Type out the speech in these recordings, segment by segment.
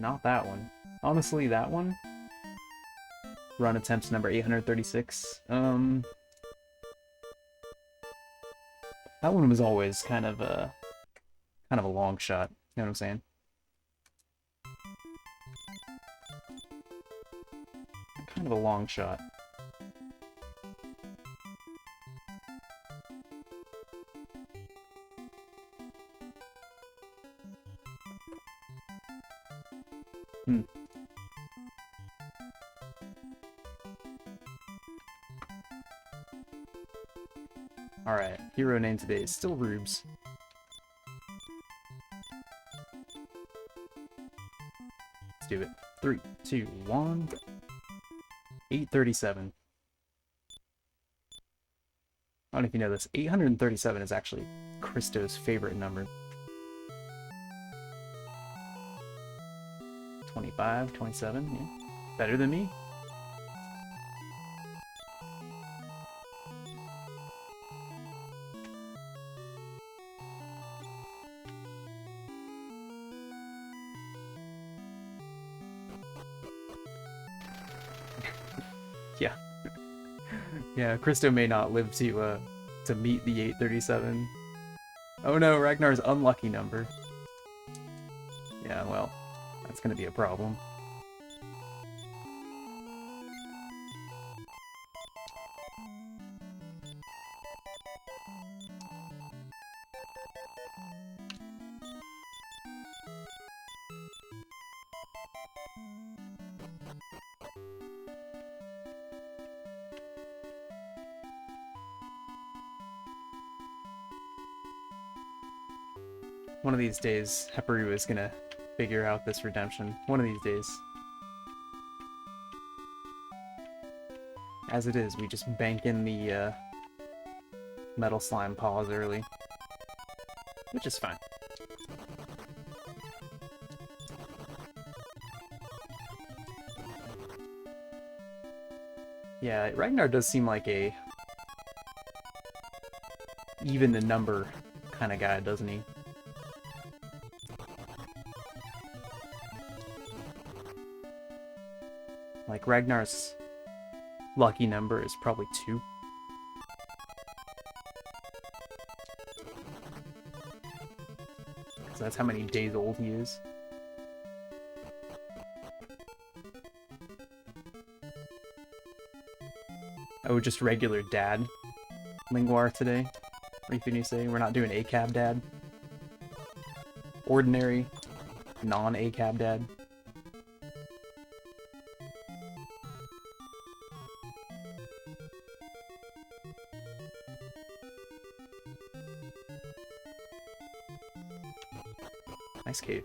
Not that one. Honestly, that one. Run attempts number 836. That one was always kind of a long shot. You know what I'm saying? Kind of a long shot. Alright, hero name today is still Rubes. Let's do it. 3, 2, 1. 837. I don't know if you know this. 837 is actually Cristo's favorite number. 25, 27, yeah. Better than me. Yeah. Yeah, Cristo may not live to meet the 837. Oh no, Ragnar's unlucky number. Yeah, well, that's gonna be a problem. One of these days, Heparu is gonna figure out this redemption. One of these days. As it is, we just bank in the metal slime pause early. Which is fine. Yeah, Ragnar does seem like a even the number kind of guy, doesn't he? Like, Ragnar's lucky number is probably 2. Because that's how many days old he is. Oh, just regular dad. Linguar today. What can you say? We're not doing ACAB dad. Ordinary, non-ACAB dad. Nice cave.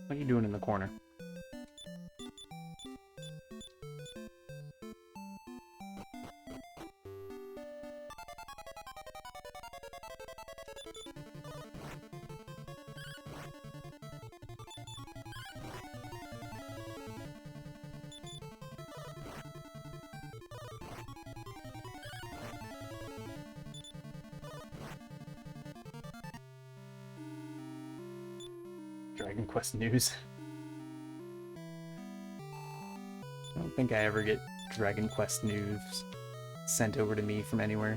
What are you doing in the corner? Dragon Quest news. I don't think I ever get Dragon Quest news sent over to me from anywhere.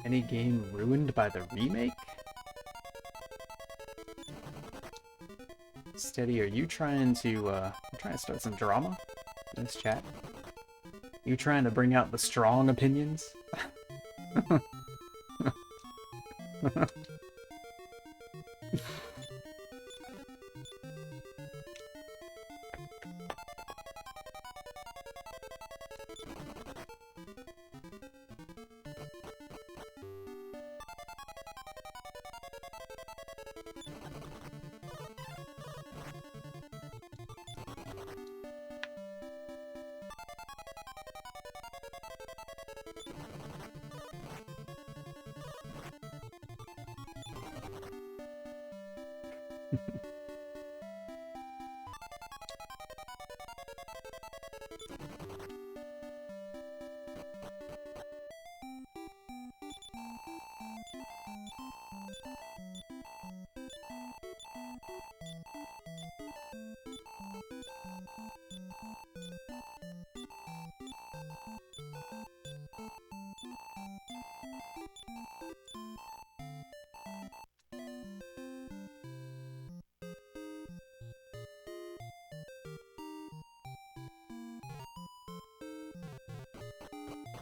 Any game ruined by the remake? Steady, are you trying to start some drama in this chat? You trying to bring out the strong opinions?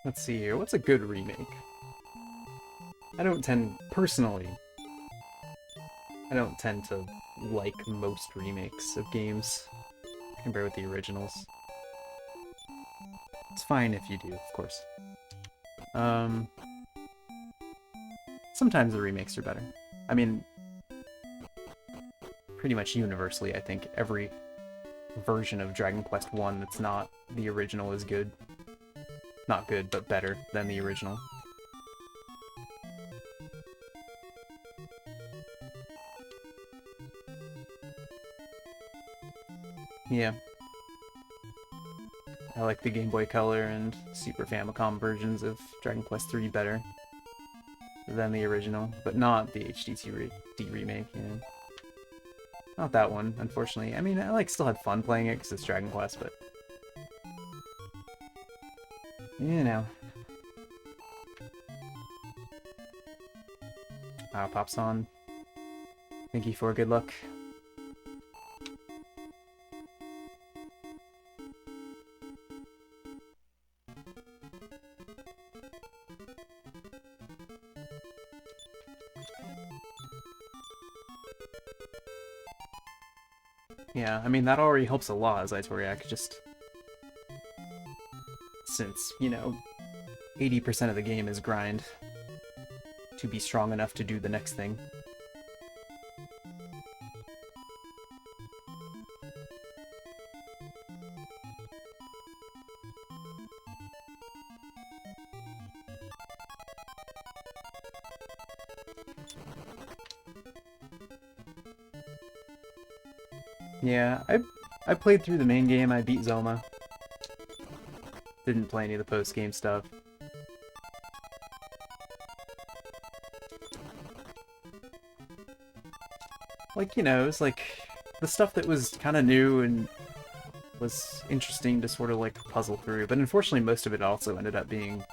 Let's see here. What's a good remake? Personally, I don't tend to like most remakes of games compared with the originals. It's fine if you do, of course. Sometimes the remakes are better. I mean, pretty much universally, I think every version of Dragon Quest I that's not the original is good. Not good, but better than the original. Yeah. I like the Game Boy Color and Super Famicom versions of Dragon Quest III better than the original, but not the HD remake, you know. Not that one, unfortunately. I mean, I still had fun playing it because it's Dragon Quest, but you know. Pops on. Thank you for good luck. Yeah, I mean, that already helps a lot as Itoriak, just since, you know, 80% of the game is grind to be strong enough to do the next thing. Yeah, I played through the main game, I beat Zoma. Didn't play any of the post-game stuff. Like, you know, it was like the stuff that was kind of new and was interesting to sort of like puzzle through, but unfortunately most of it also ended up being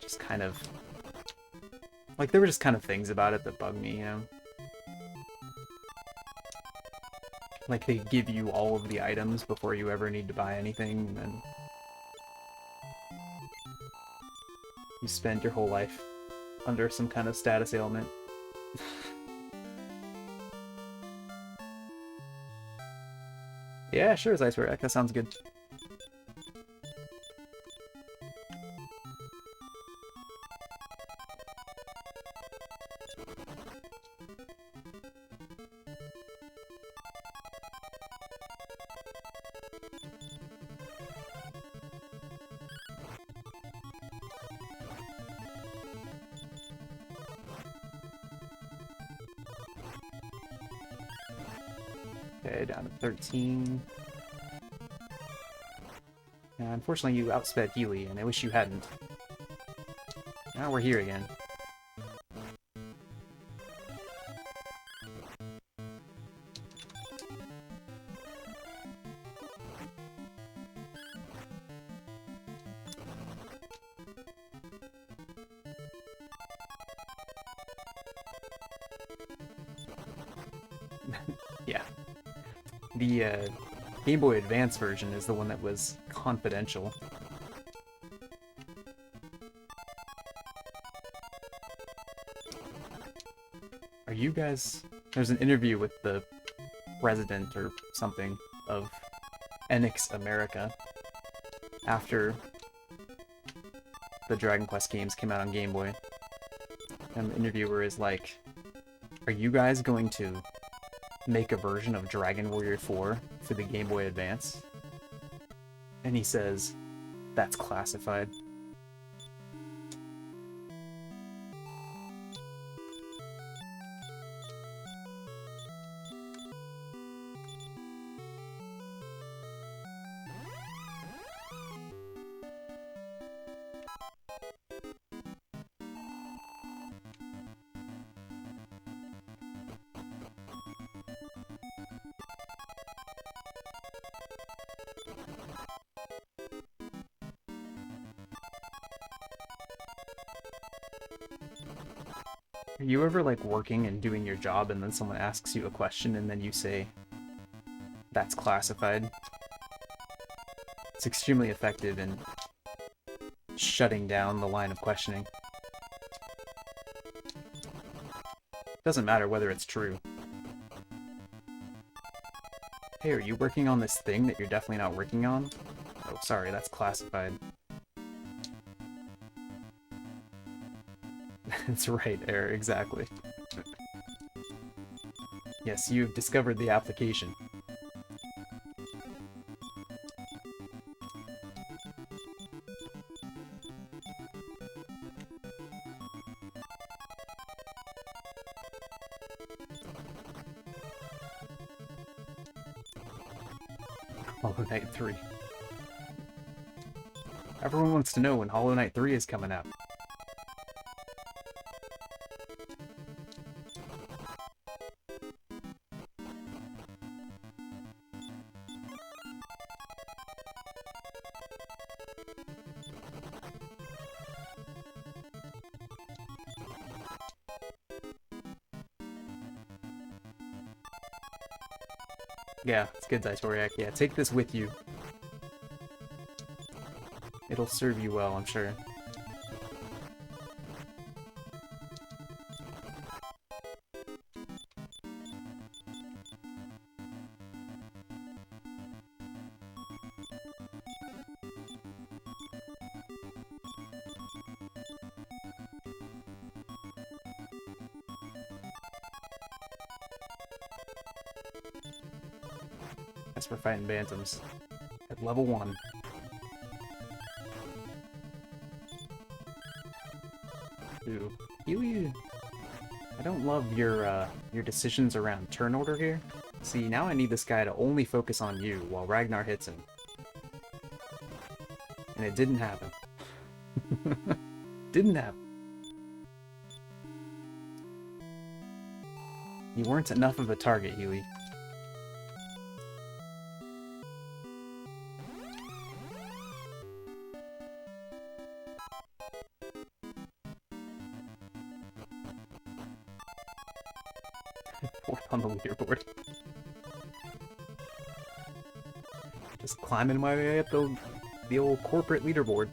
just kind of like there were just kind of things about it that bugged me, you know? Like they give you all of the items before you ever need to buy anything, and then you spend your whole life under some kind of status ailment. Yeah, sure, Iceberg. That sounds good. Okay, down to 13. Yeah, unfortunately you outsped Healy, and I wish you hadn't. Now we're here again. Yeah. The Game Boy Advance version is the one that was confidential. Are you guys... There's an interview with the president or something of Enix America after the Dragon Quest games came out on Game Boy. And the interviewer is like, are you guys going to make a version of Dragon Warrior 4 for the Game Boy Advance? And he says, that's classified. Are you ever, like, working and doing your job and then someone asks you a question and then you say, that's classified? It's extremely effective in shutting down the line of questioning. Doesn't matter whether it's true. Hey, are you working on this thing that you're definitely not working on? Oh, sorry, that's classified. That's right, Error, exactly. Yes, you've discovered the application. Hollow Knight 3. Everyone wants to know when Hollow Knight 3 is coming out. Yeah, it's good, Zaitoriak. Yeah, take this with you. It'll serve you well, I'm sure. We're fighting Bantams at level 1. Ooh, Healy, I don't love your decisions around turn order here. See, now I need this guy to only focus on you while Ragnar hits him. And it didn't happen. Didn't happen. You weren't enough of a target, Healy. On the leaderboard. Just climbing my way up the old corporate leaderboard.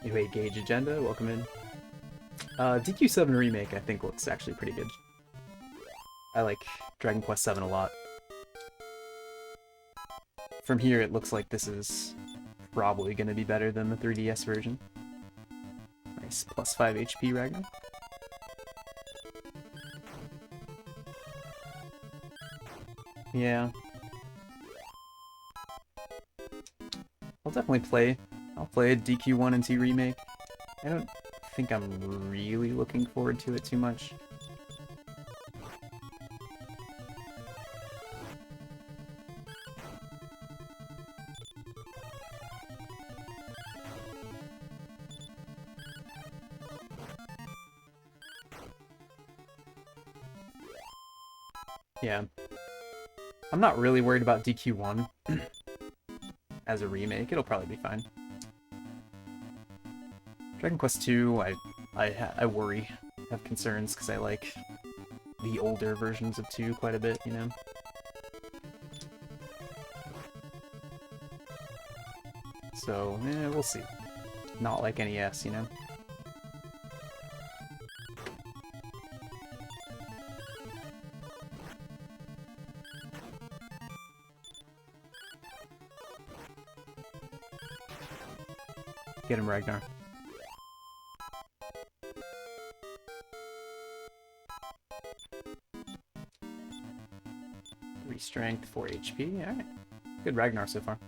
Anyway, Gauge Agenda, welcome in. DQ7 Remake I think looks actually pretty good. I like Dragon Quest VII a lot. From here it looks like this is probably going to be better than the 3DS version. Nice, plus 5 HP Ragnar. Yeah. I'll definitely play. I'll play a DQ1 and 2 remake. I don't think I'm really looking forward to it too much. Yeah. I'm not really worried about DQ1 as a remake. It'll probably be fine. Dragon Quest II, I worry. have concerns because I like the older versions of 2 quite a bit, you know? So, we'll see. Not like NES, you know? Get him, Ragnar. 3 strength, 4 HP. Alright. Good Ragnar so far.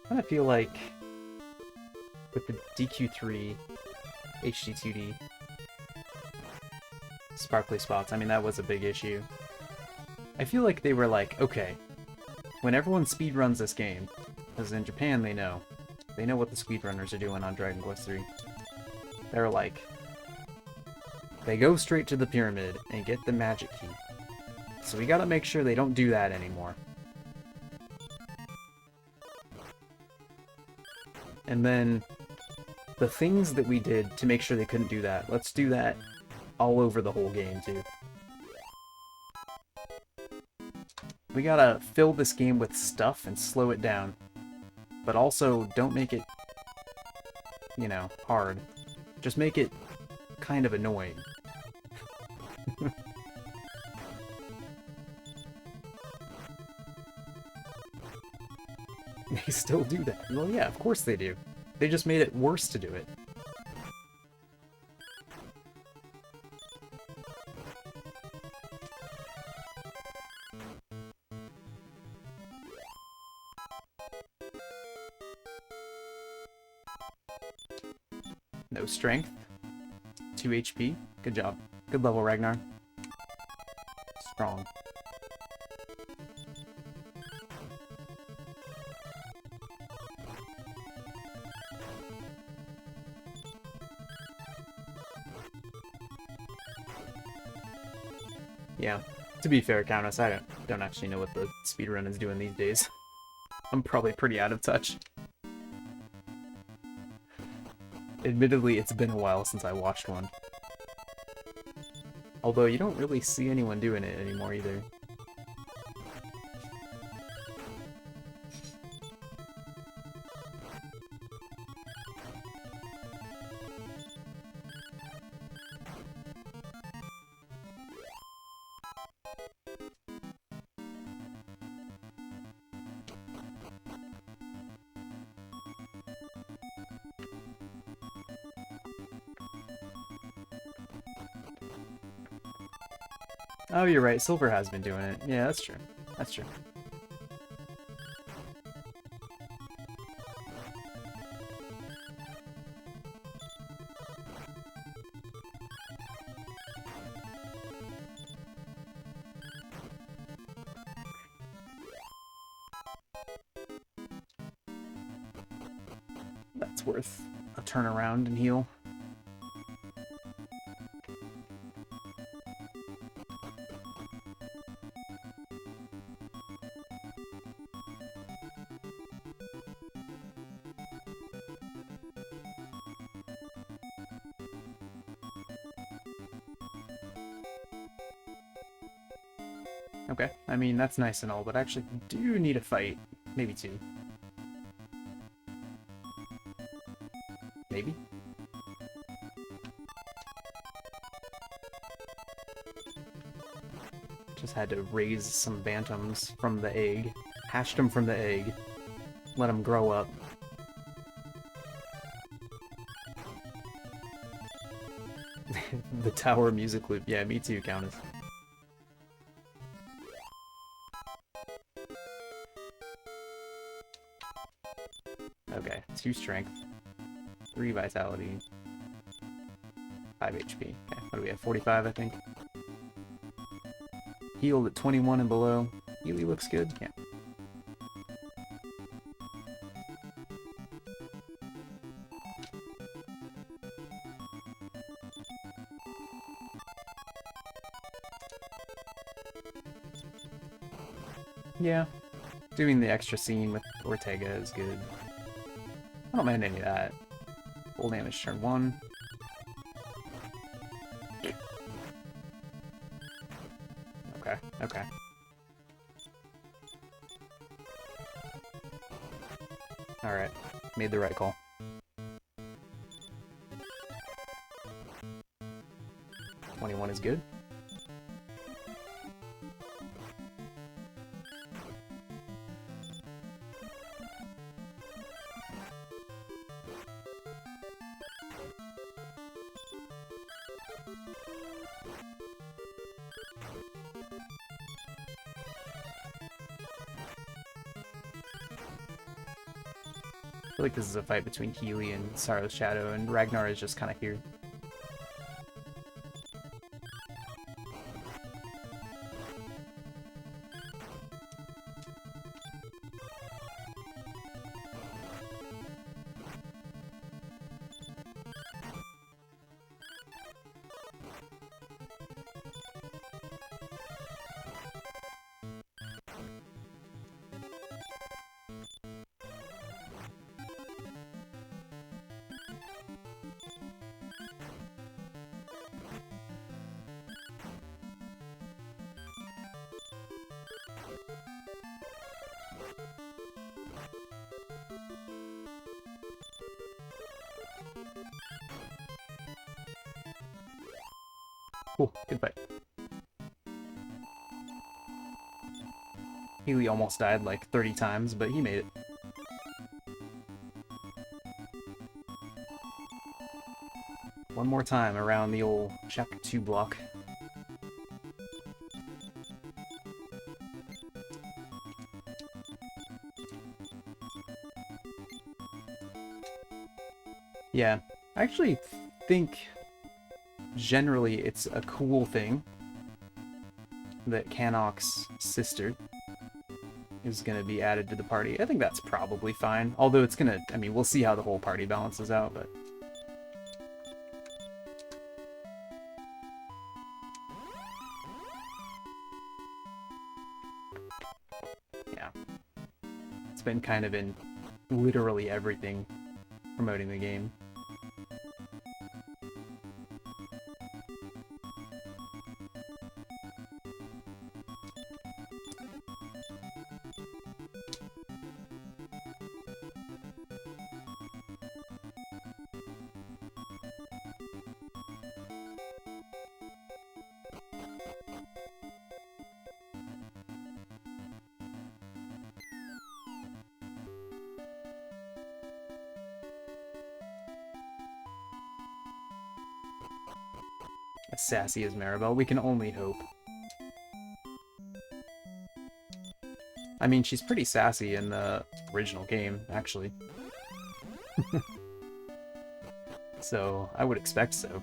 I kind of feel like with the DQ3 HD2D sparkly spots, I mean, that was a big issue. I feel like they were like, okay, when everyone speedruns this game, because in Japan they know what the speedrunners are doing on Dragon Quest 3. They're like, they go straight to the pyramid and get the magic key. So we gotta make sure they don't do that anymore. And then the things that we did to make sure they couldn't do that, let's do that all over the whole game, too. We gotta fill this game with stuff and slow it down. But also, don't make it, you know, hard. Just make it kind of annoying. They still do that. Well, yeah, of course they do. They just made it worse to do it. No strength. 2 HP. Good job. Good level, Ragnar. Strong. Yeah, to be fair, Countess, I don't actually know what the speedrun is doing these days. I'm probably pretty out of touch. Admittedly, it's been a while since I watched one. Although you don't really see anyone doing it anymore either. Oh, you're right. Silver has been doing it. Yeah, that's true. That's true. That's worth a turnaround and heal. Okay, I mean, that's nice and all, but I actually do need a fight. Maybe 2. Maybe? Just had to raise some bantams from the egg. Hatched them from the egg. Let them grow up. The tower music loop. Yeah, me too, Countess. Okay, 2 strength, 3 vitality, 5 HP. Okay, what do we have? 45, I think. Healed at 21 and below. Healy looks good. Yeah. Yeah. Doing the extra scene with Ortega is good. I don't mind any of that. Full damage turn 1. Okay, okay. Alright. Made the right call. $21 is good. I feel like this is a fight between Healy and Sorrow's Shadow, and Ragnar is just kind of here. Cool, good fight. Healy almost died like 30 times, but he made it. One more time around the old Chapter 2 block. Yeah, I actually think generally it's a cool thing that Cannock's sister is going to be added to the party. I think that's probably fine, although it's going to, I mean, we'll see how the whole party balances out, but... yeah. It's been kind of in literally everything promoting the game. As sassy as Maribel, we can only hope. I mean, she's pretty sassy in the original game, actually. So, I would expect so.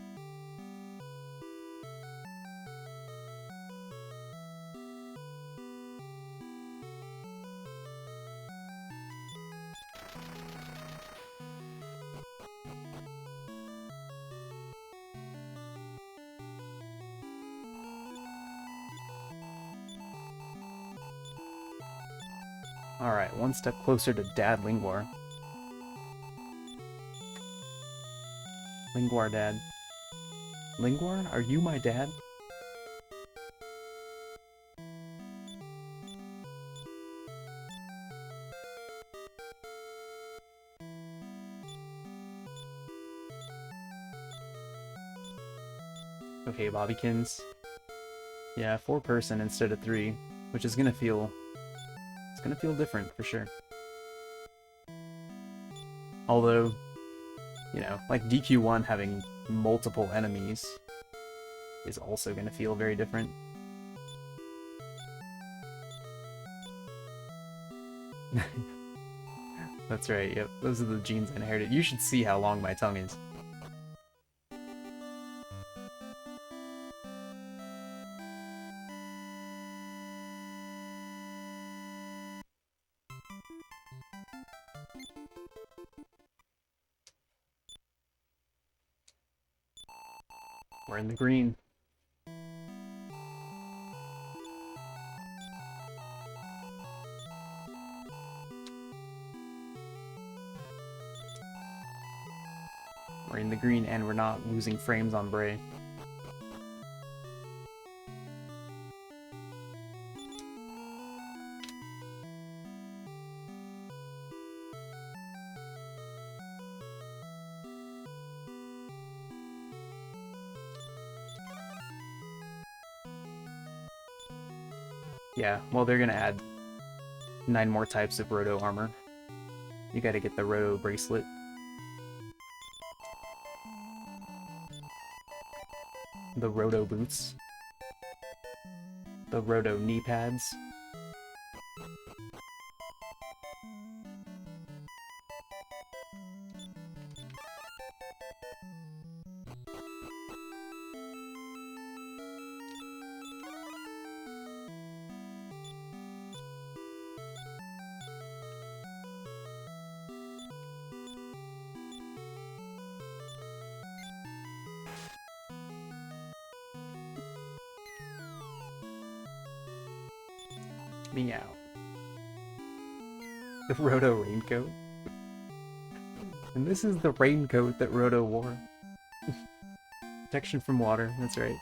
Alright, one step closer to Dad Lingwar. Lingwar Dad. Lingwar, are you my dad? Okay, Bobbykins. Yeah, 4-person instead of 3, which is gonna feel... it's gonna feel different, for sure. Although, you know, like DQ1 having multiple enemies is also going to feel very different. That's right, yep. Those are the genes I inherited. You should see how long my tongue is. We're in the green. We're in the green and we're not losing frames on Bray. Yeah, well, they're gonna add 9 more types of Roto armor. You gotta get the Roto bracelet. The Roto boots. The Roto knee pads. Meow. The Roto raincoat. And this is the raincoat that Roto wore. Protection from water, that's right.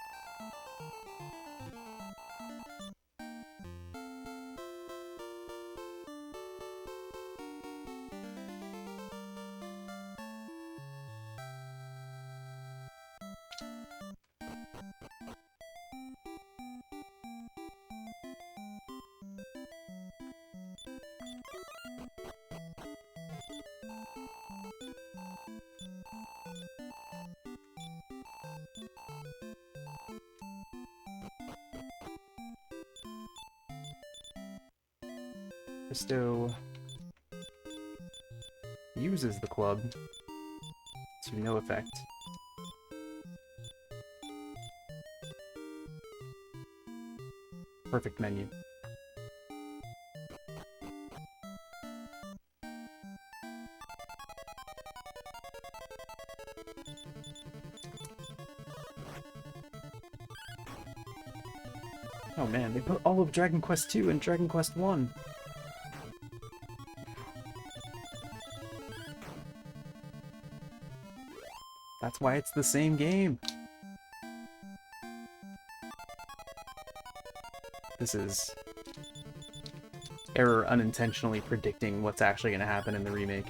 Cristo uses the club to no effect. Perfect menu. Oh man, they put all of Dragon Quest II and Dragon Quest I. That's why it's the same game. This is error unintentionally predicting what's actually going to happen in the remake.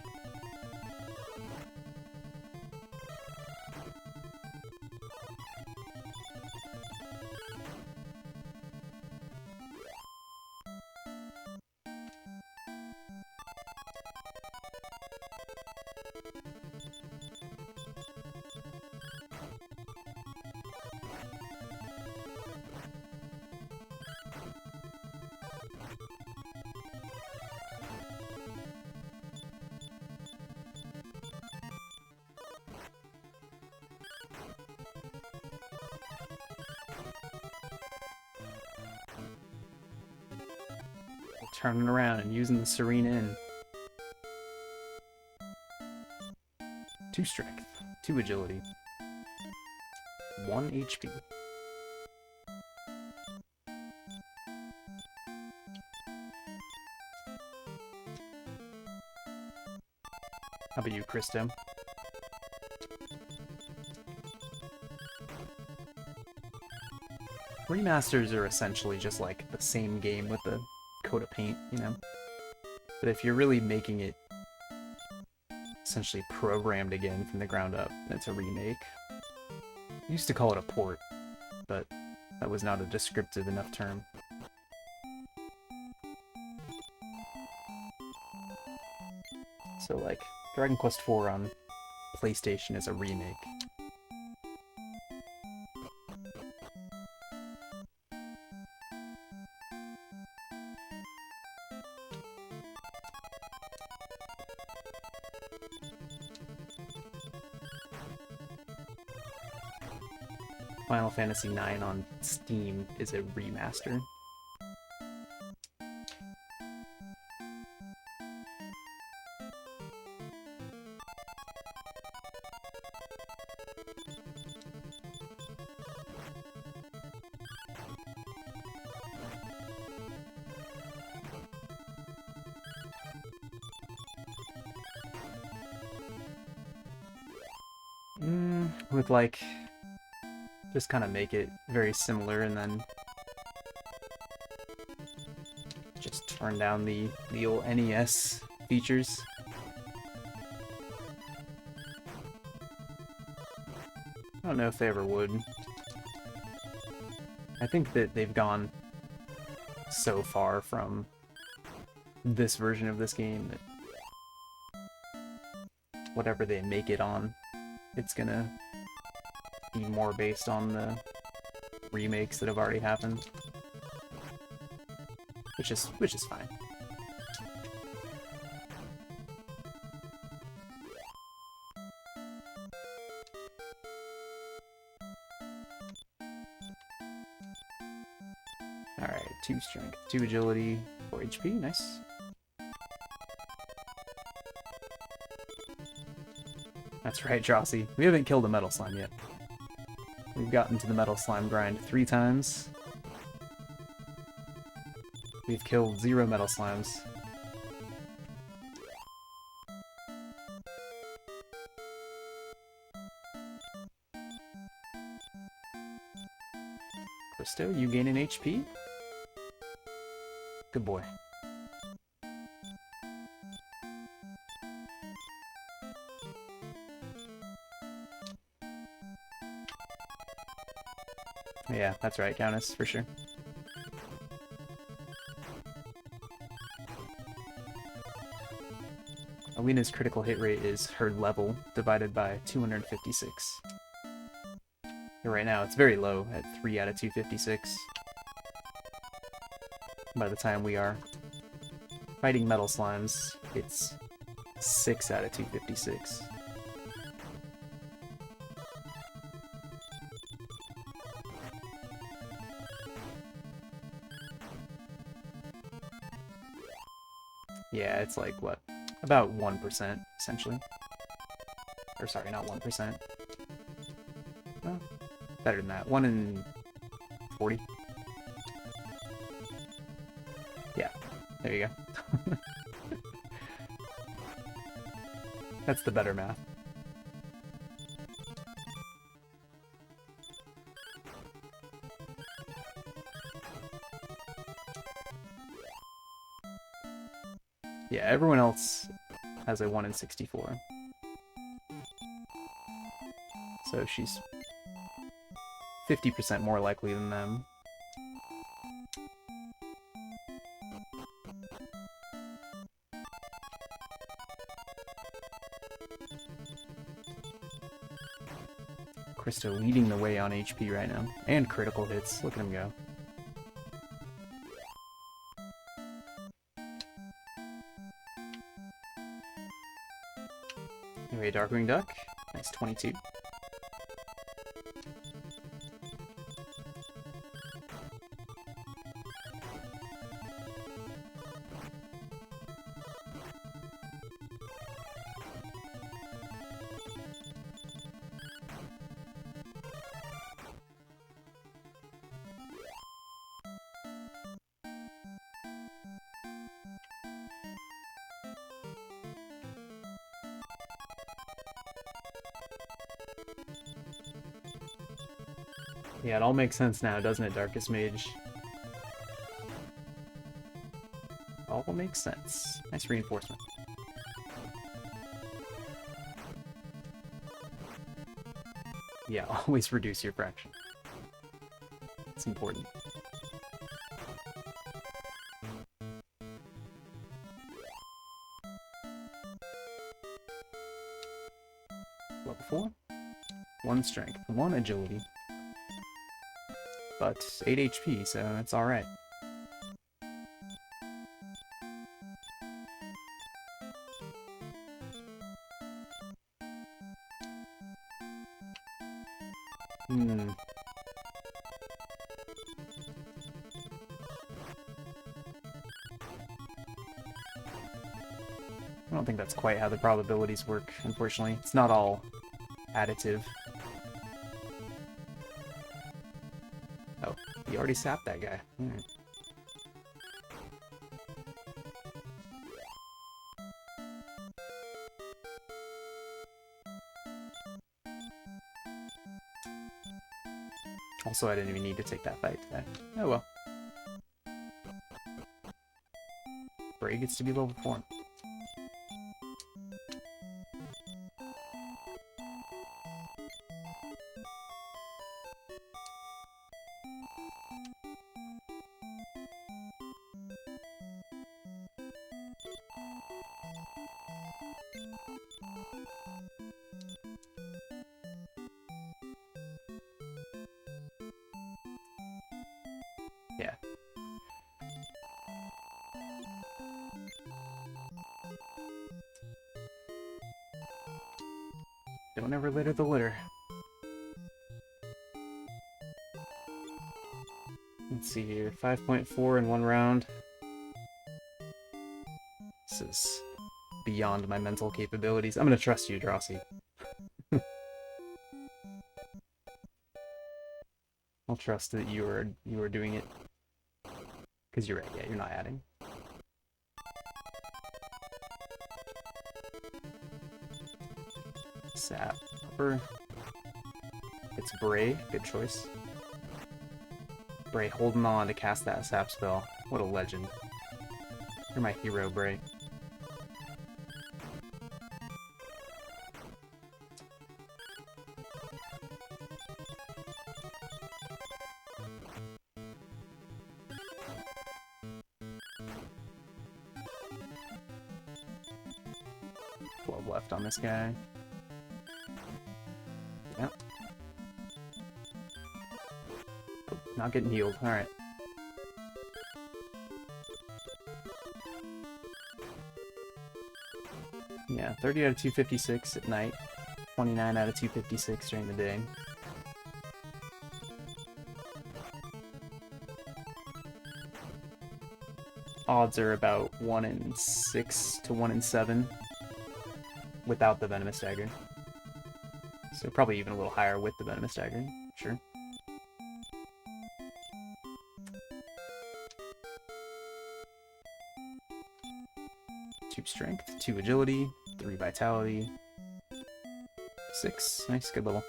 Turning around and using the Serene Inn. 2 strength, 2 agility, 1 HP. How about you, Cristo? Remasters are essentially just like the same game with the coat of paint, you know? But if you're really making it essentially programmed again from the ground up, it's a remake. I used to call it a port, but that was not a descriptive enough term. So like, Dragon Quest IV on PlayStation is a remake. Final Fantasy IX on Steam is a remaster. With like, just kind of make it very similar and then just turn down the old NES features. I don't know if they ever would. I think that they've gone so far from this version of this game that whatever they make it on, it's gonna be more based on the remakes that have already happened, which is fine. All right, 2 strength, 2 agility, 4 HP, nice. That's right, Drosy. We haven't killed a metal slime yet. We've gotten to the metal slime grind 3 times. We've killed 0 metal slimes. Cristo, you gain an HP? Good boy. Yeah, that's right, Countess, for sure. Alina's critical hit rate is her level divided by 256. And right now it's very low at 3 out of 256. By the time we are fighting metal slimes, it's 6 out of 256. Yeah, it's like, what? About 1%, essentially. Or sorry, not 1%. Well, better than that. 1 in 40. Yeah, there you go. That's the better math. Yeah, everyone else has a 1 in 64. So she's 50% more likely than them. Cristo leading the way on HP right now. And critical hits. Look at him go. Anyway, Darkwing Duck. Nice 22. Yeah, it all makes sense now, doesn't it, Darkest Mage? All makes sense. Nice reinforcement. Yeah, always reduce your fraction. It's important. Level 4. 1 strength, 1 agility. But 8 HP, so it's alright. don't think that's quite how the probabilities work, unfortunately. It's not all additive. Oh, he already sapped that guy. Alright. Also, I didn't even need to take that fight today. Oh well. Bray gets to be level 4. Yeah. Don't ever litter the litter. Let's see here. 5.4 in one round. This is beyond my mental capabilities. I'm gonna trust you, Drosy. I'll trust that you are doing it. Because you're right, yeah, you're not adding. Sap. Upper. It's Bray. Good choice. Bray holding on to cast that sap spell. What a legend. You're my hero, Bray. Left on this guy. Yep. Oh, not getting healed. Alright. Yeah, 30 out of 256 at night. 29 out of 256 during the day. Odds are about 1 in 6 to 1 in 7. Without the Venomous Dagger. So probably even a little higher with the Venomous Dagger. Sure. Two strength, 2 agility, 3 vitality, 6. Nice, good level.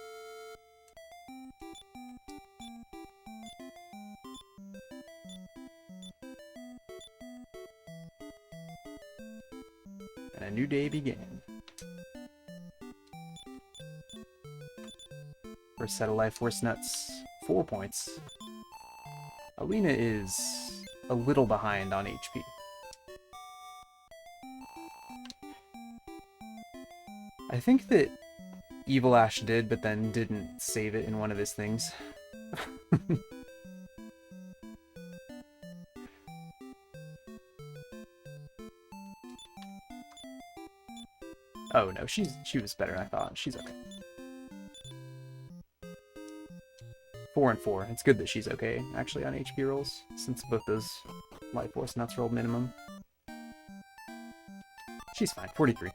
And a new day began. First set of Life Force Nuts, 4 points. Alina is a little behind on HP. I think that Evil Ash did, but then didn't save it in one of his things. Oh no, she was better than I thought. She's okay. 4 and 4. It's good that she's okay, actually, on HP rolls, since both those Life Force Nuts rolled minimum. She's fine. 43.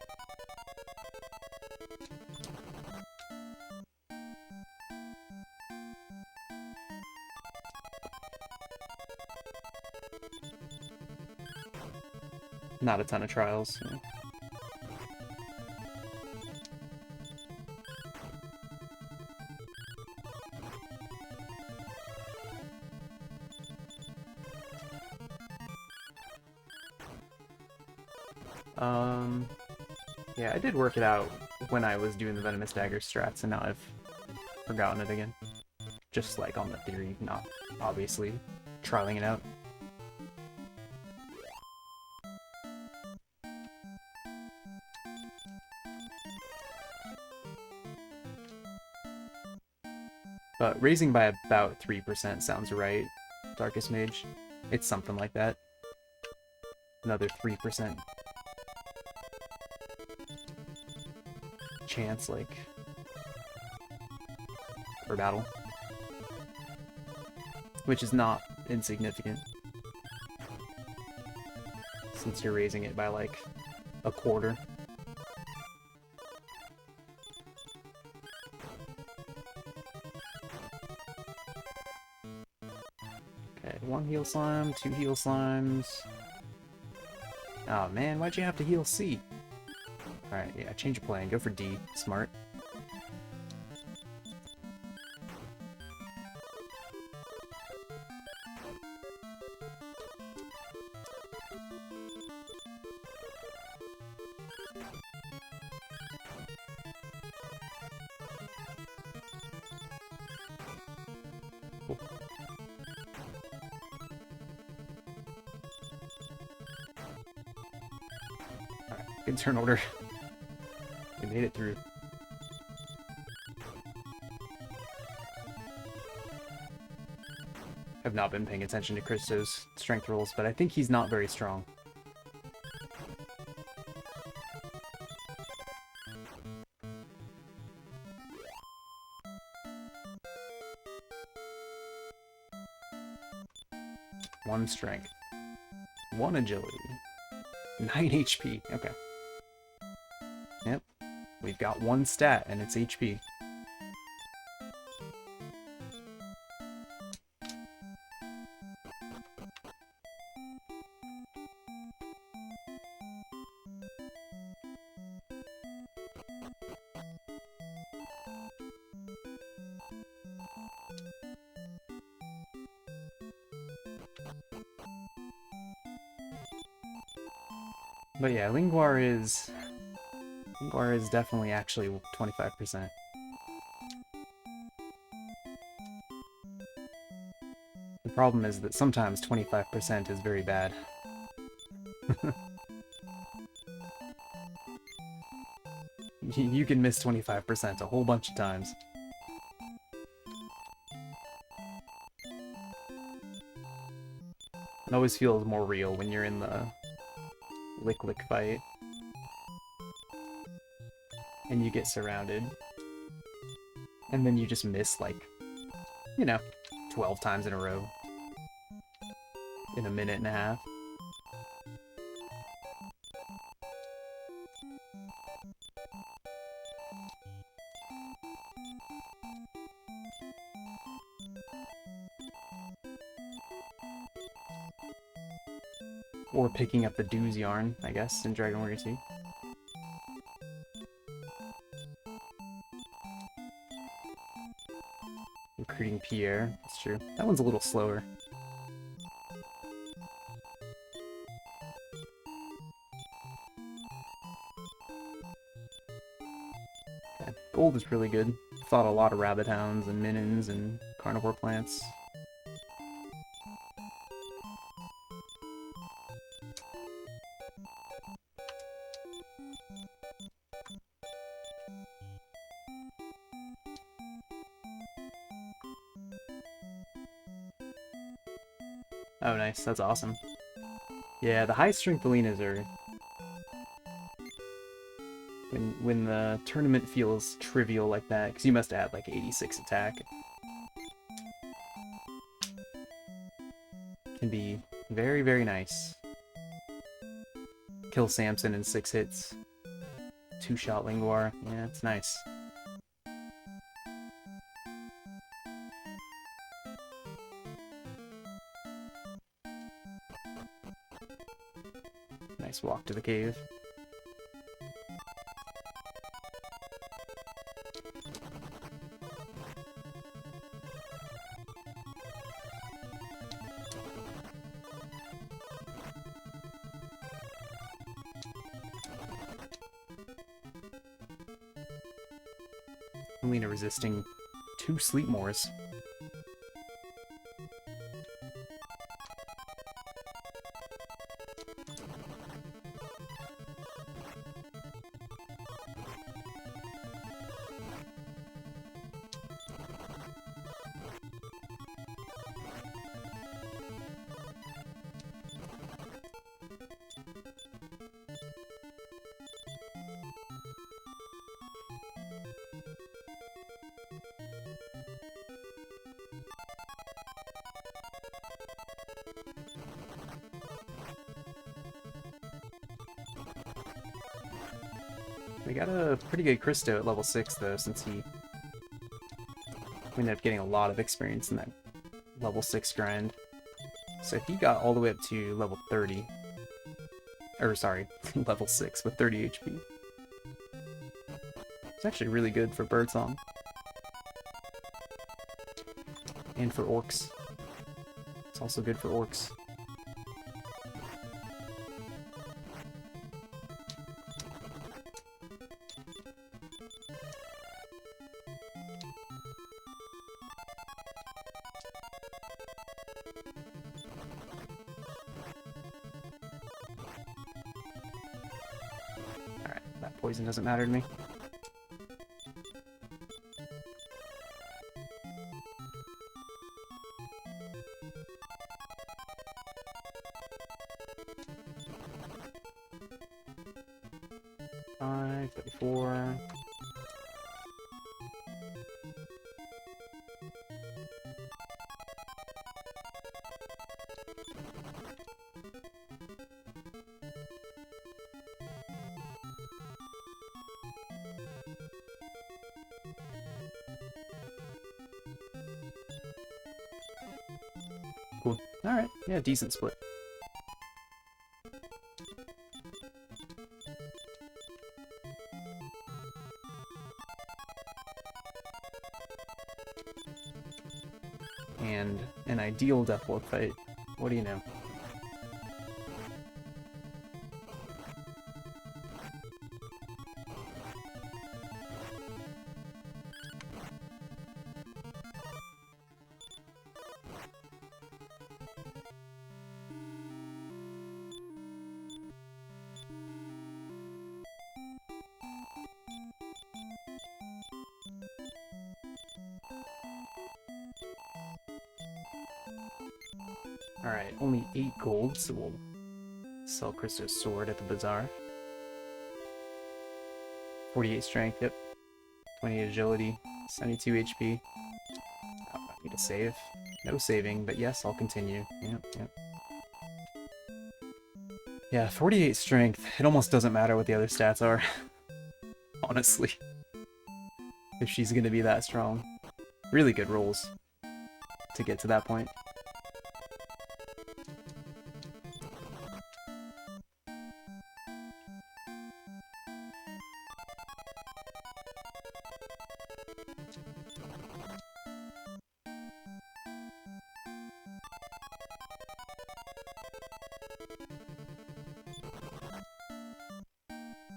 Not a ton of trials. Yeah. Yeah, I did work it out when I was doing the Venomous Dagger strats, and now I've forgotten it again. Just like on the theory, not obviously trialing it out. But raising by about 3% sounds right, Darkest Mage. It's something like that. Another 3% chance, like, for battle. Which is not insignificant. Since you're raising it by, like, a quarter. one heal slime, 2 heal slimes. Oh man, why'd you have to heal C? Alright, yeah, change your plan. Go for D. Smart. Cool. Alright, good turn order. We made it through. I've not been paying attention to Cristo's strength rolls, but I think he's not very strong. One strength. 1 agility. 9 HP. Okay. Yep. We've got 1 stat, and it's HP. But yeah, Linguar is definitely actually 25%. The problem is that sometimes 25% is very bad. You can miss 25% a whole bunch of times. It always feels more real when you're in the lick fight and you get surrounded and then you just miss, like, you know, 12 times in a row in a minute and a half. Or picking up the Doo's yarn, I guess, in Dragon Warrior 2. Recruiting Pierre, that's true. That one's a little slower. Okay. Gold is really good. Fought a lot of rabbit hounds and minons and carnivore plants. Oh, nice. That's awesome. Yeah, the high strength Alinas are... When the tournament feels trivial like that, because you must have had like 86 attack. Can be very, very nice. Kill Samson in 6 hits. 2-shot Linguar. Yeah, it's nice. Nice walk to the cave. Alina resisting 2 Sleepmores. We got a pretty good Cristo at level 6, though, since we ended up getting a lot of experience in that level 6 grind. So he got all the way up to level 30. Or sorry, level 6 with 30 HP. It's actually really good for Birdsong. And for Orcs. It's also good for Orcs. Alright, that poison doesn't matter to me. Five, 34. Cool. Alright, yeah, decent split. And an ideal Deathwolf fight. What do you know? Alright, only 8 gold, so we'll sell Cristo's sword at the bazaar. 48 strength, yep. 28 agility, 72 HP. Oh, I need to save. No saving, but yes, I'll continue. Yep, yep. Yeah, 48 strength. It almost doesn't matter what the other stats are. Honestly. If she's gonna be that strong. Really good rolls to get to that point.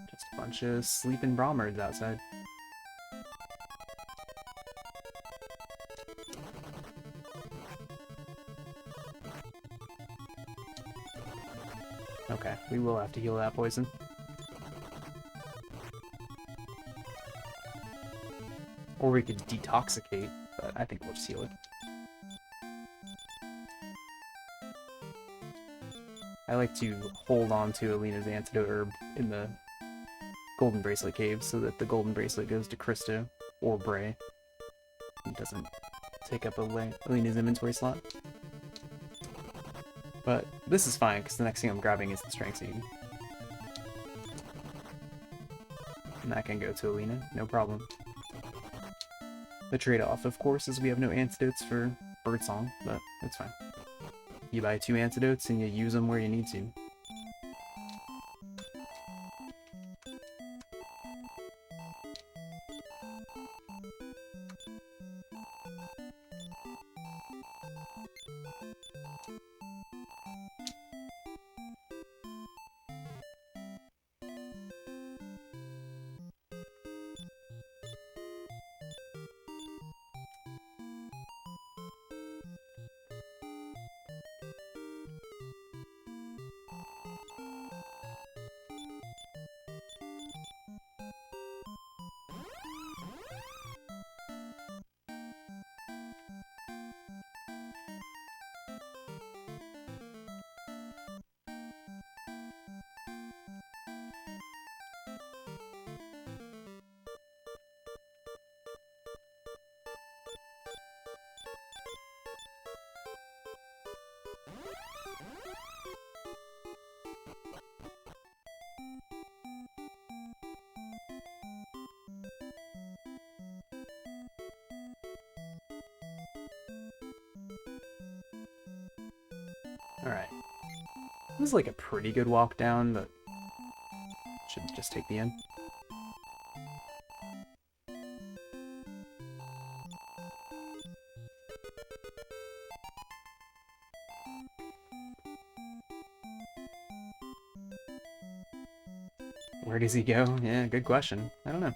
Just a bunch of sleeping Brommerds outside. Okay, we will have to heal that poison. Or we could detoxicate, but I think we'll just heal it. I like to hold on to Alina's antidote herb in the Golden Bracelet cave so that the Golden Bracelet goes to Cristo or Bray. It doesn't take up Alina's inventory slot. But this is fine, because the next thing I'm grabbing is the Strength Seed. And that can go to Alina, no problem. The trade-off, of course, is we have no antidotes for Birdsong, but it's fine. You buy 2 antidotes and you use them where you need to. Alright. This is like a pretty good walk down, but should just take the end. Where does he go? Yeah, good question. I don't know.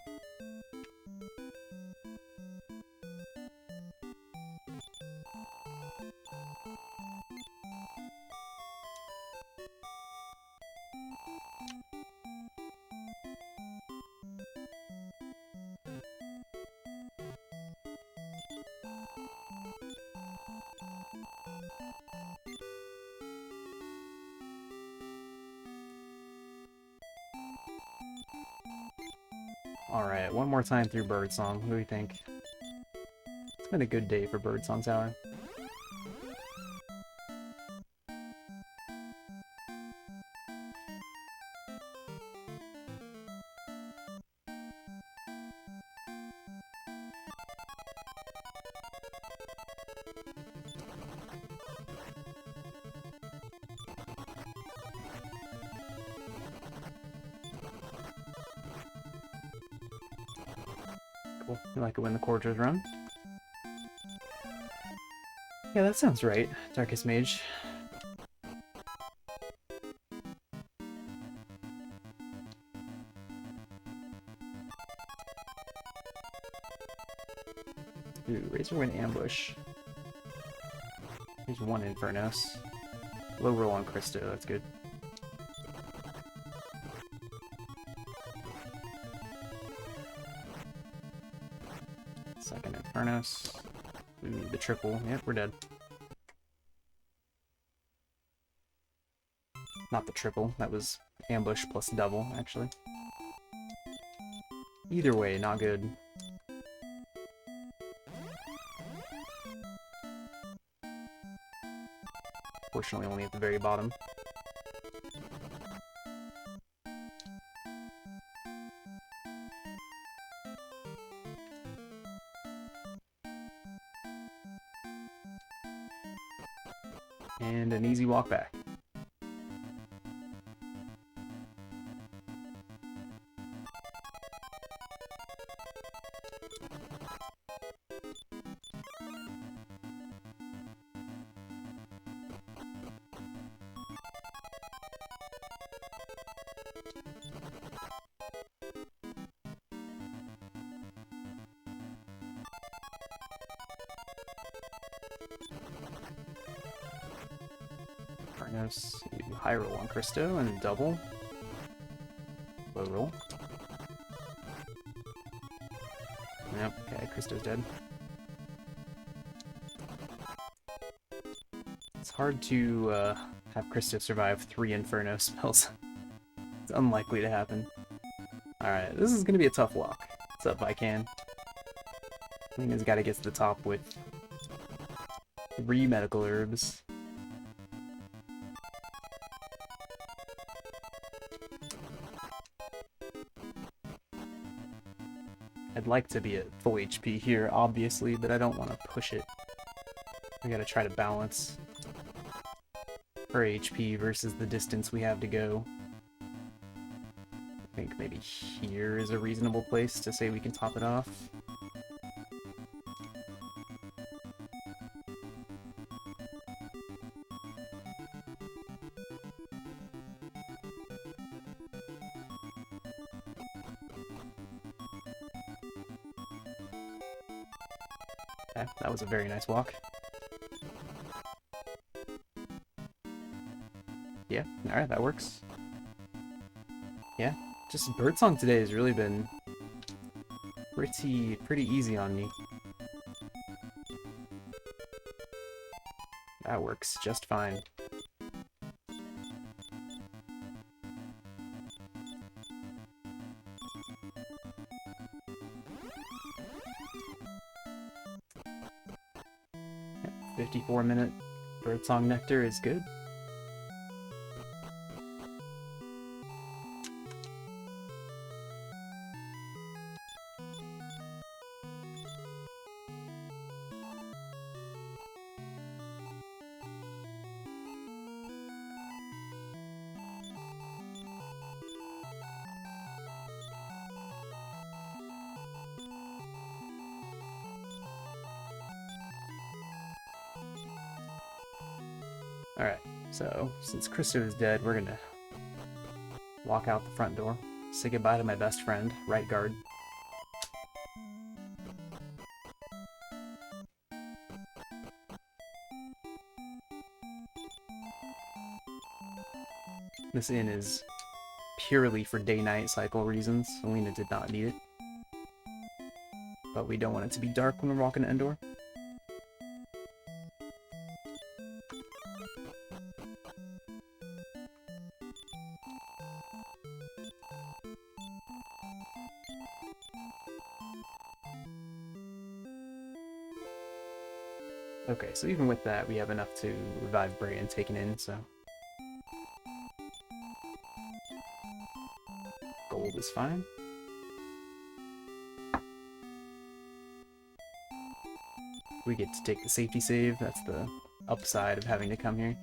Alright, one more time through Birdsong. What do we think? It's been a good day for Birdsong Tower. Cool. You like it when the Corgers run? Yeah, that sounds right. Darkest Mage. Ooh, Razorwind Ambush. There's one Infernos. Low roll on Cristo, that's good. Second Infernos. Ooh, the triple. Yep, we're dead. Not the triple, that was ambush plus double, actually. Either way, not good. Fortunately, only at the very bottom. And an easy walk back. Infernos, high roll on Cristo and double. Low roll. Yep, okay, Cristo's dead. It's hard to have Cristo survive 3 Inferno spells. It's unlikely to happen. Alright, this is gonna be a tough walk. What's up, Vican? Lena's gotta get to the top with 3 medical herbs. I'd like to be at full HP here, obviously, but I don't want to push it. I gotta try to balance her HP versus the distance we have to go. I think maybe here is a reasonable place to say we can top it off. Okay, that was a very nice walk. Yeah, alright, that works. Yeah, just Birdsong today has really been pretty easy on me. That works just fine. Yep, 54-minute Birdsong Nectar is good. Alright, so since Cristo is dead, we're gonna walk out the front door, say goodbye to my best friend, right guard. This inn is purely for day-night cycle reasons. Alina did not need it. But we don't want it to be dark when we're walking to Endor. Okay, so even with that, we have enough to revive Bray and take it in, so... Gold is fine. We get to take the safety save, that's the upside of having to come here.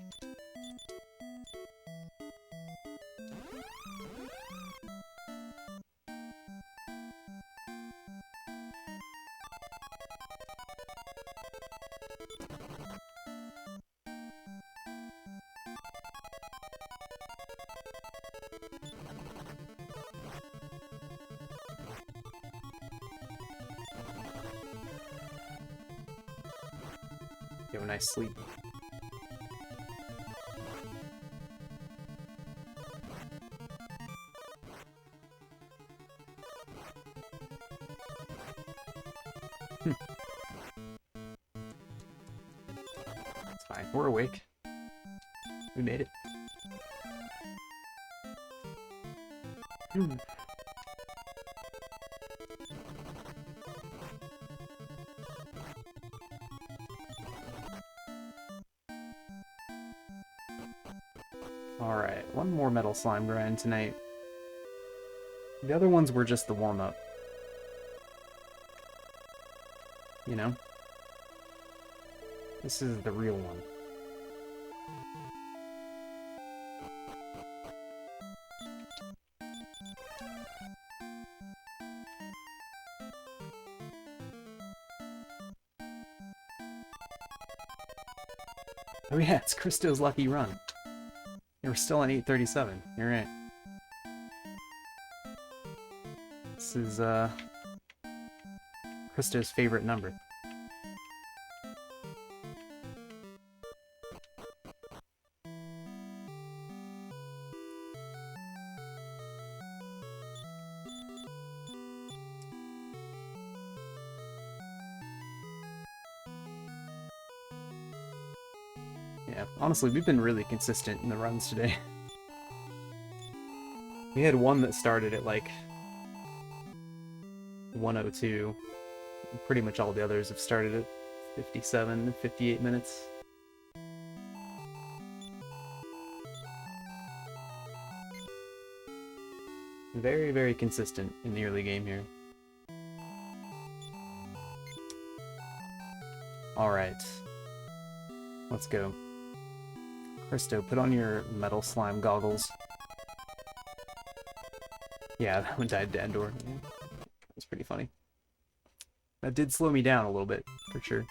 You have a nice sleep. It's fine. We're awake. We made it. Alright, one more metal slime grind tonight. The other ones were just the warm-up. You know? This is the real one. Oh yeah, it's Cristo's lucky run. We're still on 837. You're right. This is, Cristo's favorite number. Yeah, honestly, we've been really consistent in the runs today. We had one that started at like 102. Pretty much all the others have started at 57, 58 minutes. Very, very consistent in the early game here. Alright. Let's go. Cristo, put on your metal slime goggles. Yeah, that one died to Endor. Yeah. That's pretty funny. That did slow me down a little bit, for sure.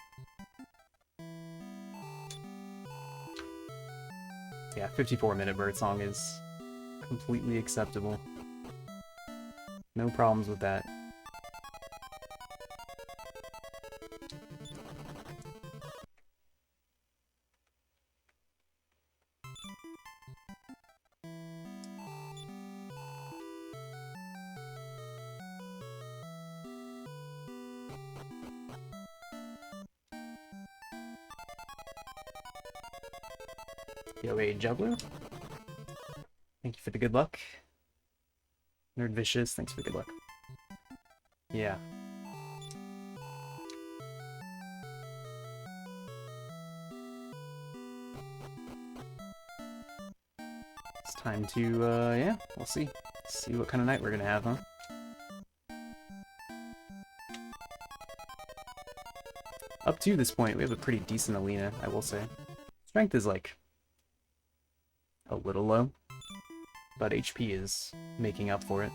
Yeah, 54-minute birdsong is completely acceptable. No problems with that. Yo, hey, Juggler. Thank you for the good luck. Nerd Vicious, thanks for the good luck. Yeah. It's time to, yeah, we'll see. See what kind of night we're gonna have, huh? Up to this point, we have a pretty decent Alina, I will say. Strength is, like, a little low, but HP is making up for it.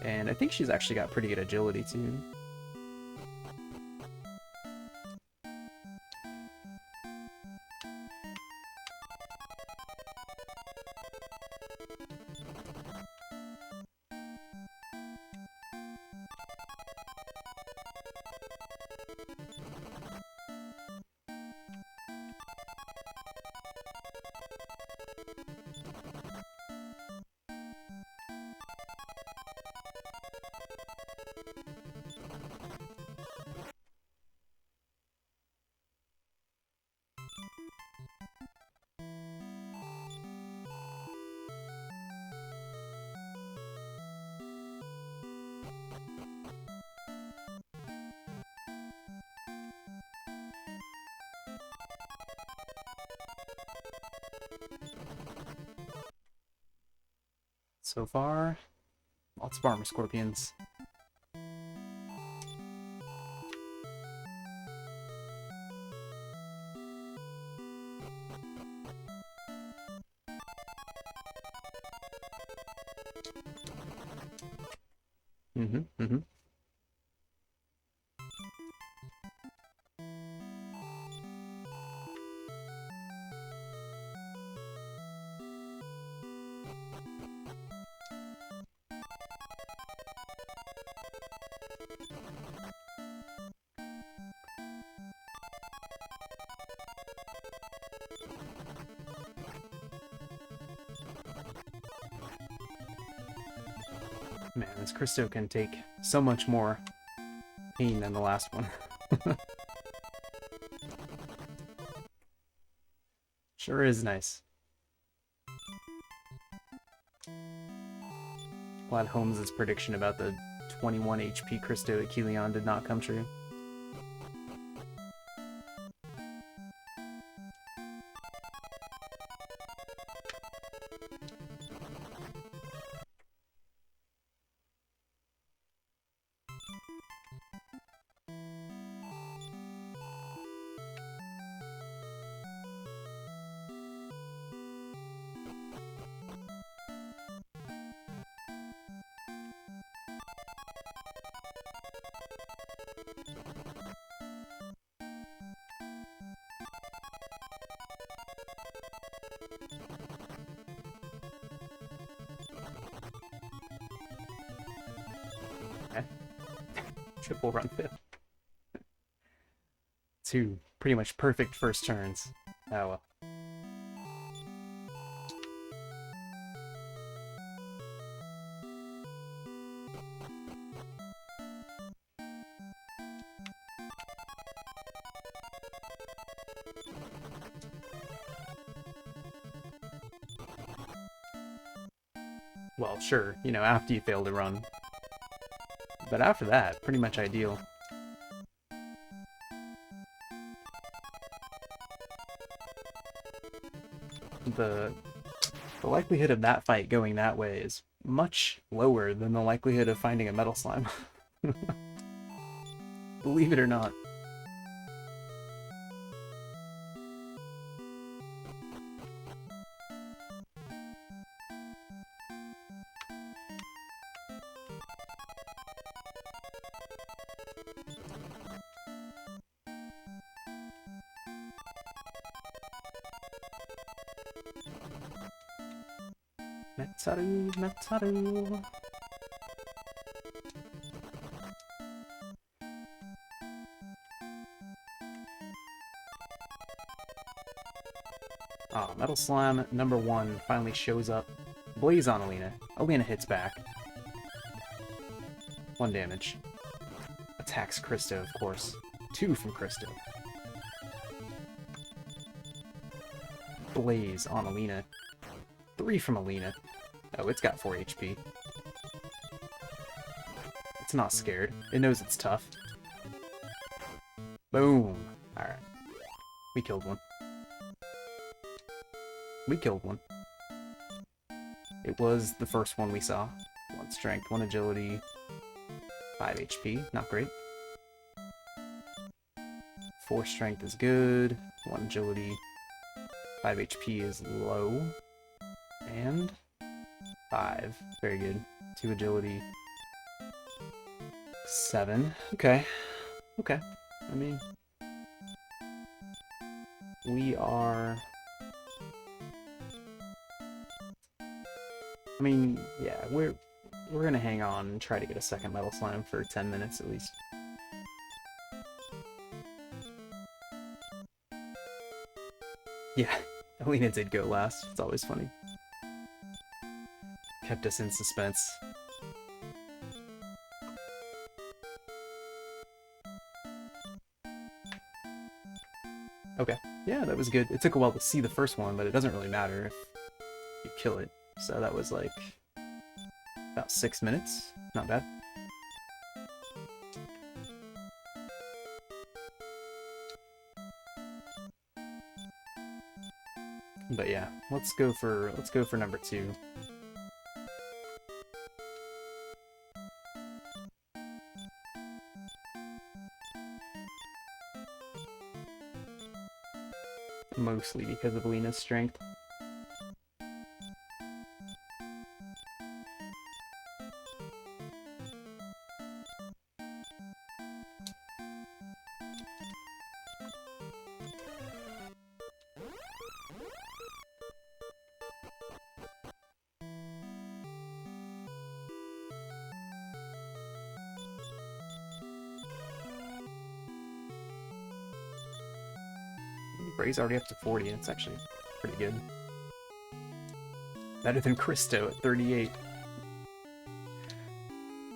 And I think she's actually got pretty good agility, too. So far, lots of armor scorpions. Mm-hmm. Man, this Cristo can take so much more pain than the last one. Sure is nice. Glad Holmes' prediction about the 21 HP Cristo at Kilian did not come true. Okay. Triple run fifth. Two pretty much perfect first turns. Oh well. Well, sure, you know, after you fail to run. But after that, pretty much ideal. The likelihood of that fight going that way is much lower than the likelihood of finding a metal slime. Believe it or not. Metsaru, Metsaru. Oh, Metal Slime number 1 finally shows up. Blaze on Alina. Alina hits back. 1 damage. Attacks Cristo, of course. 2 from Cristo. Blaze on Alina. 3 from Alina. Oh, it's got 4 HP. It's not scared. It knows it's tough. Boom. Alright. We killed one. We killed one. It was the first one we saw. 1 strength, 1 agility, 5 HP. Not great. 4 strength is good. 1 agility. 5 HP is low. And 5. Very good. 2 agility. 7. Okay. Okay. I mean, we are... I mean, yeah, we're gonna hang on and try to get a second Metal Slime for 10 minutes at least. Yeah, Alina did go last. It's always funny. Kept us in suspense. Okay, yeah, that was good. It took a while to see the first one, but it doesn't really matter if you kill it. So that was like about 6 minutes. Not bad. But yeah, let's go for number 2. Mostly because of Lena's strength. Bray's already up to 40, it's actually pretty good. Better than Cristo at 38.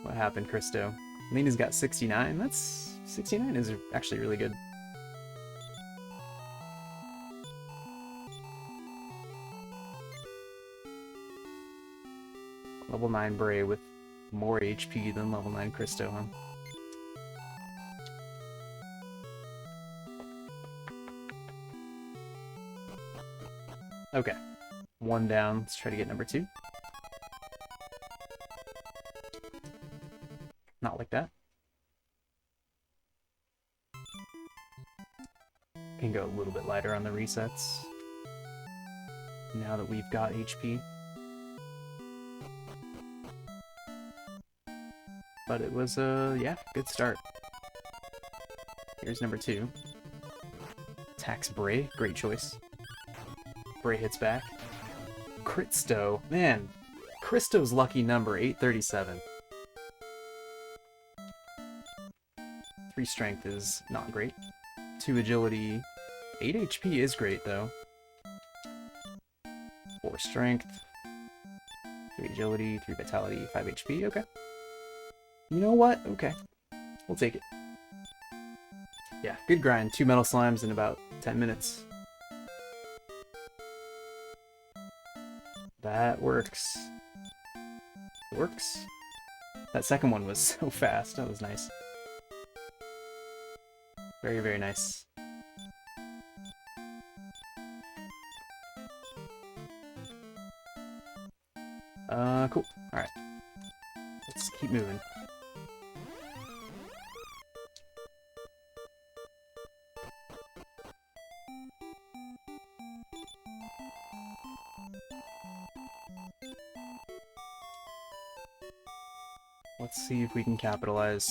What happened, Cristo? Lena's got 69. 69 is actually really good. Level 9 Bray with more HP than level 9 Cristo, huh? Okay. One down. Let's try to get number 2. Not like that. Can go a little bit lighter on the resets. Now that we've got HP. But it was yeah, good start. Here's number 2. Attacks Bray. Great choice. Bray hits back. Cristo. Man, Cristo's lucky number, 837. 3 strength is not great. 2 agility. 8 HP is great, though. 4 strength. 3 agility, 3 vitality, 5 HP. Okay. You know what? Okay. We'll take it. Yeah, good grind. 2 metal slimes in about 10 minutes. That works. Works. That second one was so fast. That was nice. Very, very nice. Cool. Alright. Let's keep moving. Let's see if we can capitalize.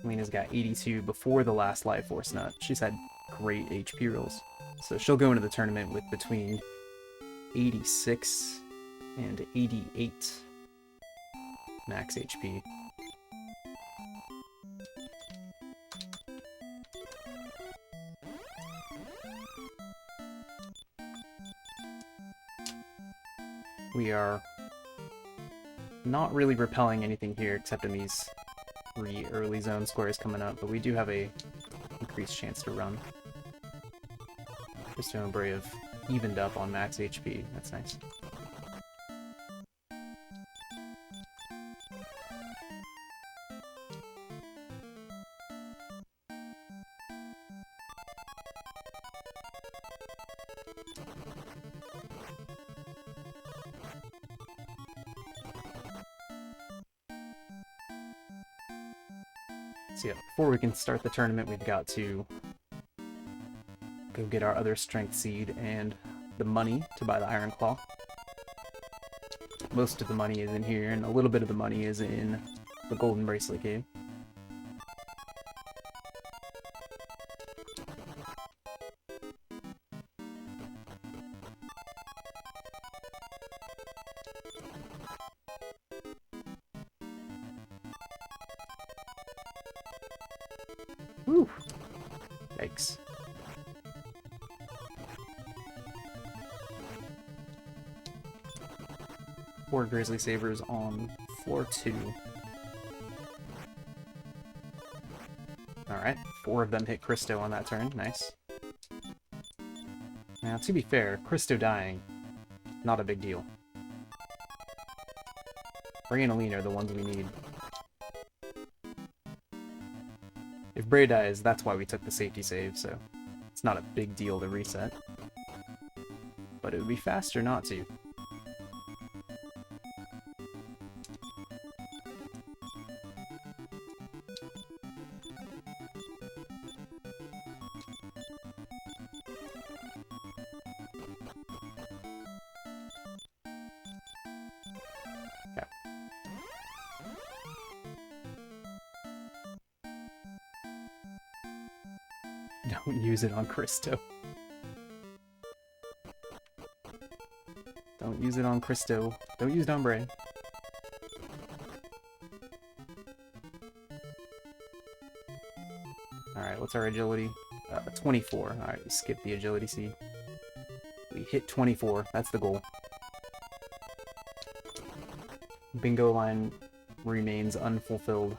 Lena's got 82 before the last Life Force Nut. She's had great HP rolls. So she'll go into the tournament with between 86 and 88 max HP. We are not really repelling anything here except in these 3 early zone squares coming up, but we do have a increased chance to run. Cristo and Bray have evened up on max HP. That's nice. So yeah, before we can start the tournament, we've got to go get our other strength seed and the money to buy the Iron Claw. Most of the money is in here, and a little bit of the money is in the Golden Bracelet Cave. Whew. Yikes. Four Grizzly Sabers on floor 2. Alright, 4 of them hit Cristo on that turn. Nice. Now, to be fair, Cristo dying, not a big deal. Bray and Alina are the ones we need. If Bray dies, that's why we took the safety save, so it's not a big deal to reset. But it would be faster not to. . Don't use it on Cristo. Don't use it on Cristo. Don't use Dumbre. Alright, what's our agility? 24. Alright, we skip the agility seed. We hit 24. That's the goal. Bingo line remains unfulfilled.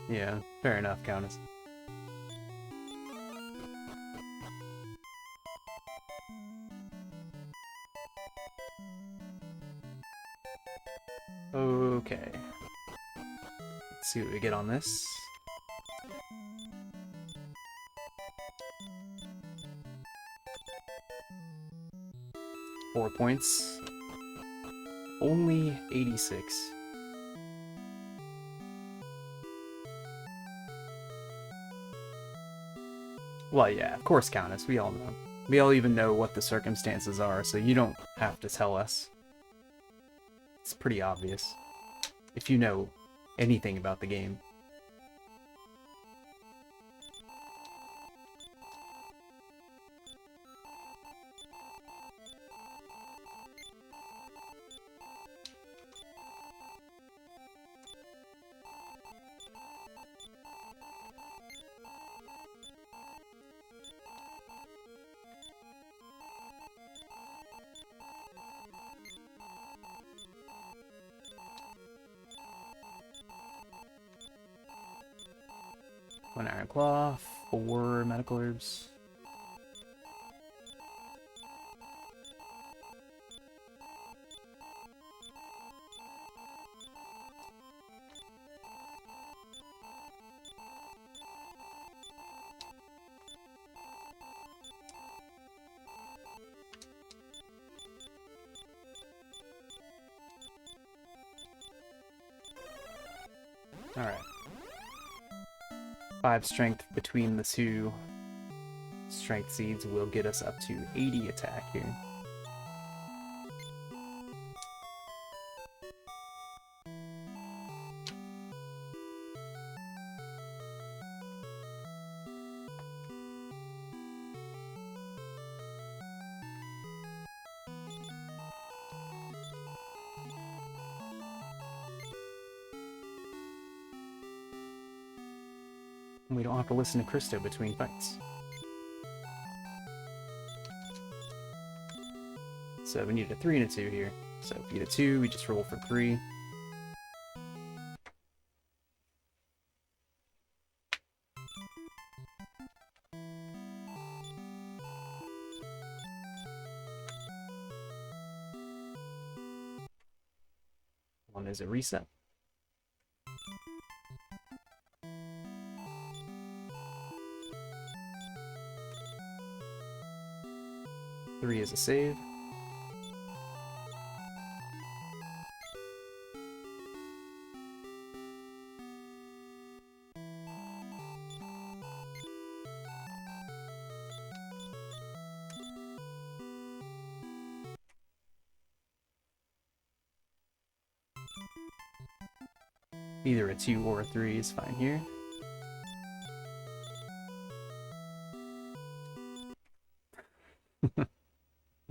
Yeah, fair enough, Countess. Okay. Let's see what we get on this. Four points. Only 86. Well, yeah, of course, Countess. We all know. We all even know what the circumstances are, so you don't have to tell us. It's pretty obvious. If you know anything about the game. One iron claw, 4 medical herbs. Alright. 5 strength between the 2 strength seeds will get us up to 80 attack here. We don't have to listen to Cristo between fights. So we need a 3 and a 2 here. So if we get a 2, we just roll for 3. One is a reset. Three is a save. Either a 2 or a 3 is fine here.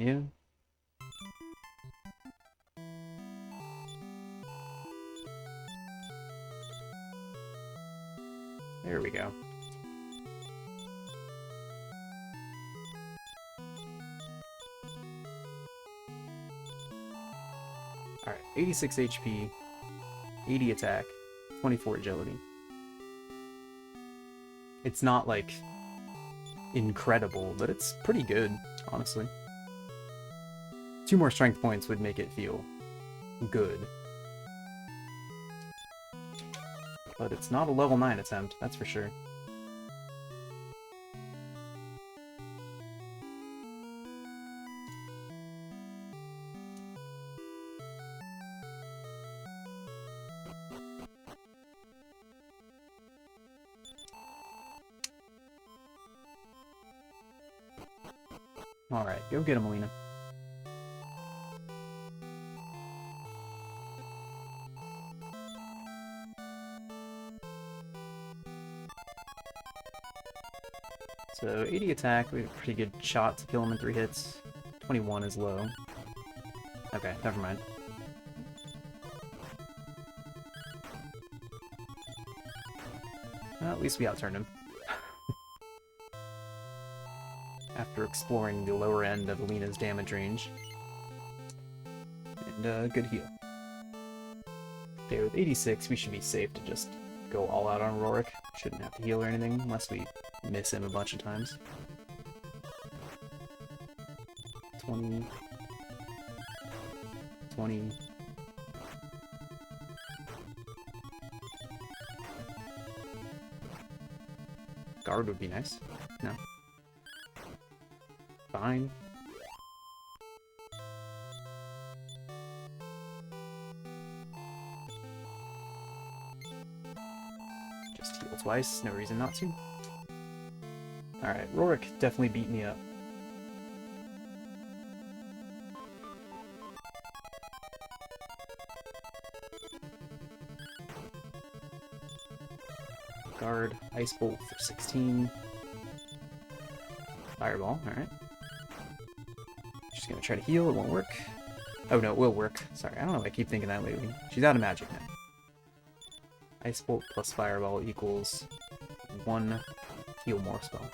Yeah. There we go. Alright, 86 HP, 80 attack, 24 agility. It's not, like, incredible, but it's pretty good, honestly. 2 more strength points would make it feel good. But it's not a level 9 attempt, that's for sure. Alright, go get him, Alina. So 80 attack, we have a pretty good shot to kill him in 3 hits. 21 is low. Okay, never mind. Well, at least we outturned him. After exploring the lower end of Alina's damage range. And good heal. Okay, with 86, we should be safe to just go all out on Rorik. Shouldn't have to heal or anything, unless we miss him a bunch of times. 20. 20. Guard would be nice. No. Fine. Just heal twice, no reason not to. Alright, Rorik definitely beat me up. Guard, Ice Bolt for 16. Fireball, alright. Just gonna try to heal, it won't work. Oh no, it will work. Sorry, I don't know why I keep thinking that lately. She's out of magic now. Ice Bolt plus Fireball equals 1 heal more spell.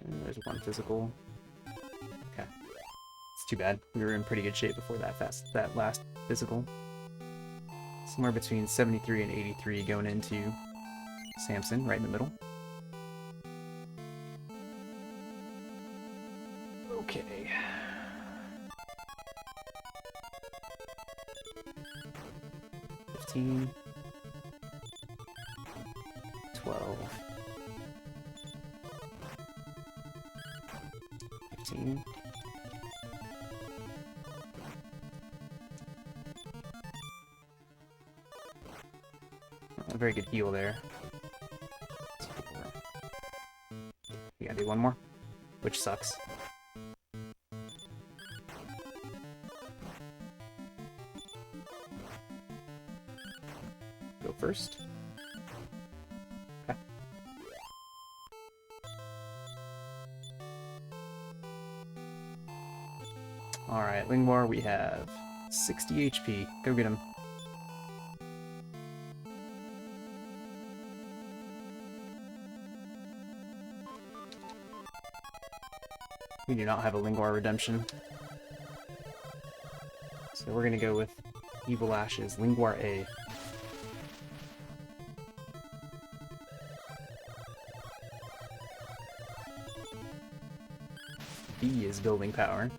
And there's 1 physical. Okay. It's too bad. We were in pretty good shape before that last physical. Somewhere between 73 and 83 going into Samson, right in the middle. Okay. $15. 12. 15. A very good heal there. We gotta do 1 more, which sucks. Go first. Okay. Alright, Lingwar, we have 60 HP. Go get him. We do not have a Lingwar redemption. So we're gonna go with Evil Ash's Lingwar A. B is building power.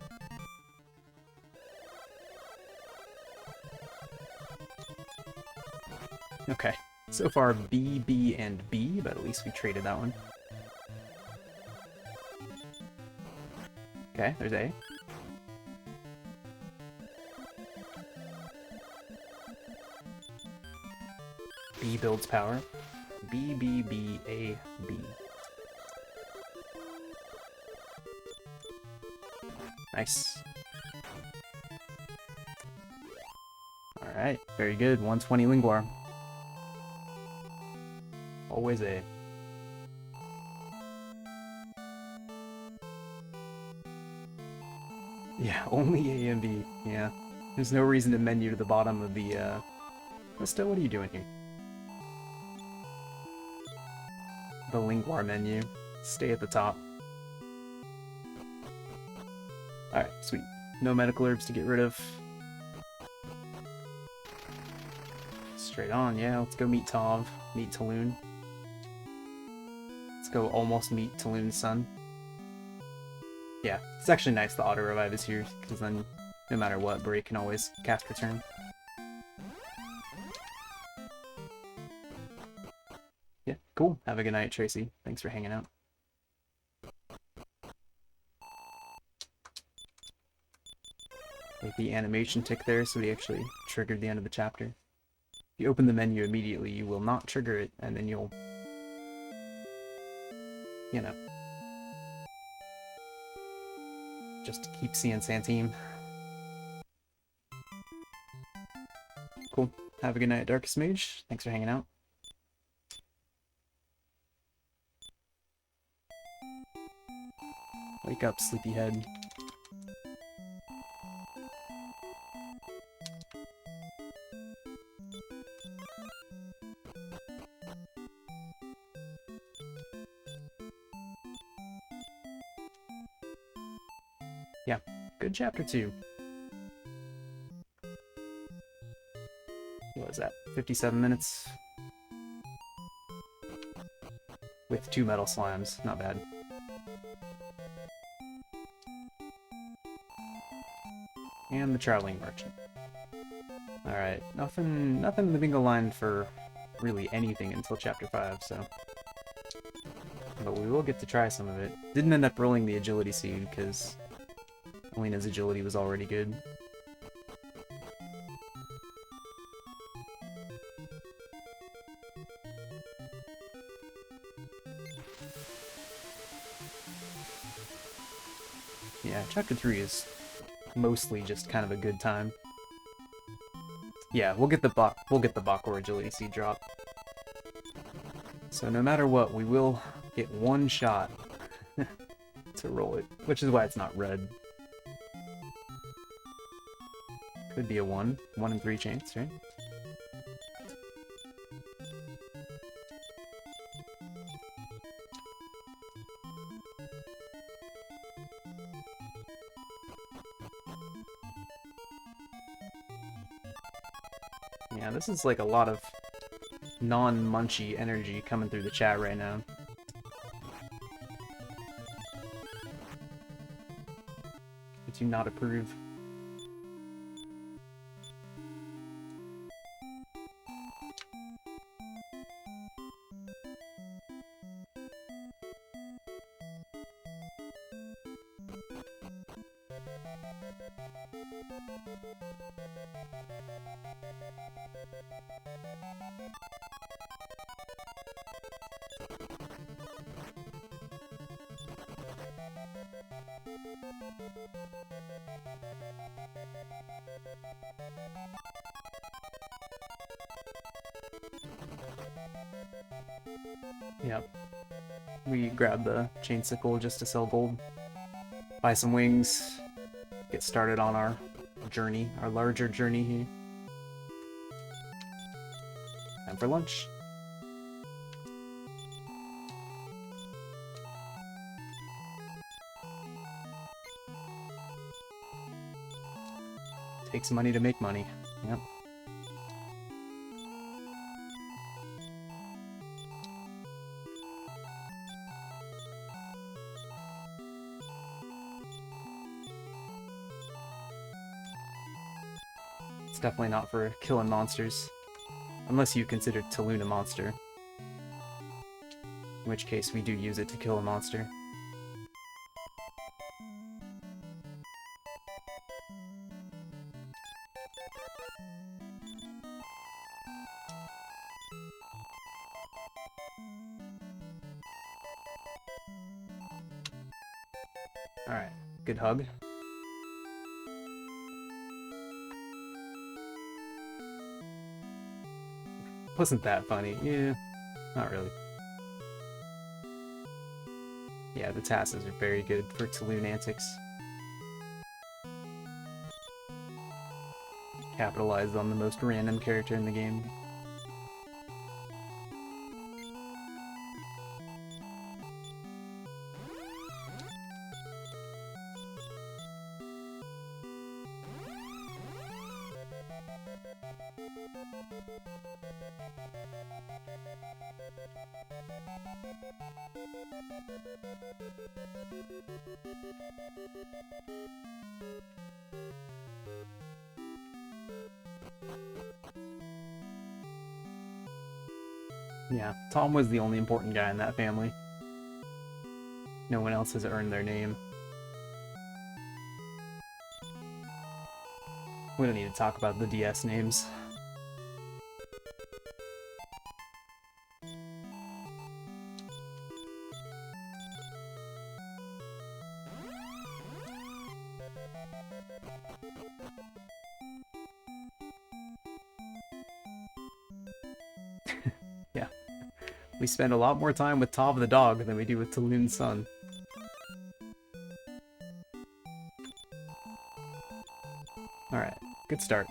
Okay, so far B, B, and B, but at least we traded that one. Okay, there's A. B builds power. B, B, B, A, B. Nice. Alright, very good. 120 Lingwar. Always A. Yeah, only A and B. Yeah. There's no reason to menu to the bottom of the, Cristo, what are you doing here? The Lingwar menu. Stay at the top. Alright, sweet. No medical herbs to get rid of. Straight on, yeah, let's go meet Tov, meet Taloon. Let's go almost meet Taloon's son. Yeah, it's actually nice the auto revive is here, because then no matter what, Bray can always cast return. Yeah, cool. Have a good night, Tracy. Thanks for hanging out. Like the animation tick there, so we actually triggered the end of the chapter. If you open the menu immediately, you will not trigger it, and then you'll, you know, just keep seeing Santeem. Cool. Have a good night, Darkest Mage. Thanks for hanging out. Wake up, sleepyhead. Yeah, good chapter 2. What was that? 57 minutes? With 2 metal slimes. Not bad. And the traveling merchant. Alright, nothing in the bingo line for really anything until chapter 5, so. But we will get to try some of it. Didn't end up rolling the agility seed because Alina's agility was already good. Yeah, chapter 3 is mostly just kind of a good time. Yeah, we'll get the Bakor agility seed drop. So no matter what, we will get one shot to roll it, which is why it's not red. Could be a 1 in 3 chance, right? Yeah, this is like a lot of non-munchy energy coming through the chat right now. I do not approve. Yep. We grab the chain sickle just to sell gold. Buy some wings. Get started on our journey, our larger journey here. Time for lunch. Takes money to make money. Yep. It's definitely not for killing monsters. Unless you consider Taloon a monster. In which case we do use it to kill a monster. Alright, good hug. Wasn't that funny? Yeah, not really. Yeah, the tasses are very good for Taloon antics. Capitalized on the most random character in the game. Yeah, Tom was the only important guy in that family. No one else has earned their name. We don't need to talk about the DS names. Yeah. We spend a lot more time with Tav the dog than we do with Taloon's son. Alright, good start.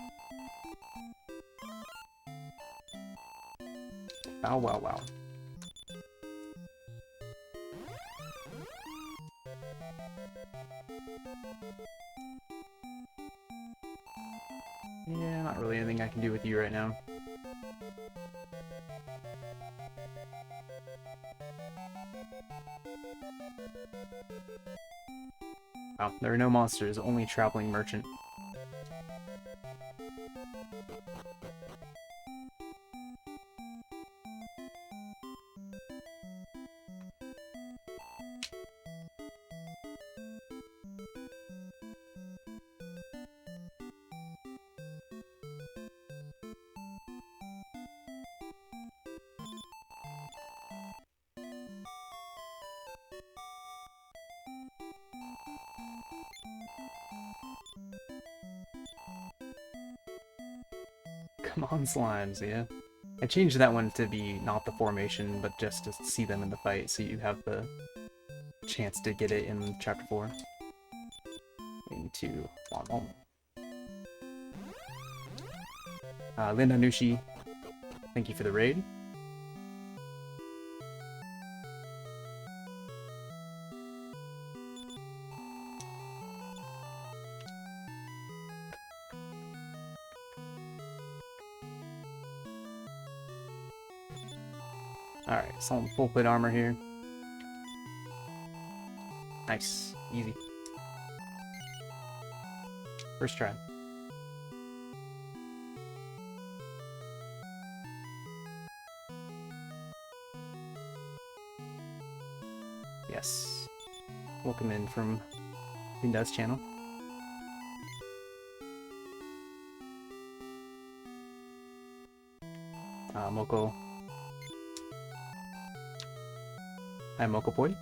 Wow, wow, wow. Yeah, not really anything I can do with you right now. Wow, there are no monsters, only a traveling merchant. Come on, slimes, yeah. I changed that one to be not the formation, but just to see them in the fight, so you have the chance to get it in Chapter 4. Into one moment. Linda Nushi, thank you for the raid. Alright, some full plate armor here. Nice. Easy. First try. Yes. Welcome in from Linda's channel. Moko. Hi, Moko Boy.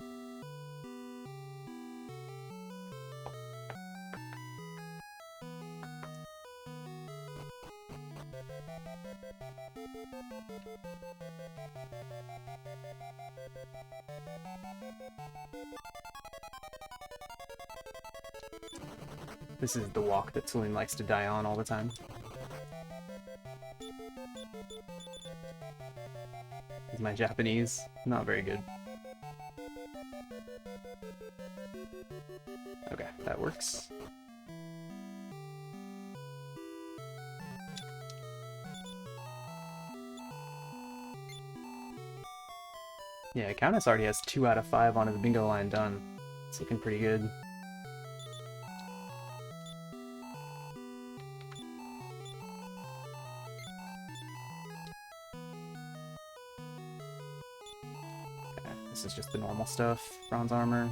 This is the walk that Celine likes to die on all the time. Is my Japanese not very good? Okay, that works. Yeah, Countess already has 2 out of 5 on his bingo line done. It's looking pretty good. Okay, this is just the normal stuff. Bronze armor.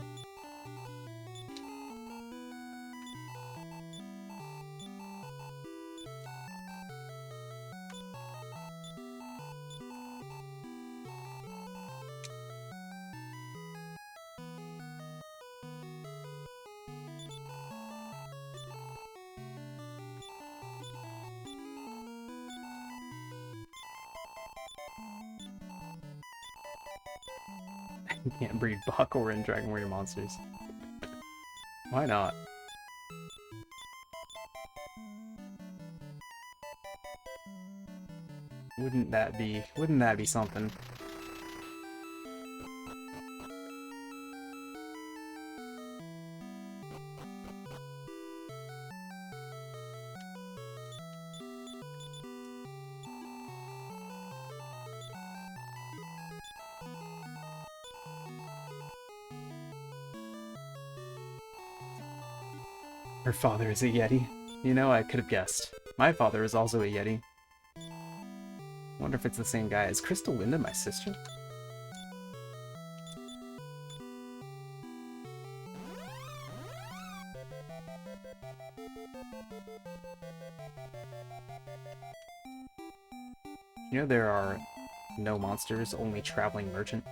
You can't breed Bakor in Dragon Warrior monsters. Why not? Wouldn't that be something? Her father is a Yeti. You know, I could have guessed. My father is also a Yeti. Wonder if it's the same guy. Is Crystal Linda my sister? You know there are no monsters, only traveling merchant?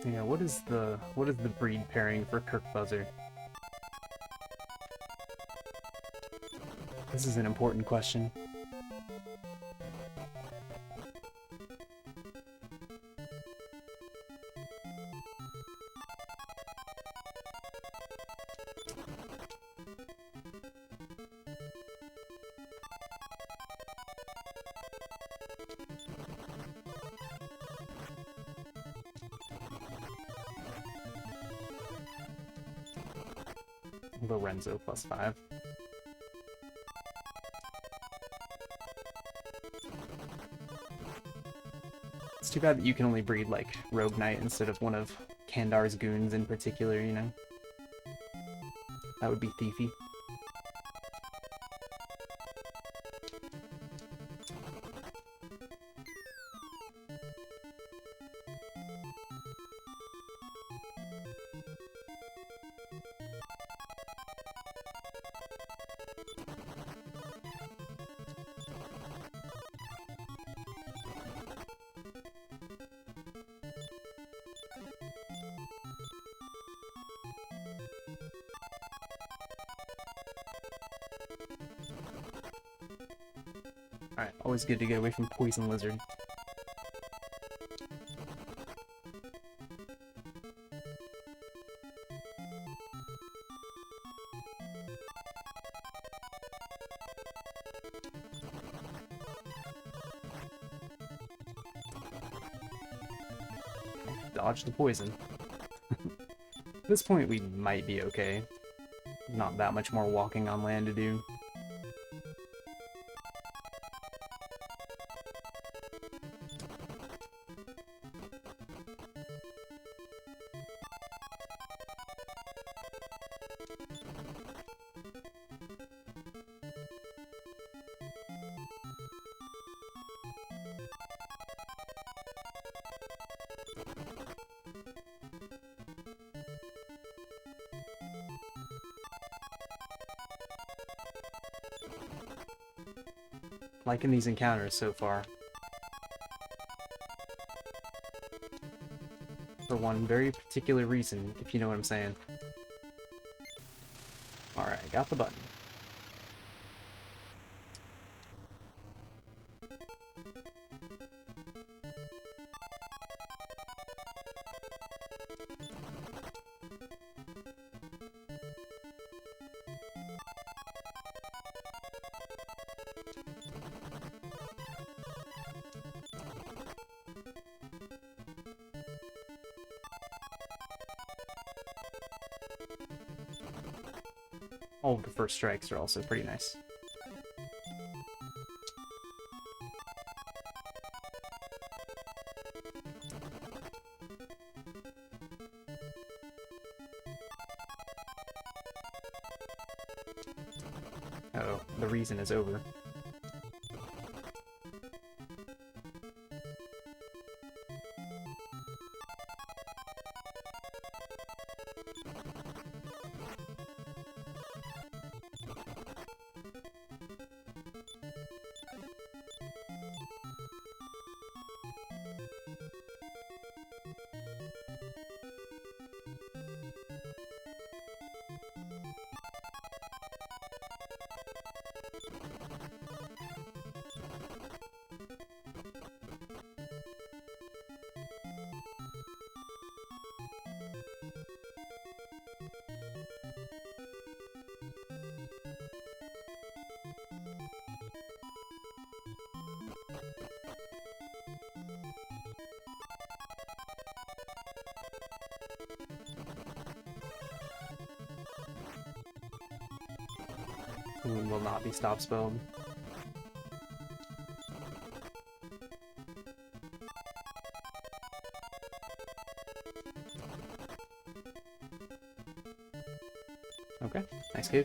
Yeah, what is the breed pairing for Kirk Buzzard? This is an important question. Lorenzo +5. It's too bad that you can only breed, like, Rogue Knight instead of one of Kandar's goons in particular, you know? That would be thiefy. Alright, always good to get away from Poison Lizard. Dodge the poison. At this point, we might be okay. Not that much more walking on land to do. Liking these encounters so far. For one very particular reason, if you know what I'm saying. Alright, got the button. All of the first strikes are also pretty nice. Uh-oh, the reason is over. will not be stop spelled. Okay, nice cave.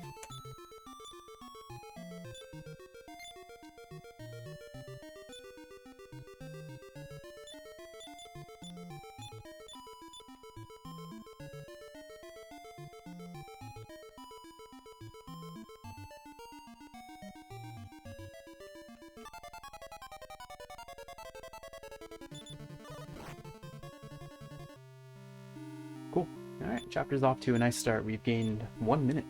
Cool. Alright, chapter's off to a nice start. We've gained 1 minute.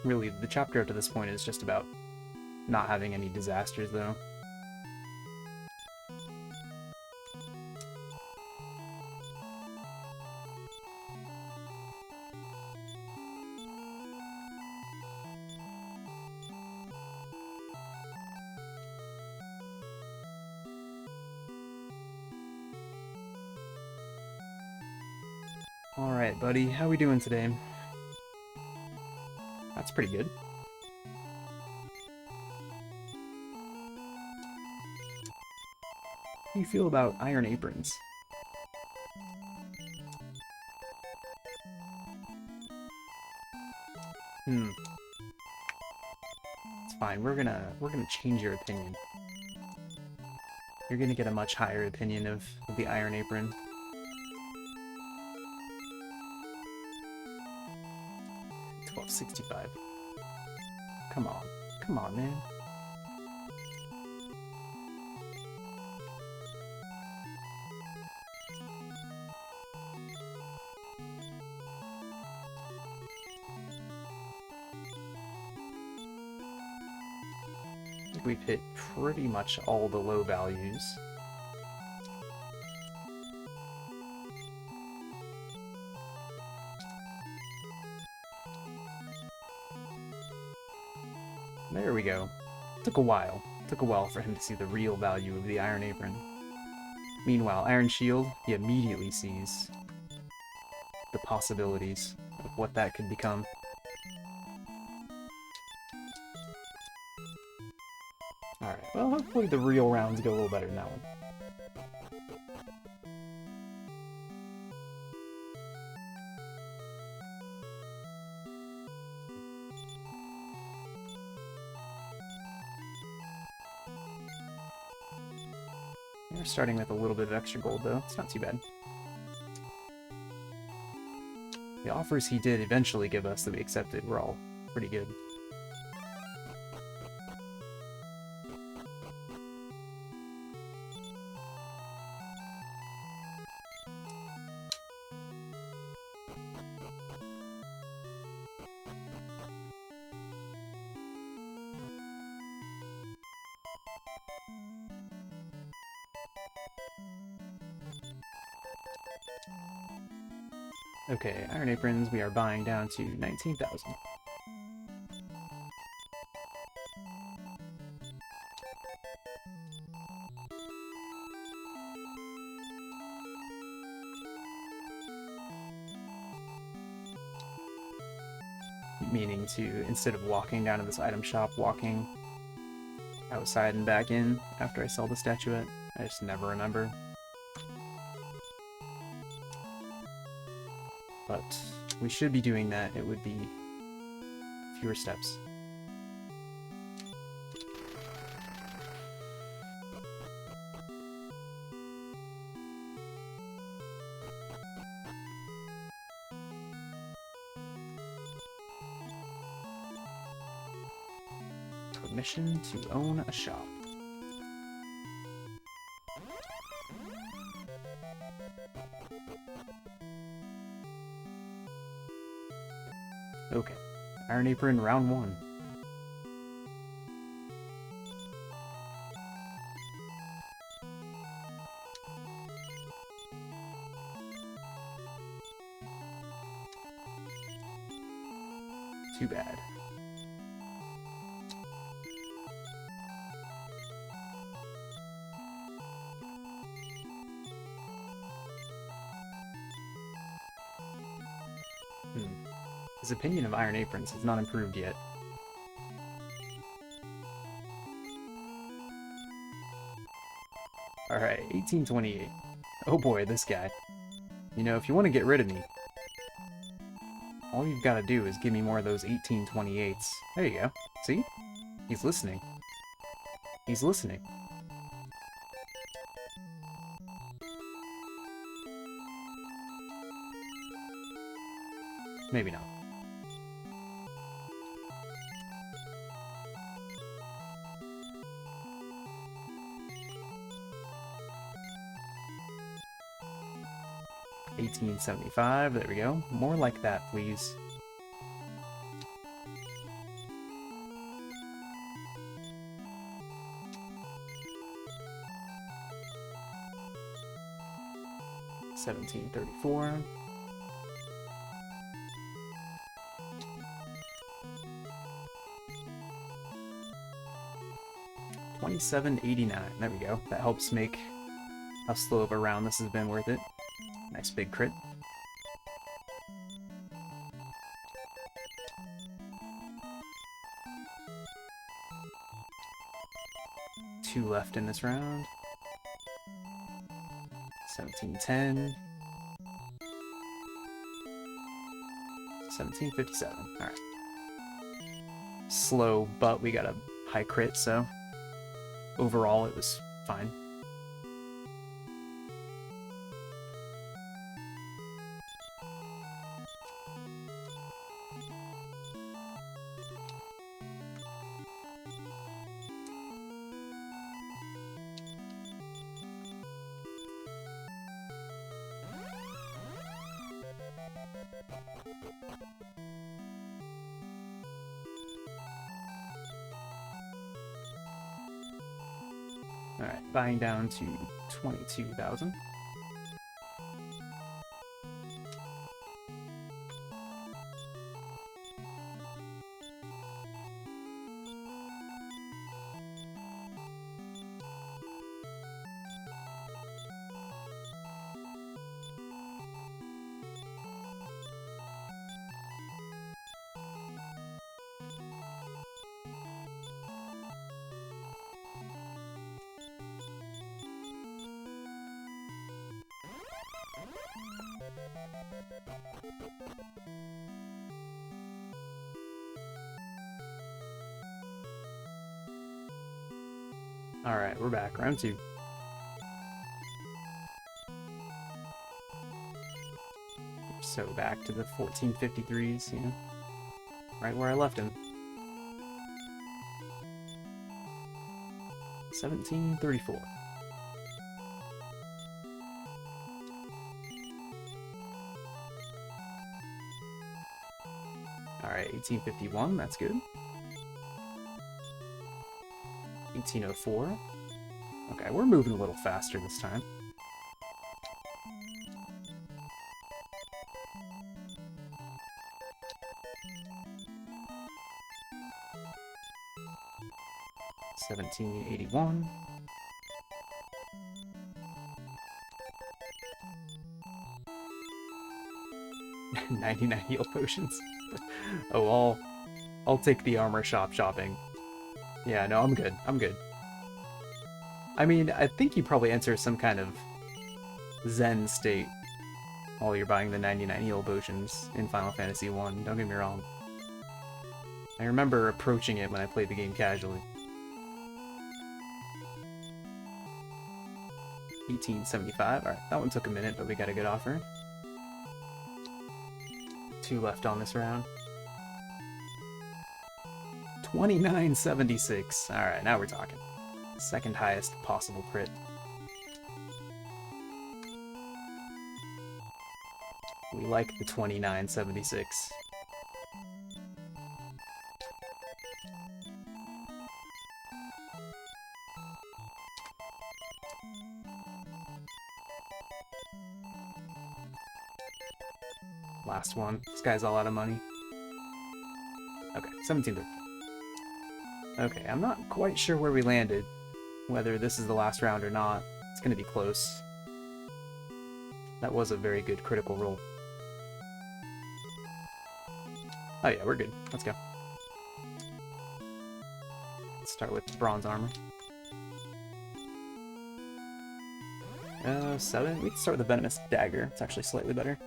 Really, the chapter up to this point is just about not having any disasters, though. Alright, buddy, how we doing today? That's pretty good. How do you feel about iron aprons? It's fine. We're gonna change your opinion. You're gonna get a much higher opinion of the iron apron. $12.65. Come on, man. We've hit pretty much all the low values. There we go. Took a while. Took a while for him to see the real value of the iron apron. Meanwhile, Iron Shield, he immediately sees the possibilities of what that could become. Alright, well, hopefully the real rounds go a little better than that one. We're starting with a little bit of extra gold, though. It's not too bad. The offers he did eventually give us that we accepted were all pretty good. Okay, iron aprons we are buying down to 19,000. Meaning to, instead of walking down to this item shop, walking outside and back in after I sell the statuette. I just never remember. But we should be doing that. It would be fewer steps. Permission to own a shop. Okay, Iron Apron round 1. Too bad. His opinion of Iron Aprons has not improved yet. Alright, 1828. Oh boy, this guy. You know, if you want to get rid of me, all you've got to do is give me more of those 1828s. There you go. See? He's listening. He's listening. Maybe not. $18.75, there we go. More like that, please. $17.34. $27.89. There we go. That helps make how slow of a round this has been worth it. Nice big crit. Two left in this round. 1710. 1757. Alright. Slow, but we got a high crit, so overall it was fine. Alright, buying down to 22,000. Alright, we're back. Round two. So back to the 1453s, you know? Right where I left him. 1734. Alright, 1851, that's good. 1804. Okay, we're moving a little faster this time. $17.81. $99 heal potions. Oh, I'll take the armor shop shopping. Yeah, no, I'm good. I'm good. I mean, I think you probably enter some kind of zen state while you're buying the 99 heal potions in Final Fantasy I. Don't get me wrong. I remember approaching it when I played the game casually. 1875. Alright, that one took a minute, but we got a good offer. Two left on this round. 2976. Alright, now we're talking. Second highest possible crit. We like the 2976. Last one. This guy's all out of money. Okay, 1730. Okay, I'm not quite sure where we landed. Whether this is the last round or not. It's gonna be close. That was a very good critical roll. Oh yeah, we're good. Let's go. Let's start with bronze armor. 7. We can start with the venomous dagger. It's actually slightly better.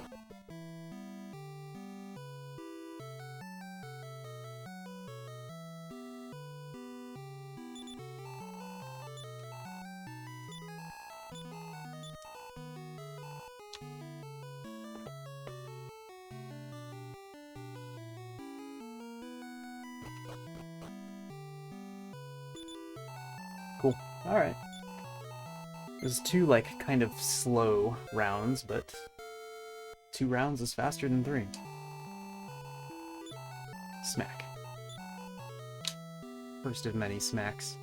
Cool. Alright. There's 2, like, kind of slow rounds, but 2 rounds is faster than 3. Smack. First of many smacks.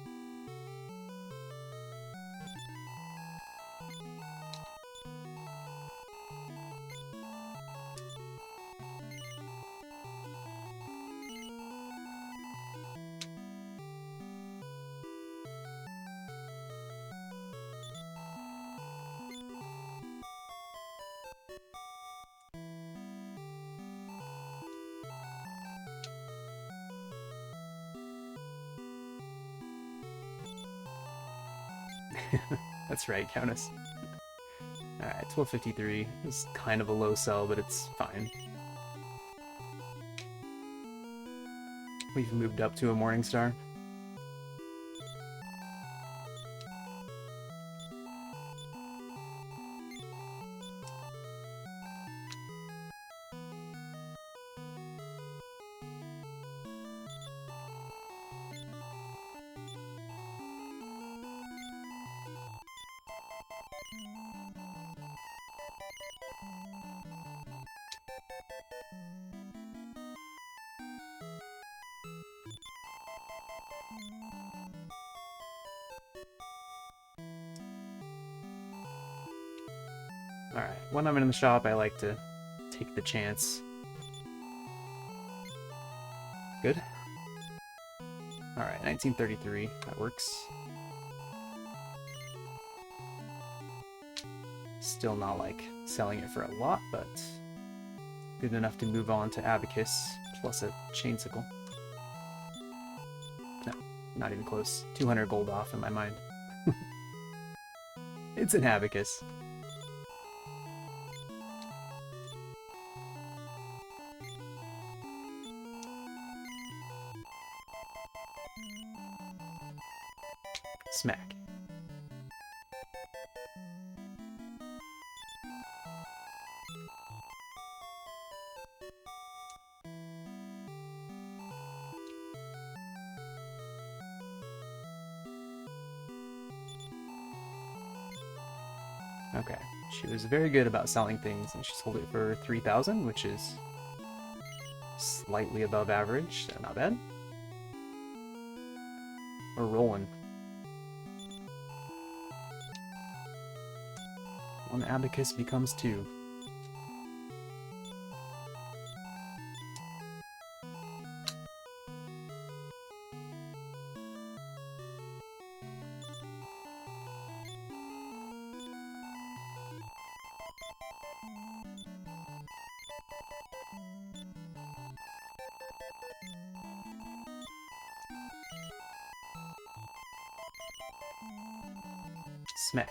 That's right, Countess. Alright, 1253 is kind of a low sell, but it's fine. We've moved up to a Morning Star. Alright, when I'm in the shop, I like to take the chance. Good. Alright, 1933. That works. Still not, like, selling it for a lot, but good enough to move on to Abacus, plus a chainsicle. No, not even close. 200 gold off in my mind. It's an Abacus. Smack. Okay, she was very good about selling things, and she sold it for 3,000, which is slightly above average, so not bad. We're rolling. 1 abacus becomes 2. Smack.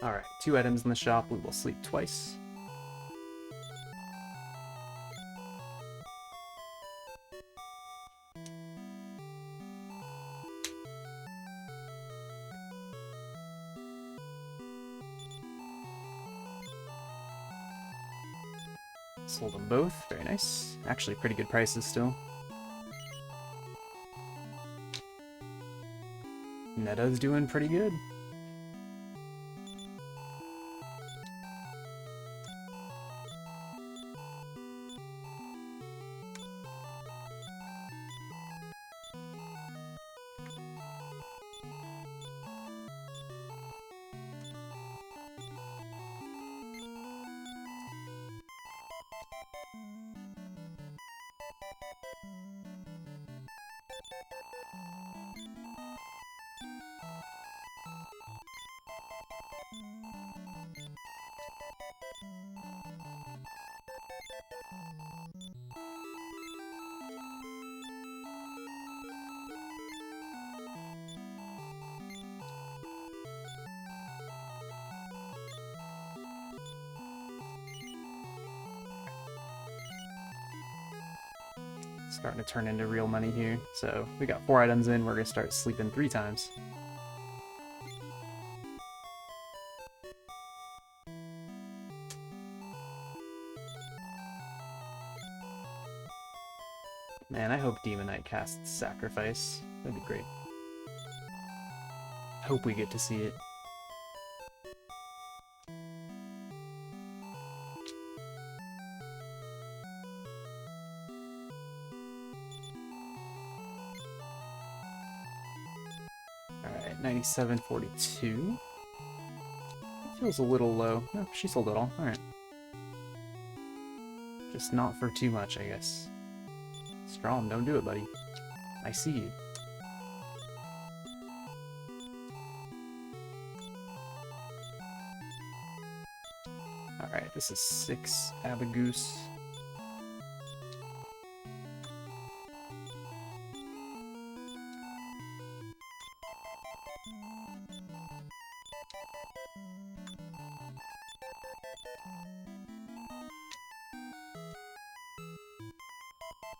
Alright, 2 items in the shop, we will sleep twice. Sold them both, very nice. Actually, pretty good prices still. Netta's doing pretty good. starting to turn into real money here. So we got 4 items in, we're gonna start sleeping 3 times. Man, I hope Demon Knight casts Sacrifice. That'd be great. Hope we get to see it. Alright, 97.42. Feels a little low. No, she sold it all. Alright. Just not for too much, I guess. Strom, don't do it, buddy. I see you. Alright, this is 6 Abagoose.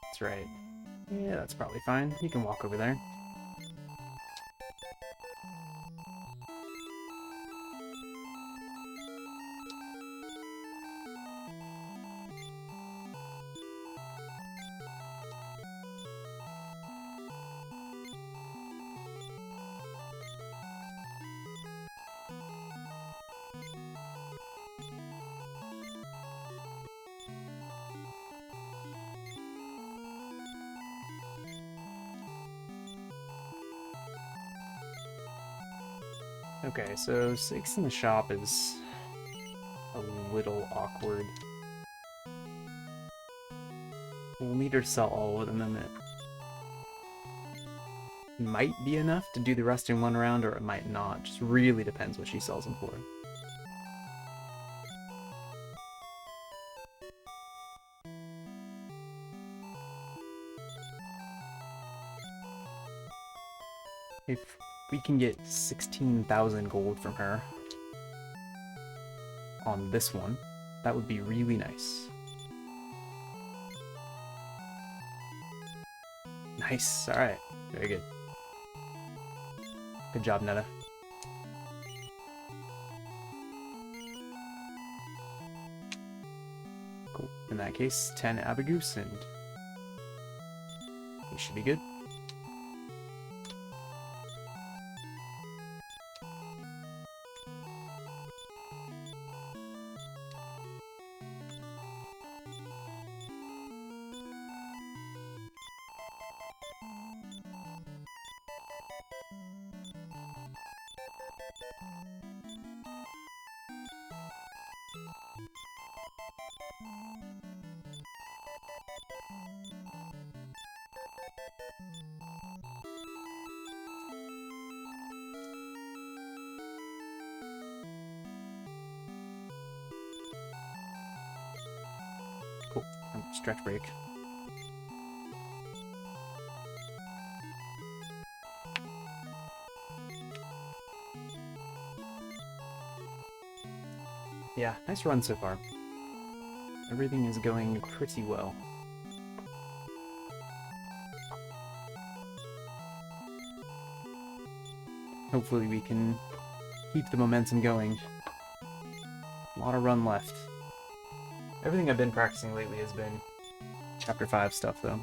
That's right. Yeah, that's probably fine. You can walk over there. Okay, so 6 in the shop is a little awkward. We'll need her to sell all of them, and it might be enough to do the rest in 1 round, or it might not. Just really depends what she sells them for. If we can get 16,000 gold from her on this one, that would be really nice. Nice, alright. Very good. Good job, Netta. Cool. In that case, 10 Abagoose, and we should be good. Cool. Stretch break. Yeah, nice run so far. Everything is going pretty well. Hopefully we can keep the momentum going. A lot of run left. Everything I've been practicing lately has been Chapter 5 stuff, though.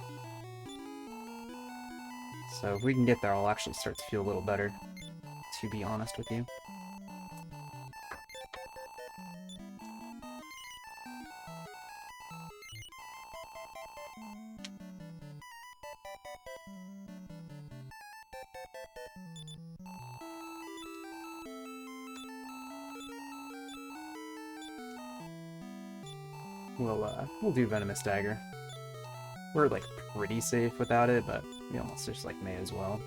So if we can get there, I'll actually start to feel a little better, to be honest with you. We'll do Venomous Dagger. We're, like, pretty safe without it, but we almost just, like, may as well.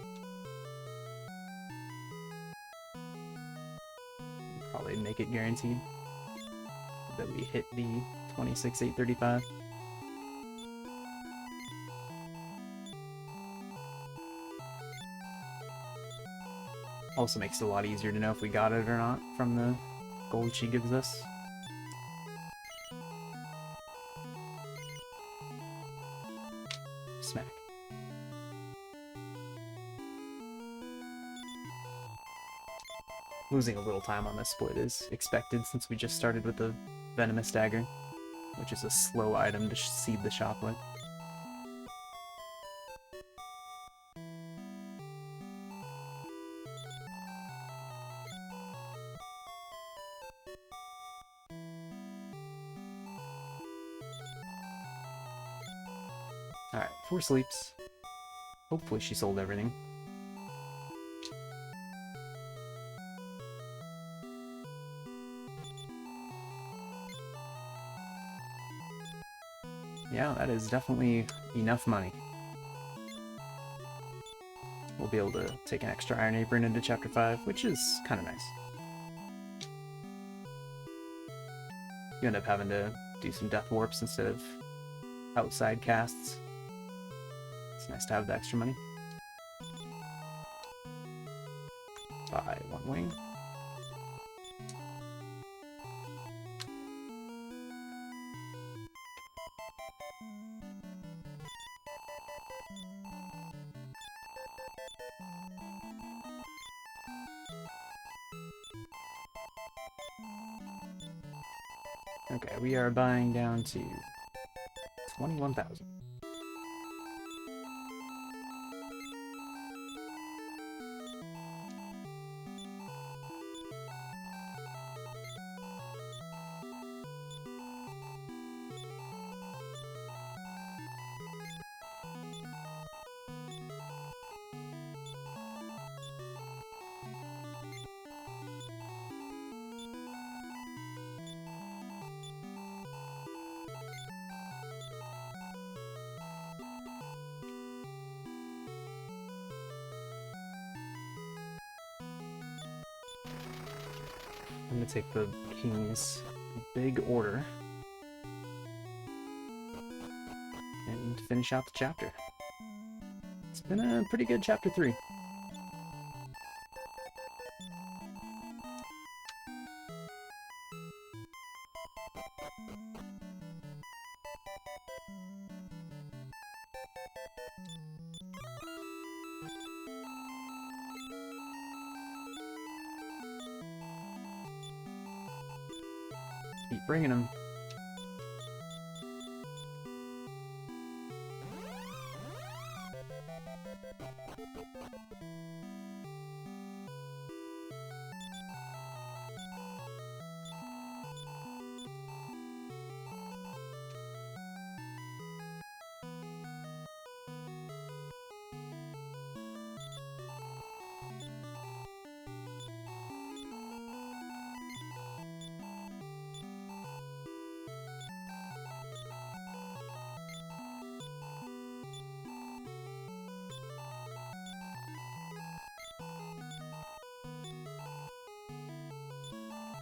Probably make it guaranteed that we hit the 26,835. Also makes it a lot easier to know if we got it or not from the gold she gives us. Smash. losing a little time on this split is expected since we just started with the Venomous Dagger, which is a slow item to seed the shop with. Alright, 4 sleeps. Hopefully she sold everything. Yeah, that is definitely enough money. We'll be able to take an extra Iron Apron into Chapter 5, which is kind of nice. You end up having to do some Death Warps instead of outside casts. It's nice to have the extra money. Buy 1 wing. Okay, we are buying down to 21,000. I'm gonna take the King's big order and finish out the chapter. It's been a pretty good chapter 3. Keep bringing them.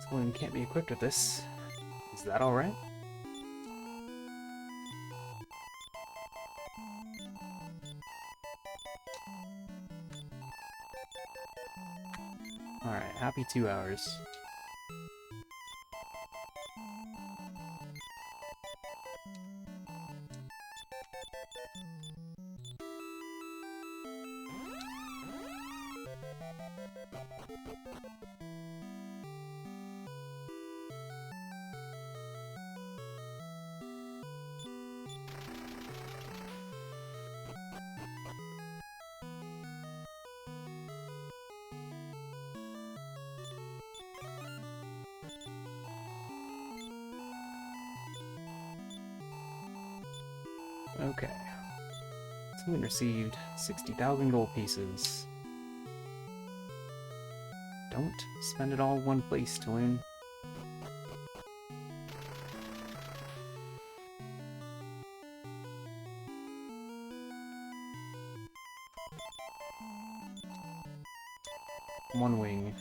Balloon can't be equipped with this. Is that alright? Alright, happy 2 hours. Okay. Someone received 60,000 gold pieces. Don't spend it all in one place, Tulane. One wing.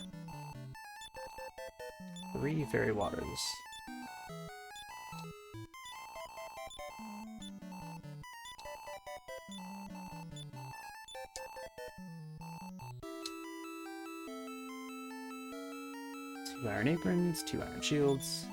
3 fairy waters. Two iron aprons, 2 iron shields.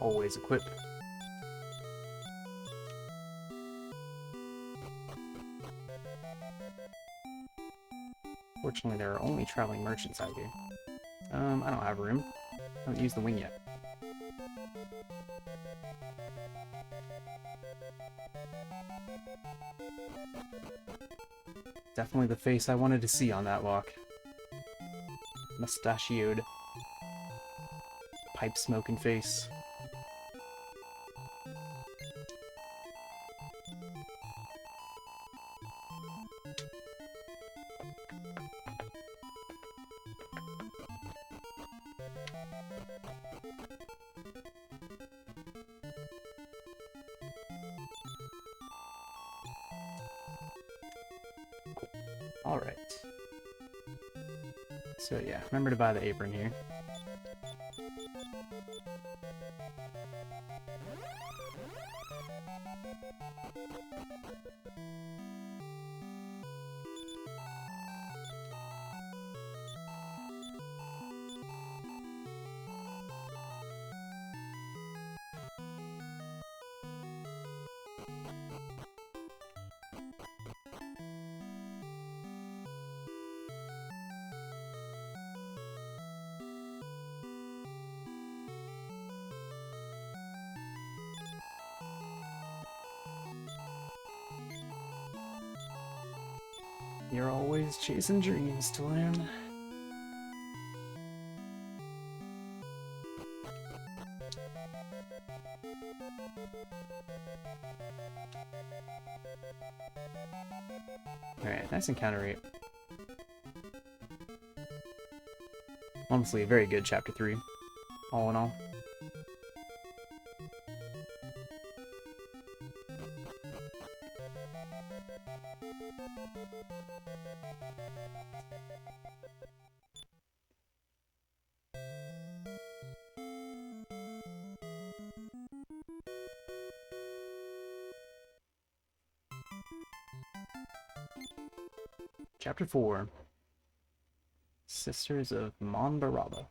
Always equip. Fortunately, there are only traveling merchants out here. I don't have room. I haven't used the wing yet. Definitely the face I wanted to see on that walk. Mustachioed. Pipe smoking face. Alright. So yeah, remember to buy the apron here. You're always chasing dreams to learn. Alright, nice encounter rate. Honestly, a very good Chapter 3, all in all. Chapter 4. Sisters of Monbaraba.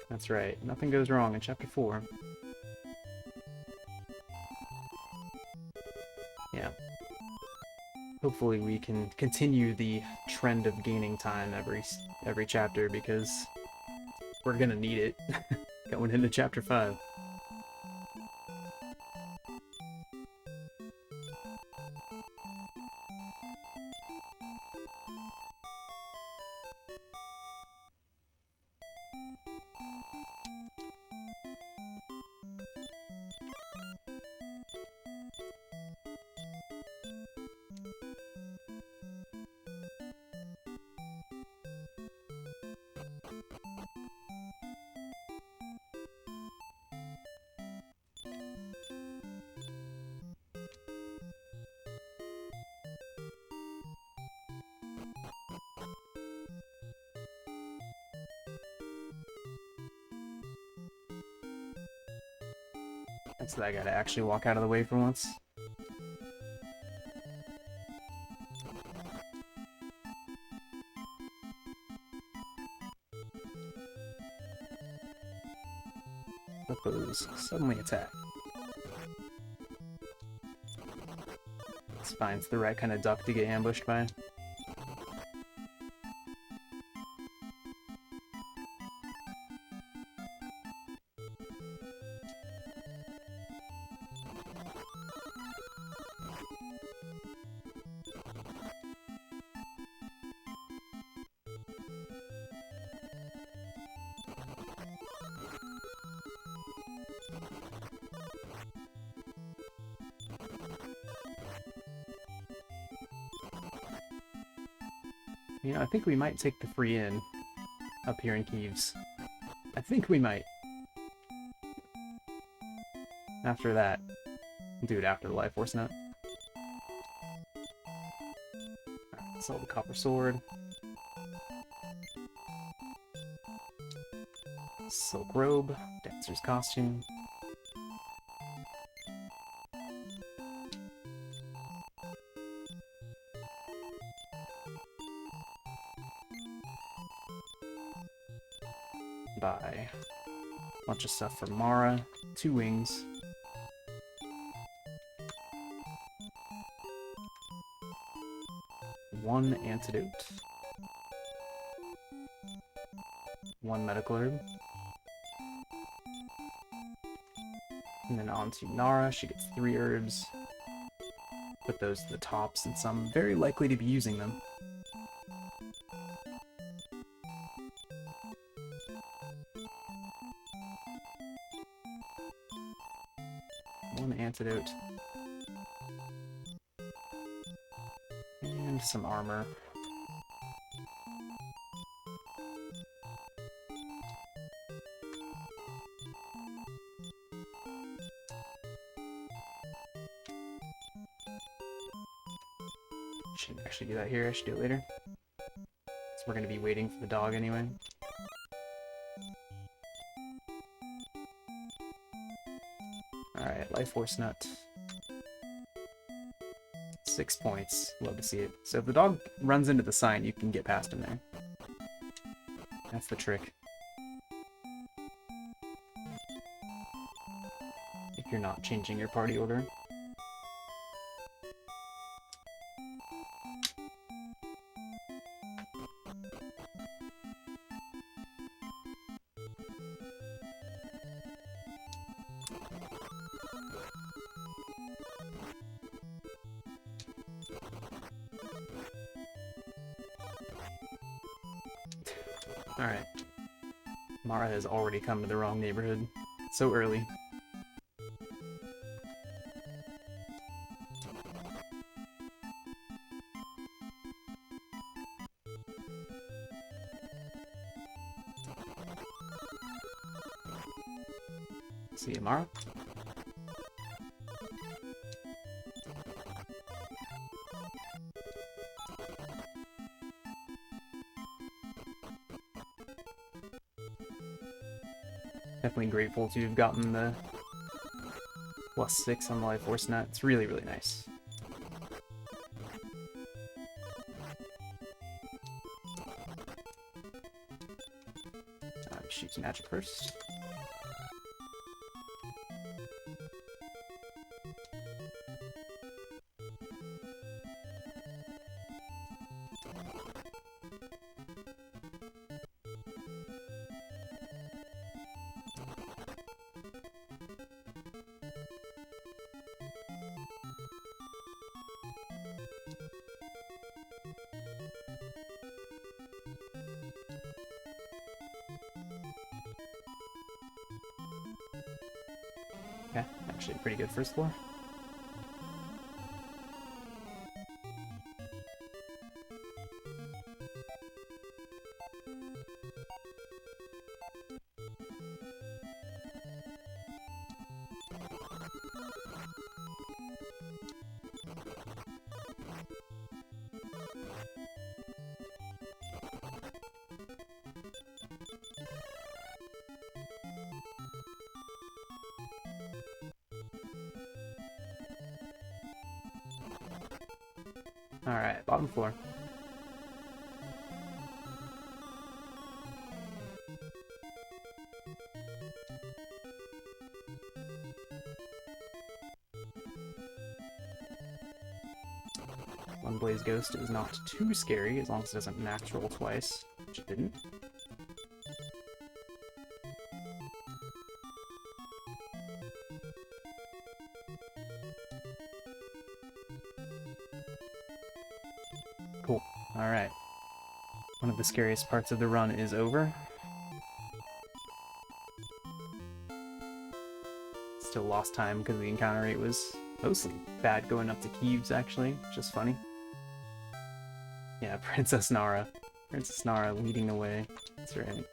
That's right, nothing goes wrong in Chapter 4. Yeah. Hopefully we can continue the trend of gaining time every chapter, because we're gonna need it going into Chapter 5. So I gotta actually walk out of the way for once. Oppose. Suddenly attack. It's fine, it's the right kind of duck to get ambushed by. You know, I think we might take the free in up here in Kieves. I think we might. After that. Dude, after the Life Force Nut. Alright, sell the Copper Sword. Silk Robe. Dancer's Costume. Bunch of stuff for Mara. 2 wings. One antidote. 1 medical herb. And then on to Nara. She gets 3 herbs. Put those to the top since I'm very likely to be using them. One antidote. And some armor. Shouldn't actually do that here, I should do it later. So we're going to be waiting for the dog anyway. Alright, Life Force Nut. 6 points. Love to see it. So if the dog runs into the sign, you can get past him there. That's the trick. If you're not changing your party order. Alright. Mara has already come to the wrong neighborhood. So early. See you, Mara. Definitely grateful to have gotten the +6 on the Life Force Nut. It's really, really nice. Shoot some magic first. Okay, actually pretty good first floor. Alright, bottom floor. One Blaze Ghost is not too scary as long as it doesn't max roll twice, which it didn't. Cool. Alright. One of the scariest parts of the run is over. Still lost time because the encounter rate was mostly bad going up to Keeves, actually, which is funny. Yeah, Princess Nara. Princess Nara leading the way. That's right.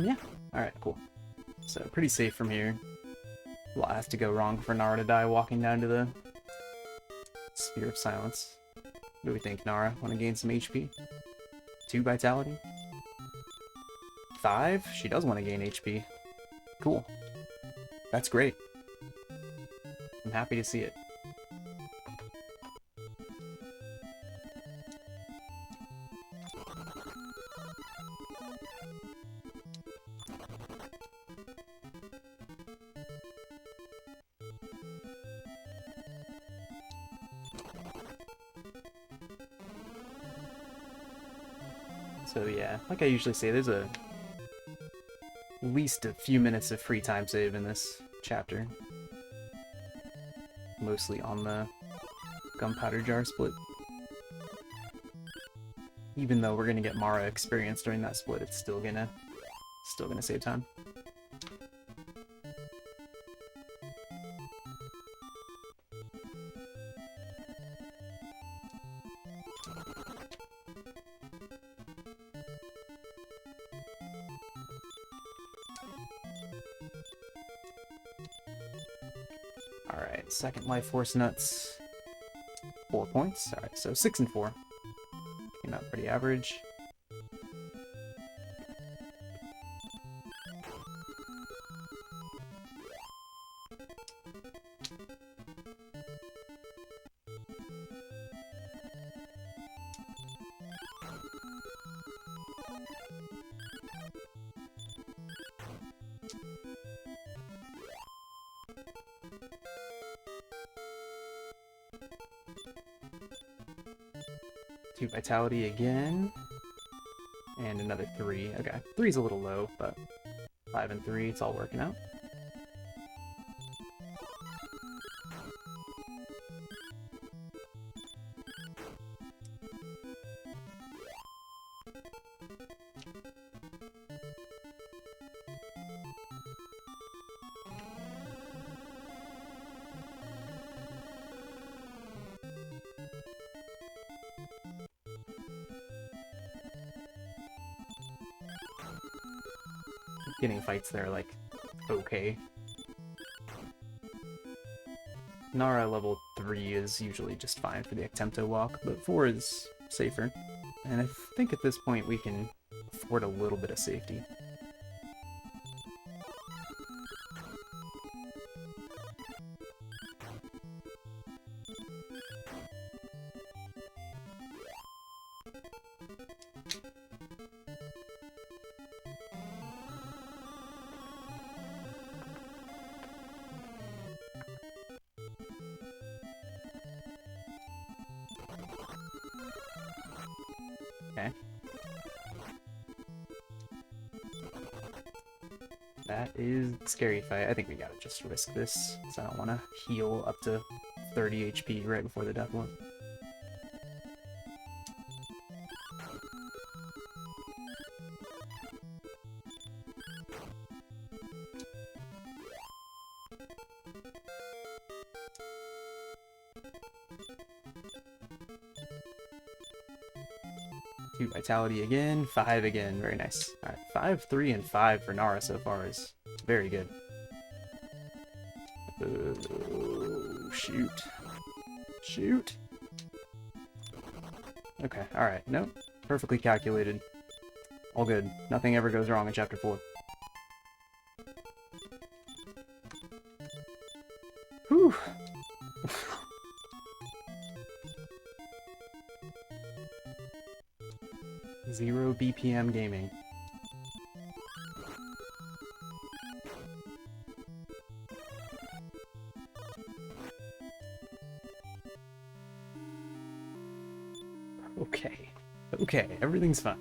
Yeah. Alright, cool. So, pretty safe from here. A lot has to go wrong for Nara to die walking down to the Sphere of Silence. What do we think, Nara? Want to gain some HP? 2 Vitality? 5? She does want to gain HP. Cool. That's great. I'm happy to see it. So yeah, like I usually say, there's at least a few minutes of free time save in this chapter. Mostly on the gunpowder jar split. Even though we're gonna get Mara experience during that split, it's still gonna save time. Alright, second life force nuts. 4 points. Alright, so 6 and 4. Came out pretty average. Two vitality again. And another 3. Okay, 3's a little low, but 5 and 3, it's all working out. Getting fights that are, like, okay. Nara level 3 is usually just fine for the Actemto walk, but 4 is safer. And I think at this point we can afford a little bit of safety. Okay. That is a scary fight. I think we gotta just risk this, because I don't want to heal up to 30 HP right before the death one. Two vitality again, 5 again, very nice. Alright, 5, 3, and 5 for Nara so far is very good. Oh, shoot. Shoot! Okay, alright, nope. Perfectly calculated. All good. Nothing ever goes wrong in Chapter 4. Whew! Zero BPM gaming. Okay. Okay, everything's fine.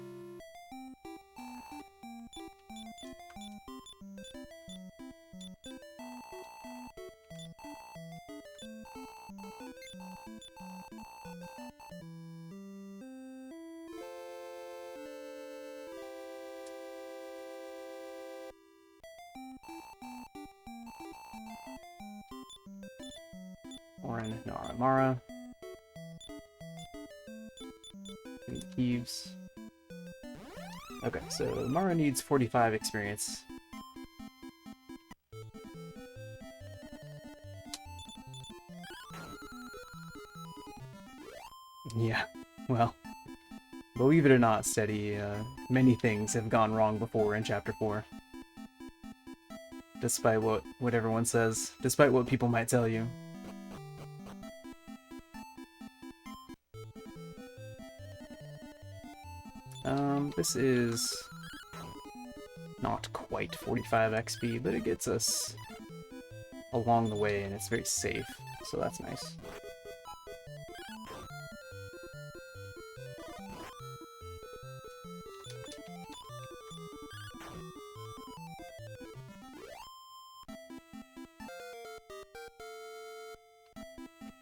Orin, Nara, Mara. Thieves. Okay, so Mara needs 45 experience. Yeah, well, believe it or not, Steady, many things have gone wrong before in Chapter 4. Despite what everyone says, despite what people might tell you. This is not quite 45 XP, but it gets us along the way, and it's very safe, so that's nice.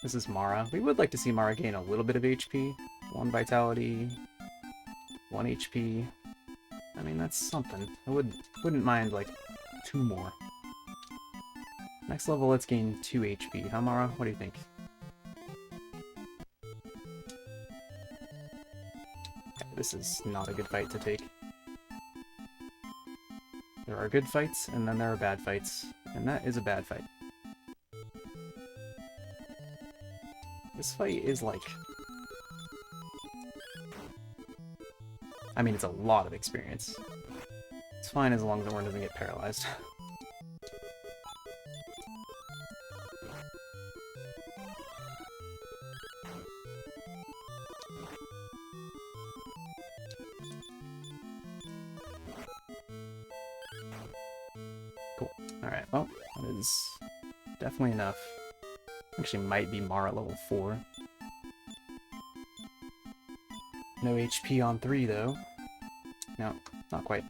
This is Mara. We would like to see Mara gain a little bit of HP. 1 vitality, 1 HP. I mean, that's something. I wouldn't mind, like, 2 more. Next level, let's gain 2 HP. Huh, Mara? What do you think? Okay, this is not a good fight to take. There are good fights, and then there are bad fights. And that is a bad fight. This fight is like... I mean, it's a lot of experience. It's fine as long as Orin doesn't get paralyzed. Cool. Alright, well, that is definitely enough. Actually, might be Mara level 4. No HP on 3, though. No, not quite.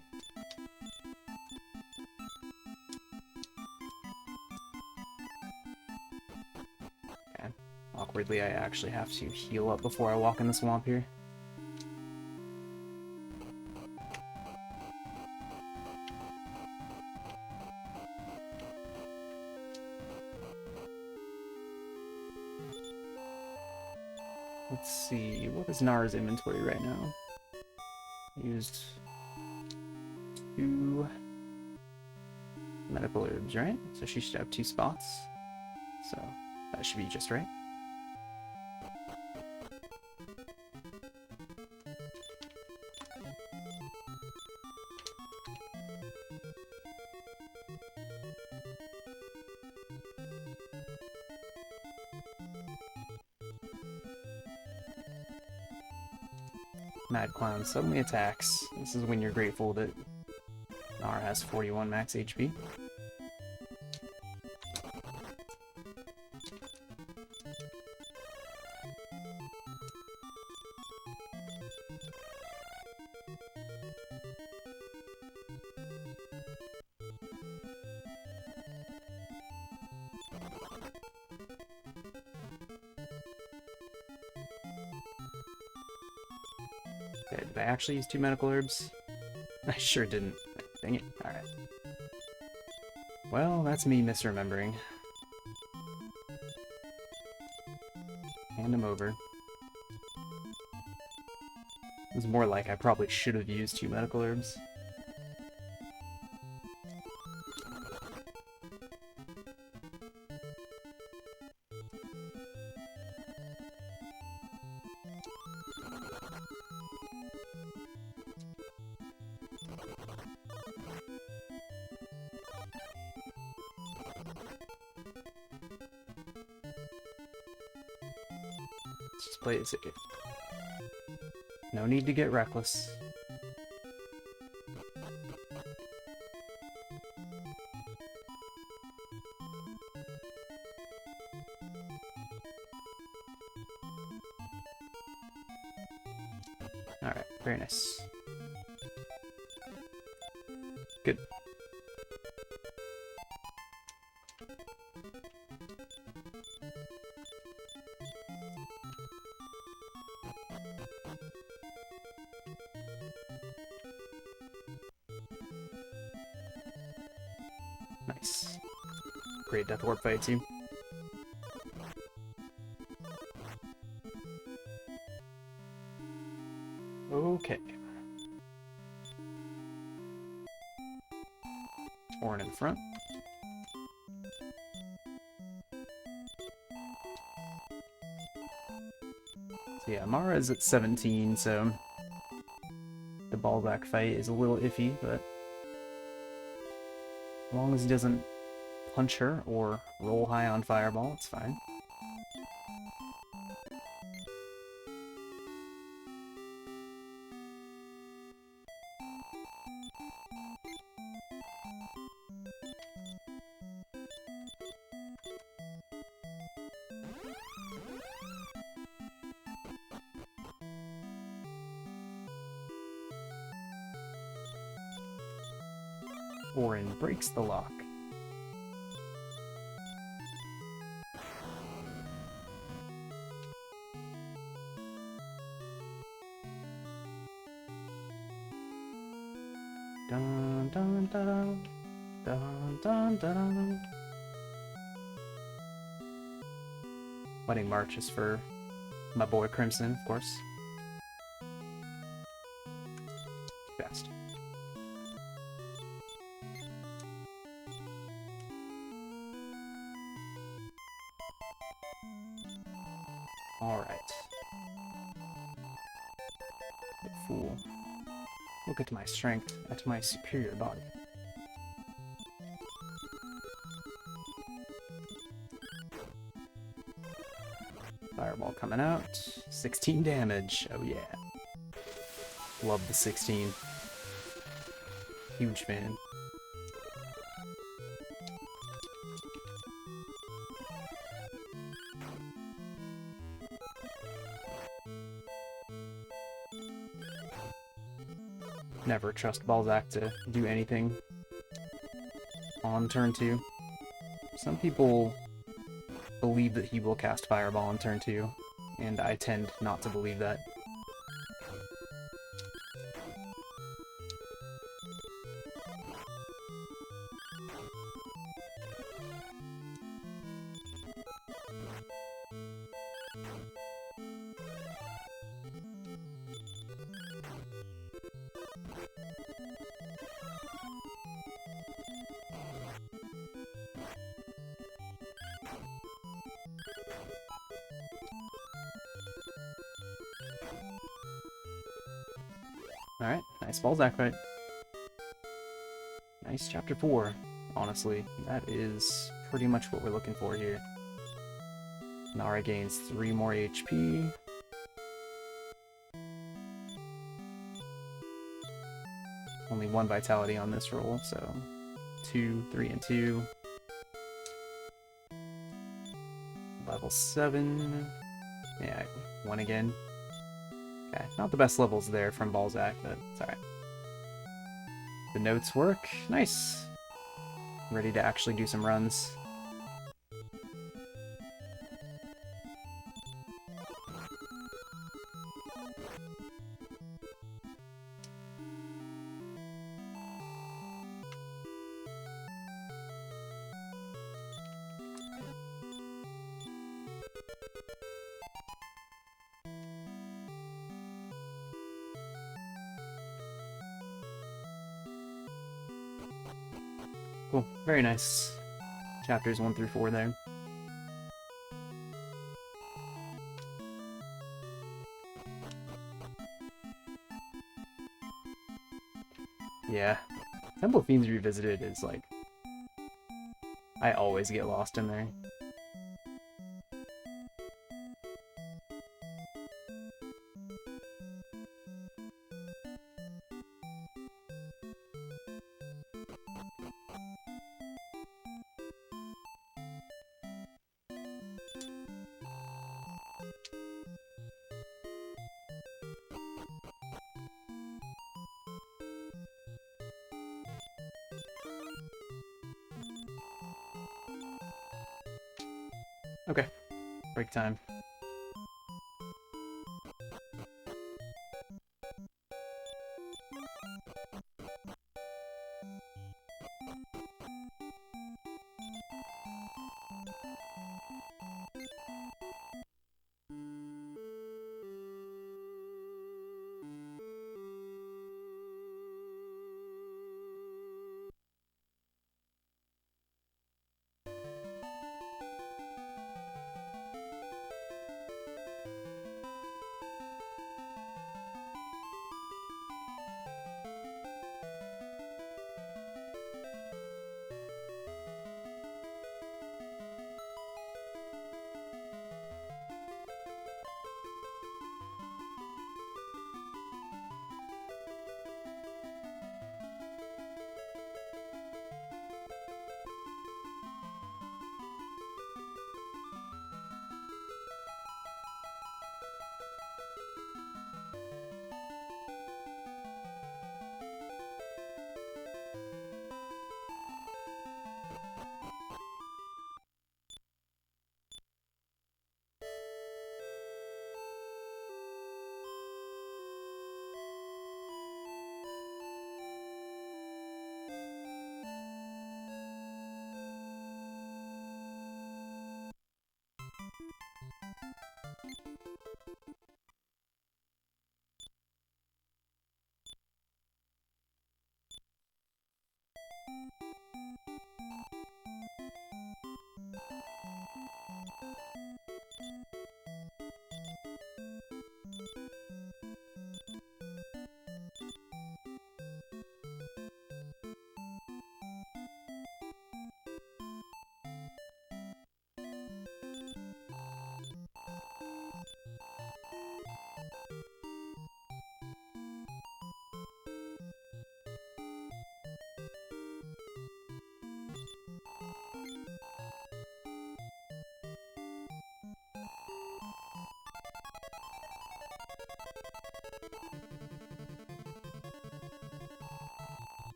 Okay. Awkwardly, I actually have to heal up before I walk in the swamp here. Let's see, what is Nara's inventory right now? Used 2 medical herbs, right? So she should have 2 spots. So that should be just right. Mad Clown suddenly attacks. This is when you're grateful that Nara has 41 max HP. Okay, did I actually use 2 medical herbs? I sure didn't. Dang it. Alright. Well, that's me misremembering. Hand him over. It was more like I probably should have used 2 medical herbs. Let's just play it safe. No need to get reckless. Alright, very nice. Good. Nice. Great Death Warp fight, team. Okay. Orin in front. So yeah, Mara is at 17, so the ballback fight is a little iffy, but as long as he doesn't punch her or roll high on Fireball, it's fine. Orin breaks the lock. Dun dun dun dun dun dun. Wedding march is for my boy Crimson, of course. Fast. Alright. Fool. Look at my strength, at my superior body. Fireball coming out. 16 damage. Oh yeah. Love the 16. Huge fan. Never trust Balzac to do anything on turn 2. Some people believe that he will cast Fireball on turn 2, and I tend not to believe that. Alright, nice Balzac fight. Nice chapter 4, honestly. That is pretty much what we're looking for here. Nara gains 3 more HP. Only 1 vitality on this roll, so 2, 3, and 2. Level 7. Yeah, 1 again. Okay, not the best levels there from Balzac, but it's alright. The notes work. Nice. Ready to actually do some runs. Cool. Very nice. Chapters 1 through 4 there. Yeah. Temple of Fiends Revisited is like... I always get lost in there. Okay. Break time.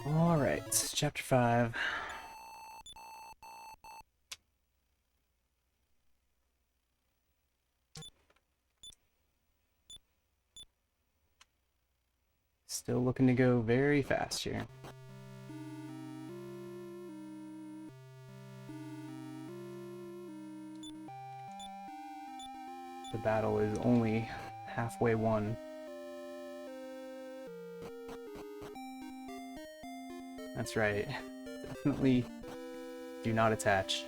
Alright, chapter 5. Still looking to go very fast here. The battle is only halfway won. That's right. Definitely do not attach.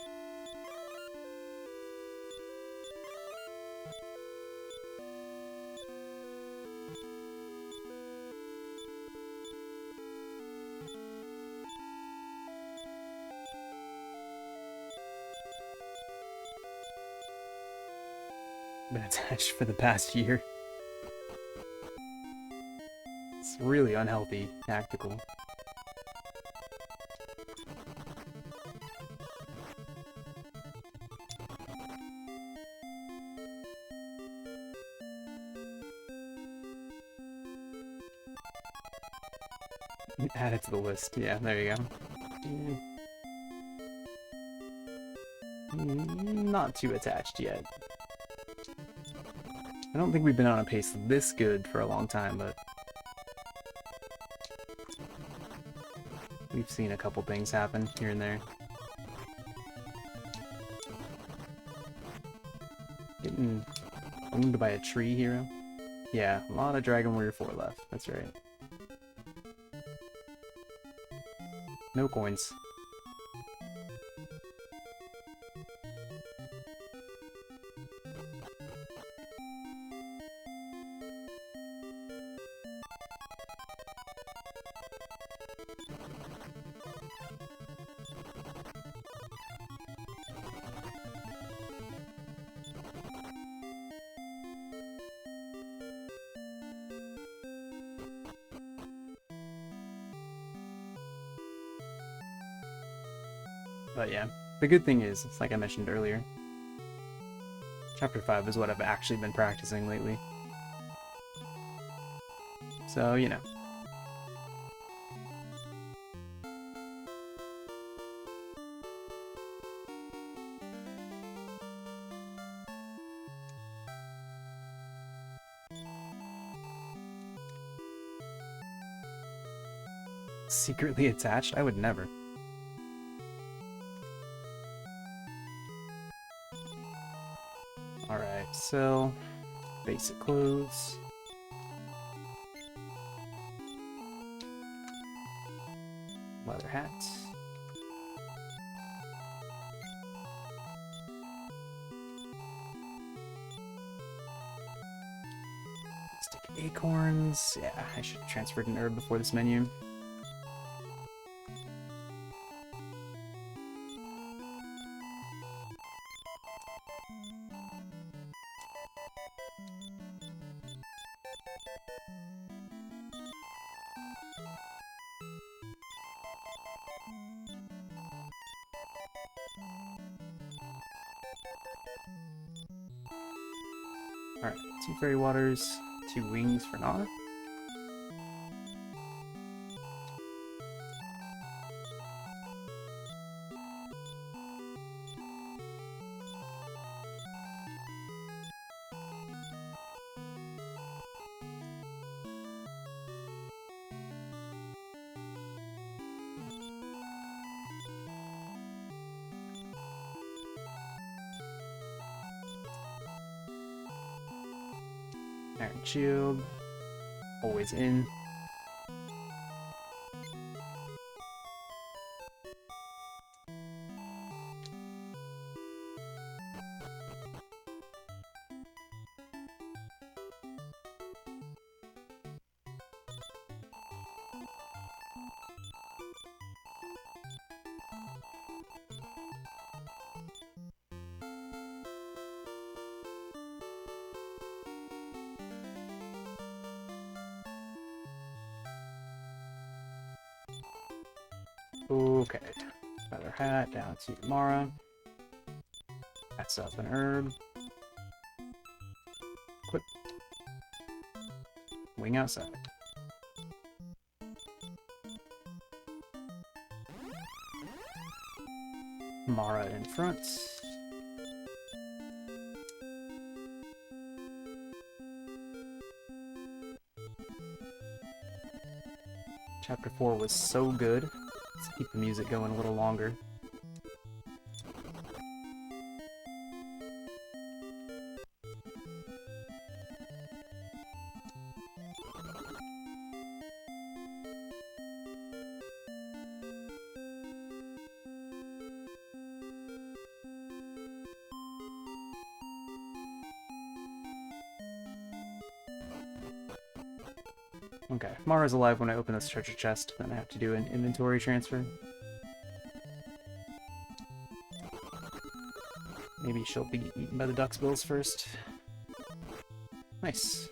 Been attached for the past year. It's really unhealthy, tactical. Add it to the list. Yeah, there you go. Not too attached yet. I don't think we've been on a pace this good for a long time, but we've seen a couple things happen here and there. Getting owned by a tree hero? Yeah, a lot of Dragon Warrior 4 left, that's right. No coins. But yeah, the good thing is, it's like I mentioned earlier, Chapter 5 is what I've actually been practicing lately. So, you know. Secretly attached? I would never. Alright, so basic clothes. Leather hat. Stick acorns. Yeah, I should have transferred an herb before this menu. Alright, 2 fairy waters, 2 wings for Nara. Iron Shield, always in. Okay, feather hat down to Mara. That's up an herb. Quick. Wing outside. Mara in front. Chapter 4 was so good. Let's keep the music going a little longer. Okay, Mara's alive when I open this treasure chest, then I have to do an inventory transfer. Maybe she'll be eaten by the duckbills first. Nice.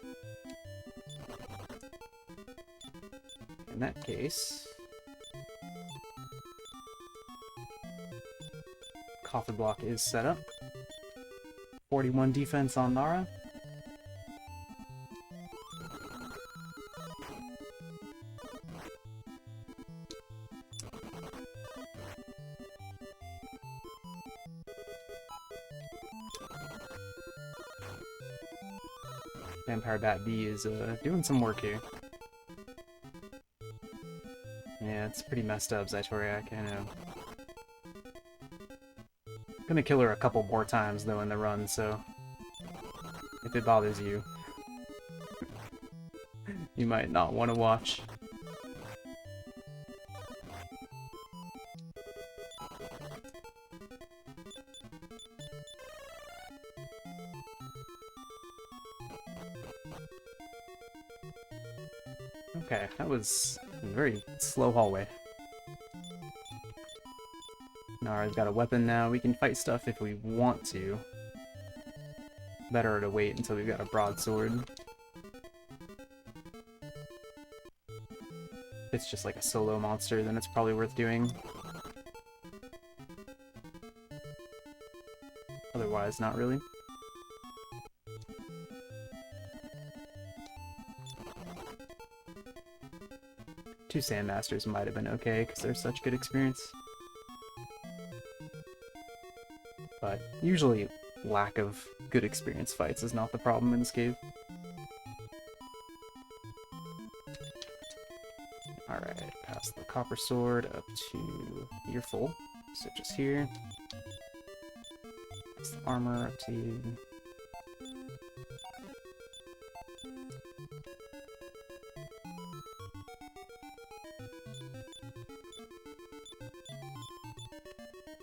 In that case... Coffer block is set up. 41 defense on Nara. Vampire Bat B is doing some work here. Yeah, it's pretty messed up, Zytoriak, I know. Gonna kill her a couple more times though in the run, so if it bothers you, you might not want to watch. Okay, that was a very slow hallway. Nara's got a weapon now. We can fight stuff if we want to. Better to wait until we've got a broadsword. If it's just like a solo monster, then it's probably worth doing. Otherwise, not really. Two Sandmasters might have been okay, because they're such good experience. But usually, lack of good experience fights is not the problem in this cave. Alright, pass the copper sword up to Earful. Switch us here. Pass the armor up to you.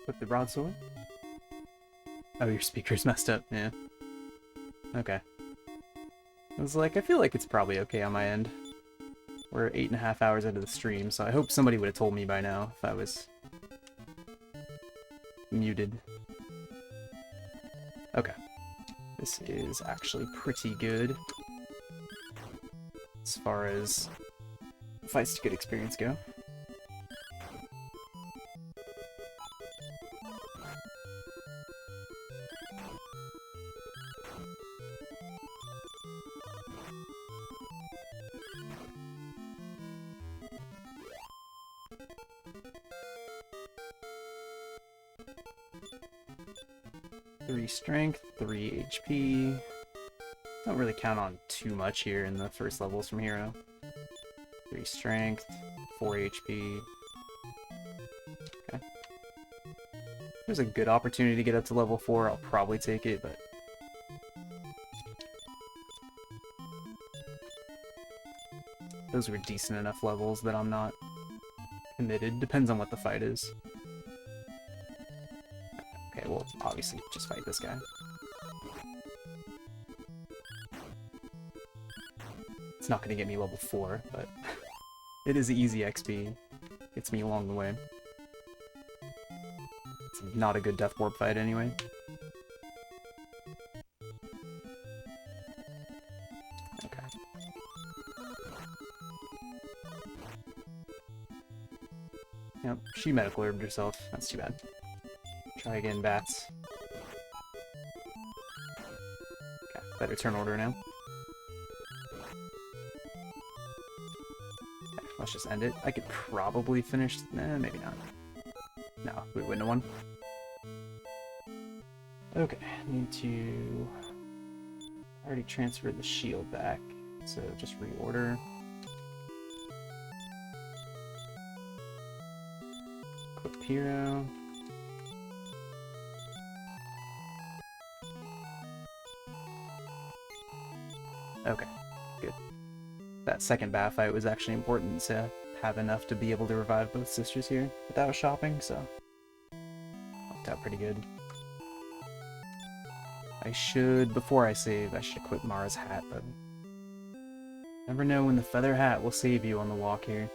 Put the broadsword. Oh, your speaker's messed up, yeah. Okay. was like, I feel like it's probably okay on my end. We're 8.5 hours into the stream, so I hope somebody would have told me by now if I was muted. Okay. This is actually pretty good as far as fights to good experience go. Three strength, 3 HP. Don't really count on too much here in the first levels from Hero. 3 strength, 4 HP. Okay. If there's a good opportunity to get up to level 4, I'll probably take it, but those were decent enough levels that I'm not committed. Depends on what the fight is. Okay, well, obviously, just fight this guy. It's not going to get me level 4, but it is easy XP. Gets me along the way. It's not a good Death Warp fight anyway. Okay. Yep, she medical herbed herself. That's too bad. Try again, bats. Okay, better turn order now. Okay, let's just end it. I could probably finish... maybe not. No, we wouldn't have won. Okay, need to... I already transferred the shield back, so just reorder. Equip hero. Okay, good. That second bat fight was actually important to have enough to be able to revive both sisters here without shopping, so worked out pretty good. I should, before I save, I should equip Mara's hat, but never know when the feather hat will save you on the walk here.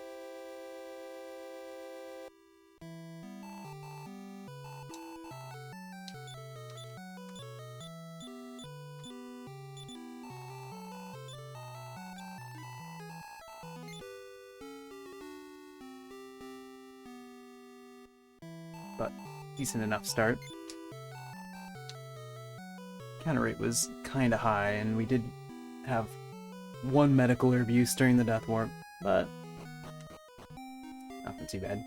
But decent enough start. Counter rate was kinda high, and we did have one medical herb use during the Death Warp, but nothing too bad.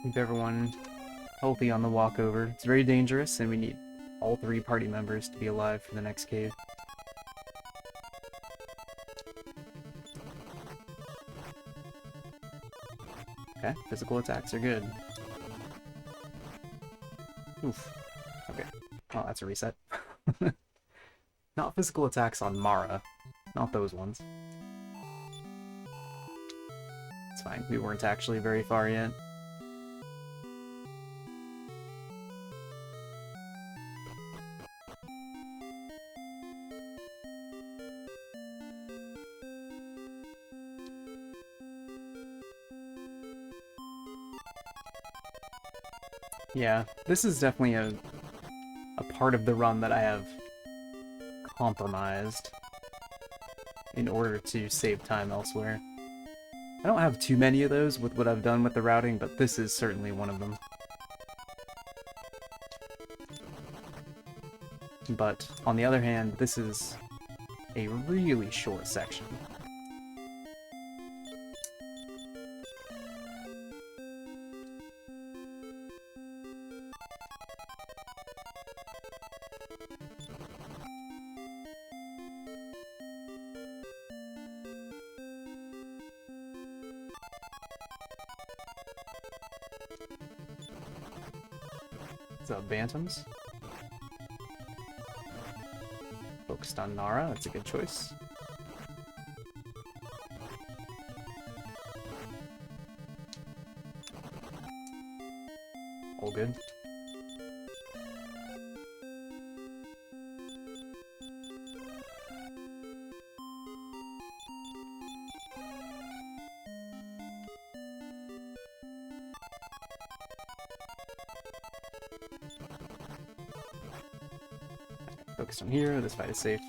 Keep everyone healthy on the walk over. It's very dangerous, and we need all 3 party members to be alive for the next cave. Okay, physical attacks are good. Oof. Okay. Oh, that's a reset. Not physical attacks on Mara. Not those ones. It's fine. We weren't actually very far yet. Yeah, this is definitely a part of the run that I have compromised in order to save time elsewhere. I don't have too many of those with what I've done with the routing, but this is certainly one of them. But, on the other hand, this is a really short section. Bantams. Focused on Nara, that's a good choice. All good. Focused on here, this fight is safe.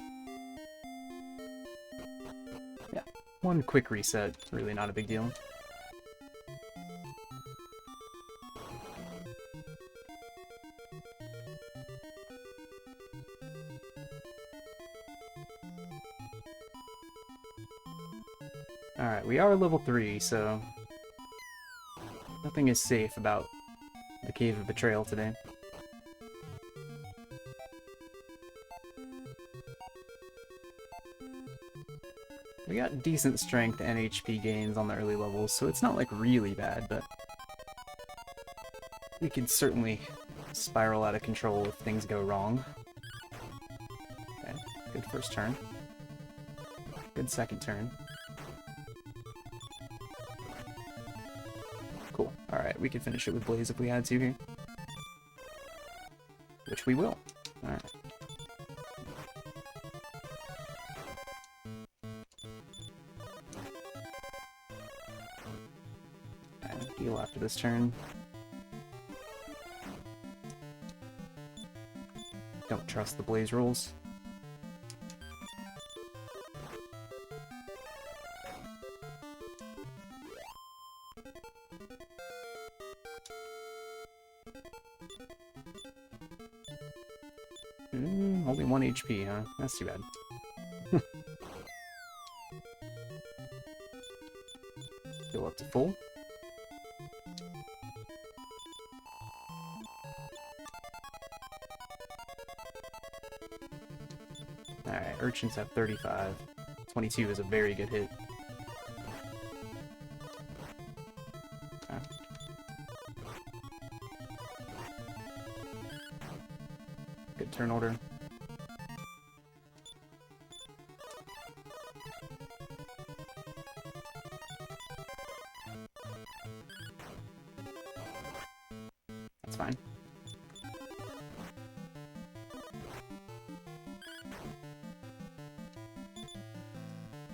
Yeah, one quick reset, really not a big deal. Alright, we are level 3, so nothing is safe about the Cave of Betrayal today. We got decent strength and HP gains on the early levels, so it's not like really bad, but we can certainly spiral out of control if things go wrong. Okay, good first turn. Good second turn. Cool. Alright, we can finish it with Blaze if we had to here. Which we will. Alright. Heal after this turn. Don't trust the Blaze rolls. Only 1 HP, huh? That's too bad. Heal up to full. Alright, urchins have 35. 22 is a very good hit. Okay. Good turn order. That's fine.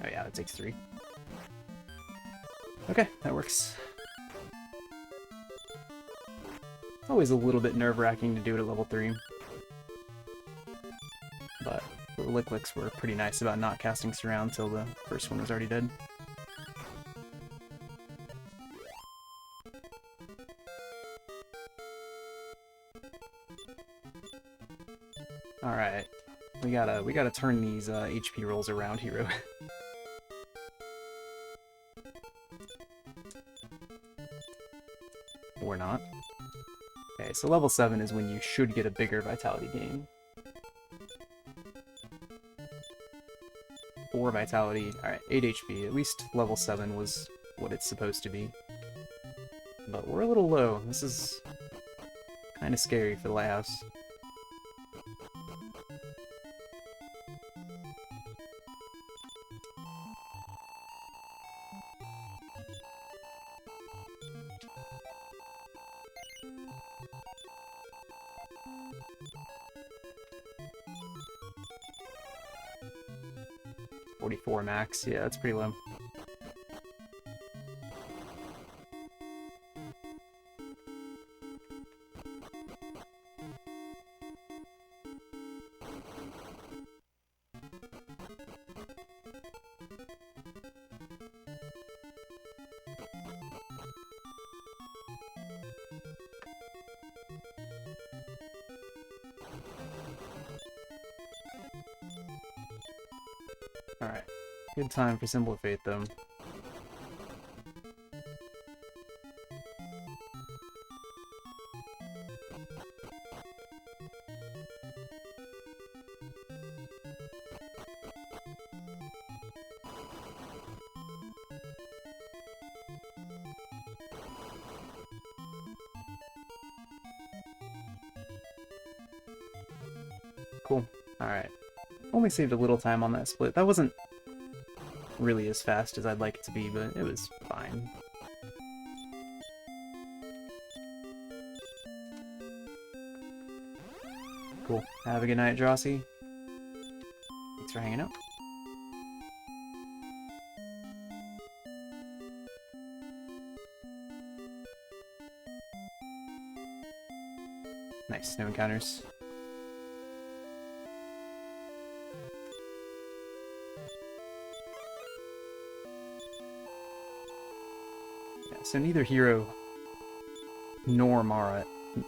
Oh yeah, that takes 3. Okay, that works. Always a little bit nerve-wracking to do it at level 3. But the Licklicks were pretty nice about not casting Surround till the first one was already dead. Alright. We gotta turn these HP rolls around, Hero. Or not. Okay, so level 7 is when you should get a bigger vitality gain. 4 vitality, alright, 8 HP. At least level 7 was what it's supposed to be. But we're a little low. This is kind of scary for the Lighthouse. .44 max, yeah, that's pretty low. Alright. Good time for Symbol of Fate, though. Cool. Alright. Only saved a little time on that split. That wasn't really as fast as I'd like it to be, but it was fine. Cool. Have a good night, Drosy. Thanks for hanging out. Nice, no encounters. Yeah, so neither Hero nor Mara,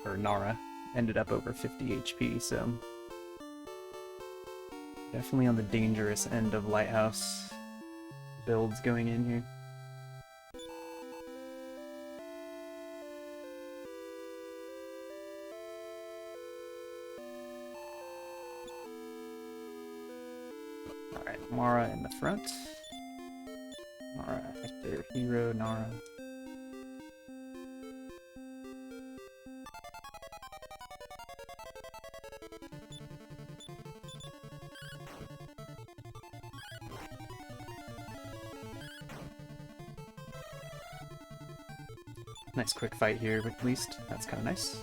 or Nara, ended up over 50 HP, so definitely on the dangerous end of Lighthouse builds going in here. Alright, Mara in the front. Mara, Hector, Hero, Nara. Nice quick fight here, at least. That's kind of nice.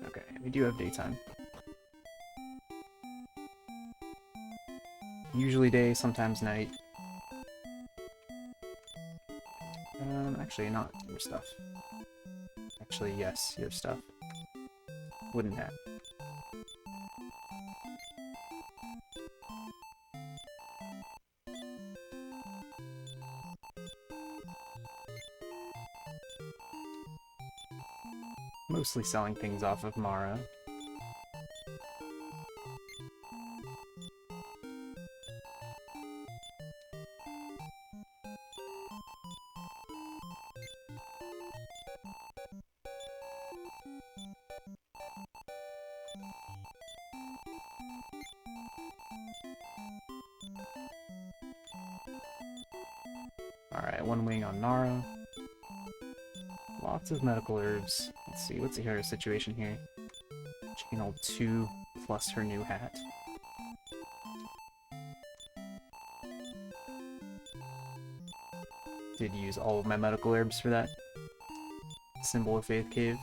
Okay, we do have daytime. Usually day, sometimes night. Actually, not your stuff. Actually, yes, your stuff. Wooden hat. Mostly selling things off of Mara. Alright, one wing on Nara. Lots of medical herbs. Let's see, what's her situation here? She can hold 2 plus her new hat. Did use all of my medical herbs for that Symbol of Faith cave,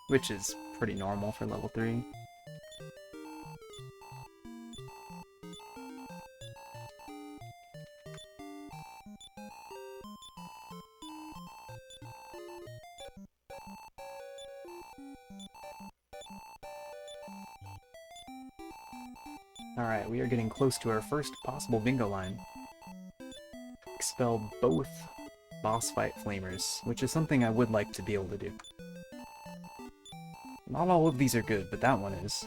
which is pretty normal for level 3. Alright, we are getting close to our first possible bingo line. Expel both boss fight flamers, which is something I would like to be able to do. Not all of these are good, but that one is.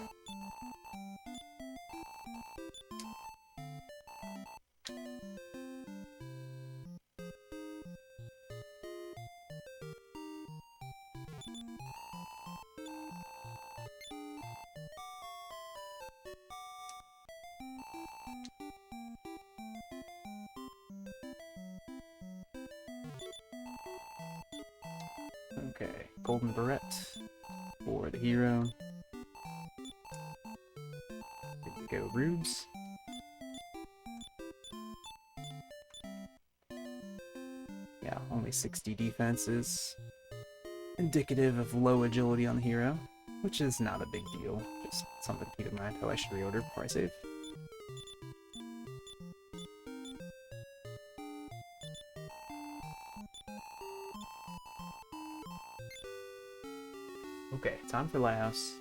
Okay, golden beret for the hero. Here we go, rubes. Yeah, only 60 defense is indicative of low agility on the hero, which is not a big deal. Just something to keep in mind how I should reorder before I save. Okay, time for Lighthouse.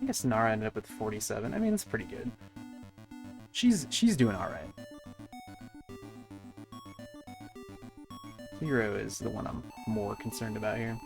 I guess Nara ended up with 47. I mean, that's pretty good. She's doing alright. Hero is the one I'm more concerned about here.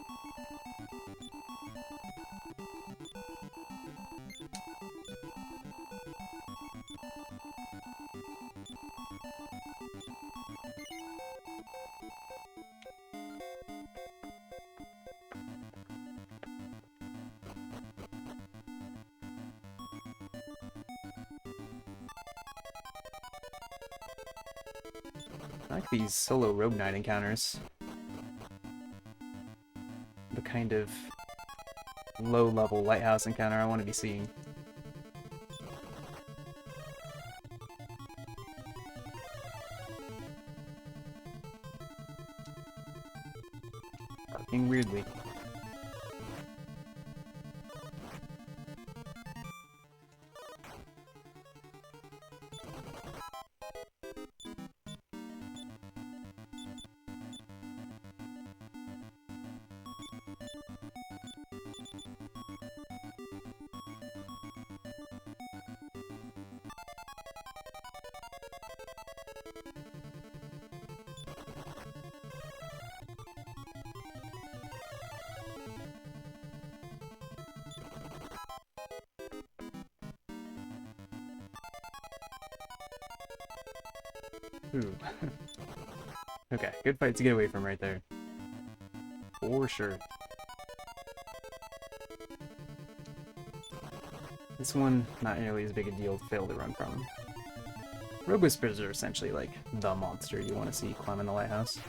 I like these solo Rogue Knight encounters. The kind of low-level lighthouse encounter I want to be seeing. Barking weirdly. Ooh. Okay, good fight to get away from right there. For sure. This one, not nearly as big a deal to fail to run from. Rogue Whispers are essentially like the monster you want to see climbing the lighthouse.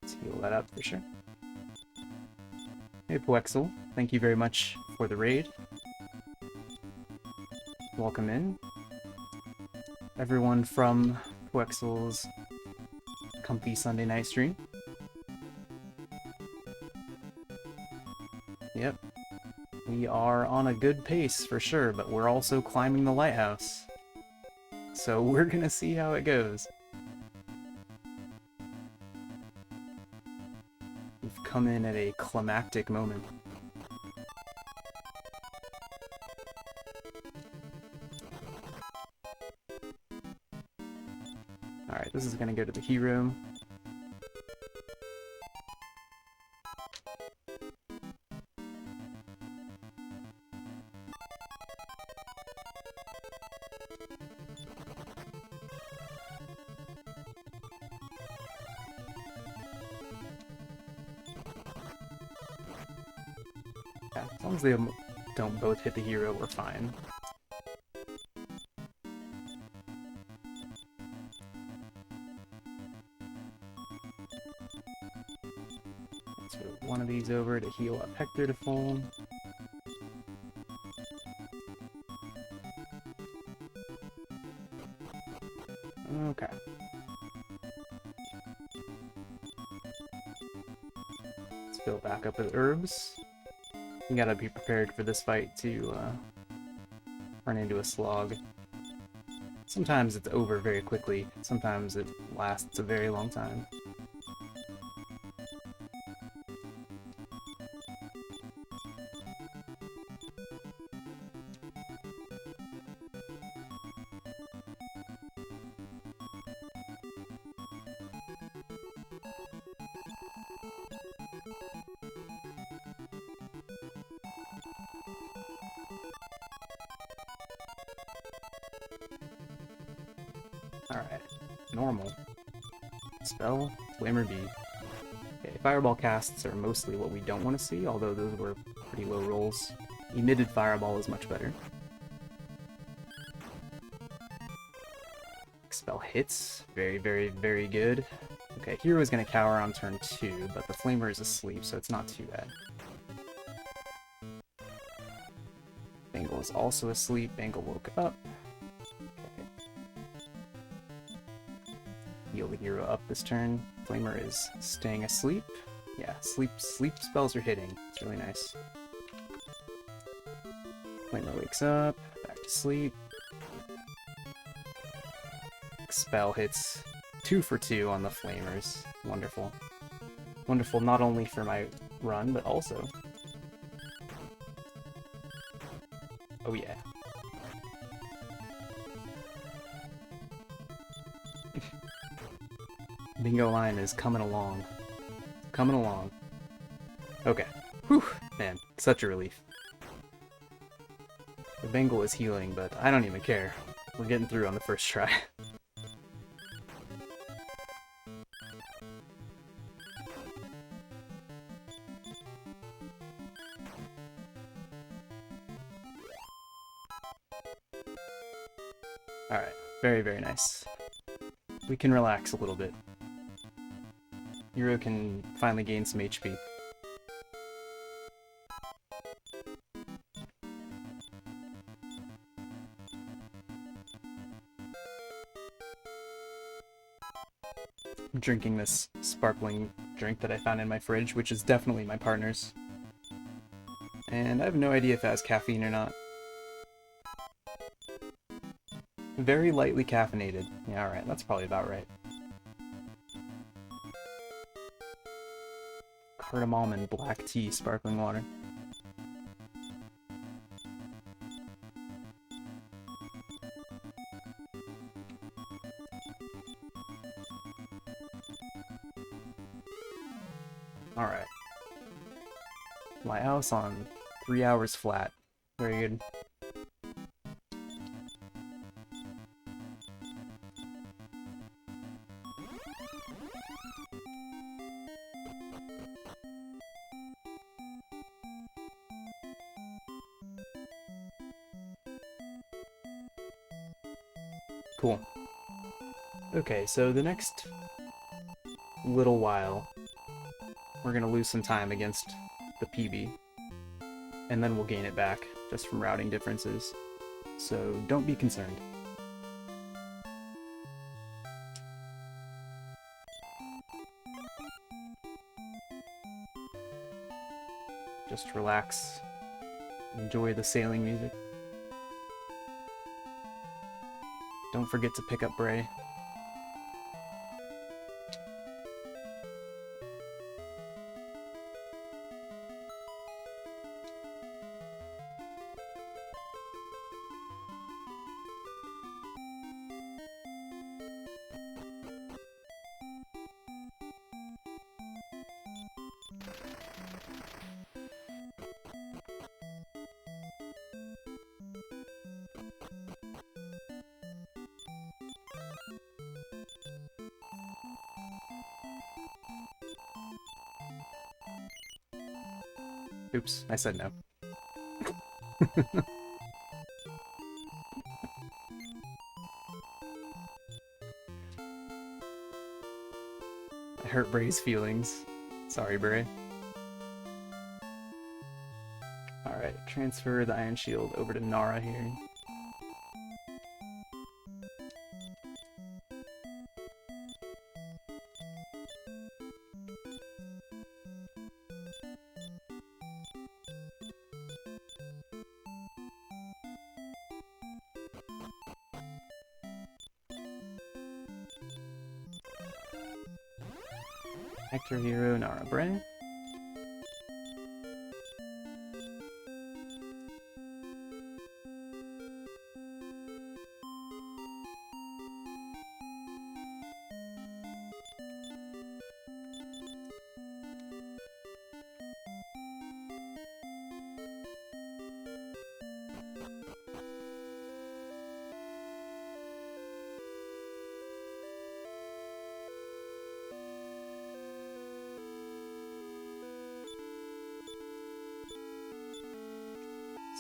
Let's heal that up for sure. Hey Poexel, thank you very much for the raid. Welcome in. Everyone from Poexel's comfy Sunday night stream. Yep. We are on a good pace for sure, but we're also climbing the lighthouse. So we're gonna see how it goes. We've come in at a climactic moment. Alright, this is gonna go to the hero. Yeah, as long as they don't both hit the hero, we're fine. Let's move one of these over to heal up Hector to full. Okay. Let's fill back up with herbs. You gotta be prepared for this fight to run into a slog. Sometimes it's over very quickly, sometimes it lasts a very long time. Alright, normal. Spell, Flamer B. Okay, Fireball casts are mostly what we don't want to see, although those were pretty low rolls. Emitted Fireball is much better. Spell hits, very, very, very good. Okay, Hero is going to cower on turn 2, but the Flamer is asleep, so it's not too bad. Bangle is also asleep. Bangle woke up. Heal the hero up this turn. Flamer is staying asleep. Yeah, sleep spells are hitting. It's really nice. Flamer wakes up, back to sleep. Spell hits 2 for 2 on the flamers. Wonderful. Wonderful not only for my run, but also... Oh yeah. Bingo line is coming along. Coming along. Okay. Whew! Man, such a relief. The Bengal is healing, but I don't even care. We're getting through on the first try. Alright, very, very nice. We can relax a little bit. Hero can finally gain some HP. I'm drinking this sparkling drink that I found in my fridge, which is definitely my partner's. And I have no idea if it has caffeine or not. Very lightly caffeinated. Yeah, alright, that's probably about right. Cardamom and black tea sparkling water. Alright. Lighthouse on 3 hours flat. Very good. Cool. Okay, so the next little while, we're gonna lose some time against the PB, and then we'll gain it back, just from routing differences. So don't be concerned. Just relax, enjoy the sailing music. Don't forget to pick up Bray. Oops, I said no. I hurt Bray's feelings. Sorry, Bray. Alright, transfer the Iron Shield over to Nara here. Hector Hero, Nara Bray.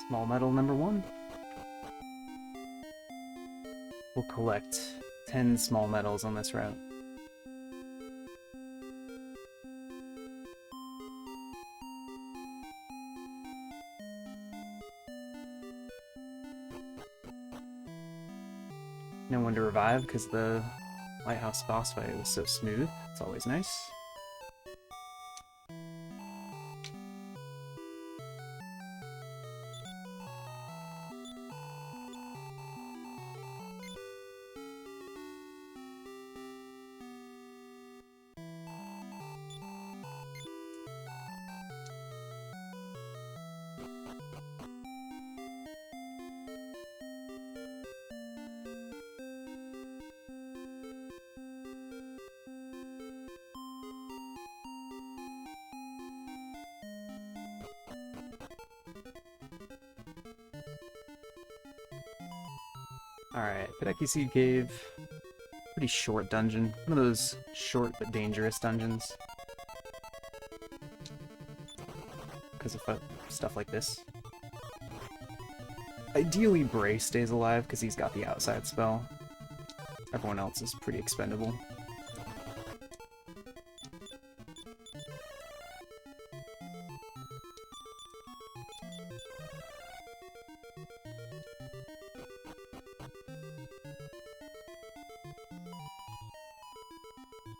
Small medal number 1. We'll collect 10 small medals on this route. No one to revive because the Lighthouse boss fight was so smooth. It's always nice. Alright, Hideki Seed Cave. Pretty short dungeon. One of those short but dangerous dungeons. Because of stuff like this. Ideally, Bray stays alive because he's got the outside spell. Everyone else is pretty expendable.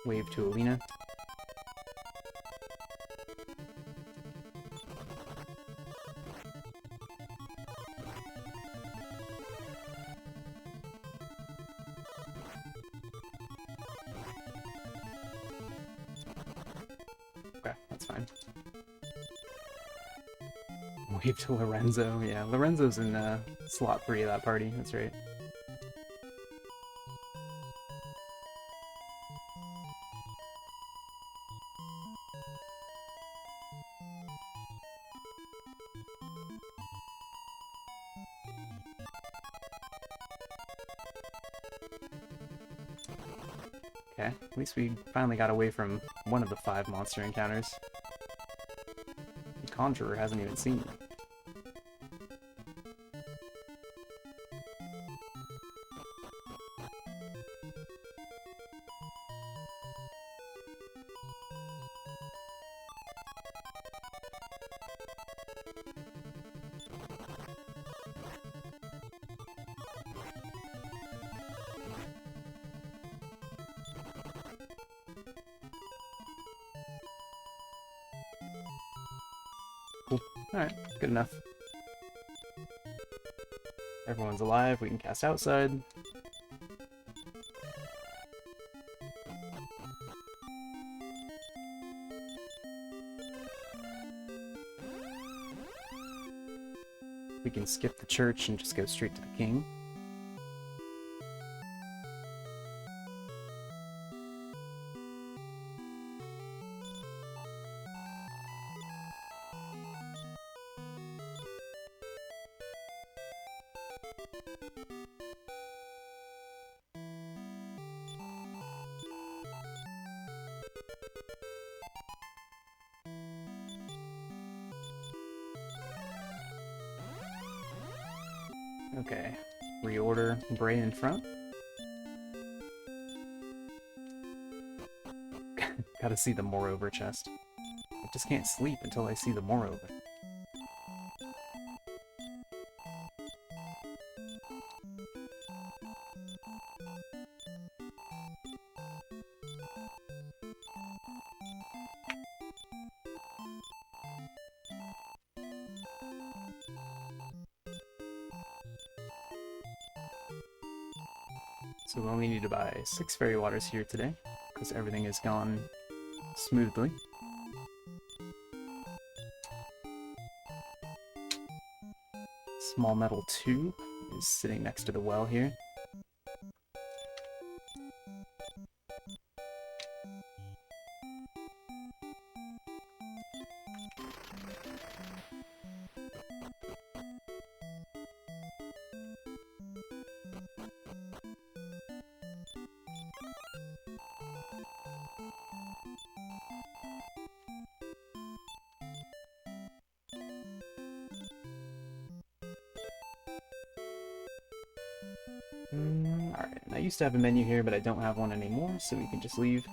Wave to Alina. Okay, that's fine. Wave to Lorenzo. Yeah, Lorenzo's in slot 3 of that party, that's right. Okay, at least we finally got away from one of the 5 monster encounters. The Conjurer hasn't even seen it. Cool. Alright, good enough. Everyone's alive, we can cast outside. We can skip the church and just go straight to the king. Okay, reorder Bray in front. Gotta see the moreover chest. I just can't sleep until I see the moreover. So we only need to buy 6 fairy waters here today, because everything has gone smoothly. Small metal 2 is sitting next to the well here. Alright, I used to have a menu here, but I don't have one anymore, so we can just leave.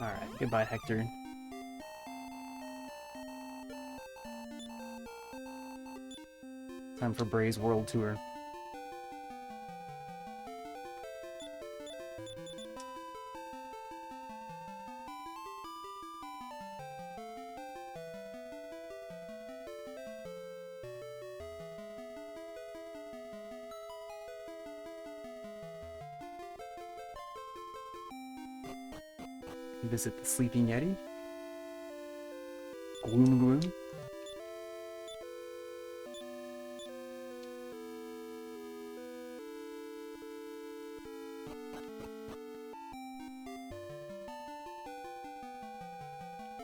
Alright, goodbye, Hector. Time for Bray's World Tour. Visit the Sleeping Yeti. Gloom Gloom.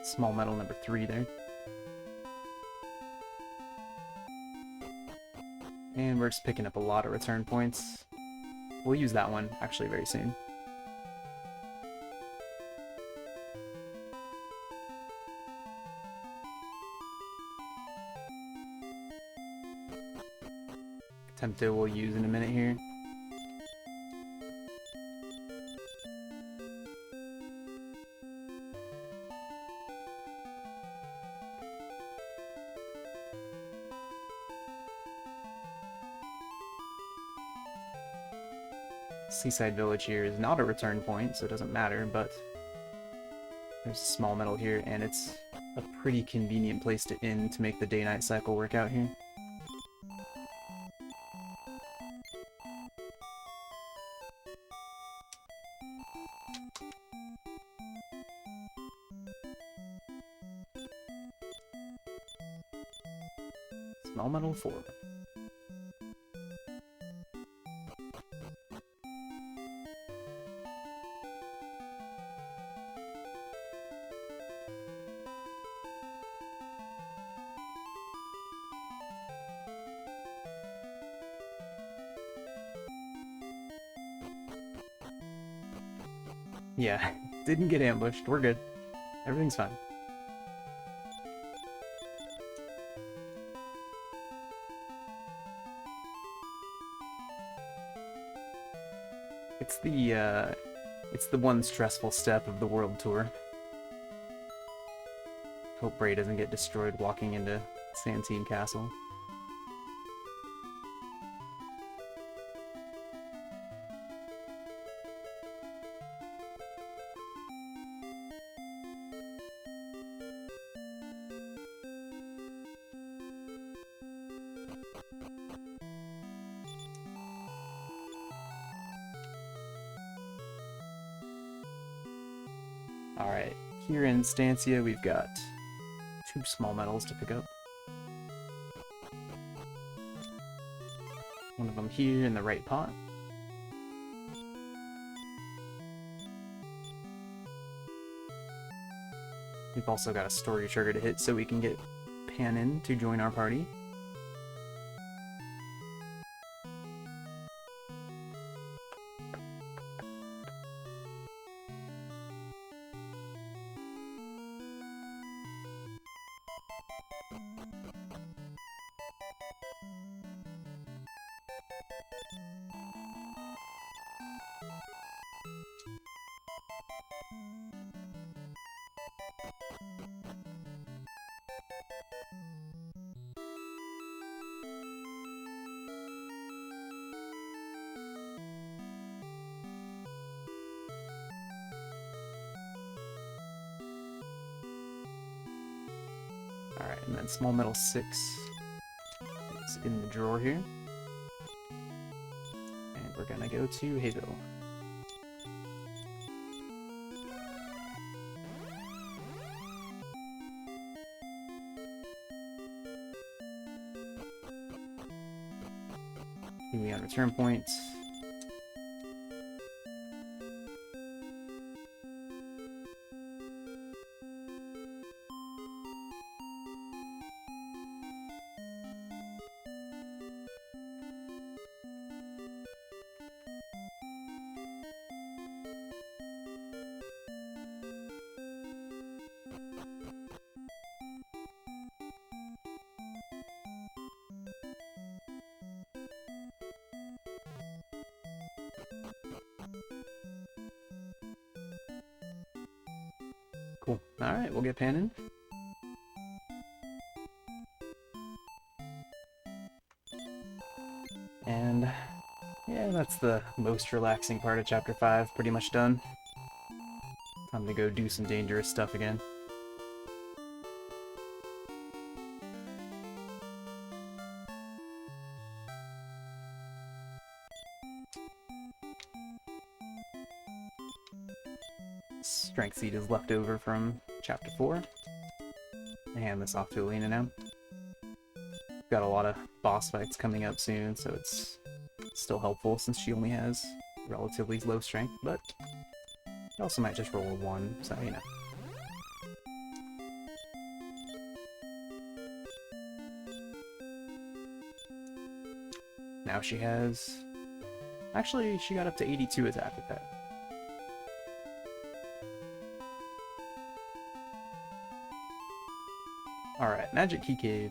Small medal number 3 there. And we're just picking up a lot of return points. We'll use that one actually very soon. Tempto we'll use in a minute here. Seaside Village here is not a return point, so it doesn't matter, but there's a small medal here, and it's a pretty convenient place to end to make the day-night cycle work out here. Small medal 4. Yeah, didn't get ambushed. We're good. Everything's fine. It's the one stressful step of the world tour. Hope Bray doesn't get destroyed walking into Santine Castle. Alright, here in Stancia we've got 2 small medals to pick up. One of them here in the right pot. We've also got a story trigger to hit so we can get Pan in to join our party. Alright, and then small medal 6 is in the drawer here. And we're gonna go to Hayville. Here we on return points. Cool. Alright, we'll get Pan in. And yeah, that's the most relaxing part of Chapter 5. Pretty much done. Time to go do some dangerous stuff again. Strength Seed is left over from Chapter 4. I hand this off to Alina now. Got a lot of boss fights coming up soon, so it's still helpful since she only has relatively low strength, but you also might just roll a 1, so you know. Now she has... Actually, she got up to 82 attack with that. Alright, Magic Key Cave.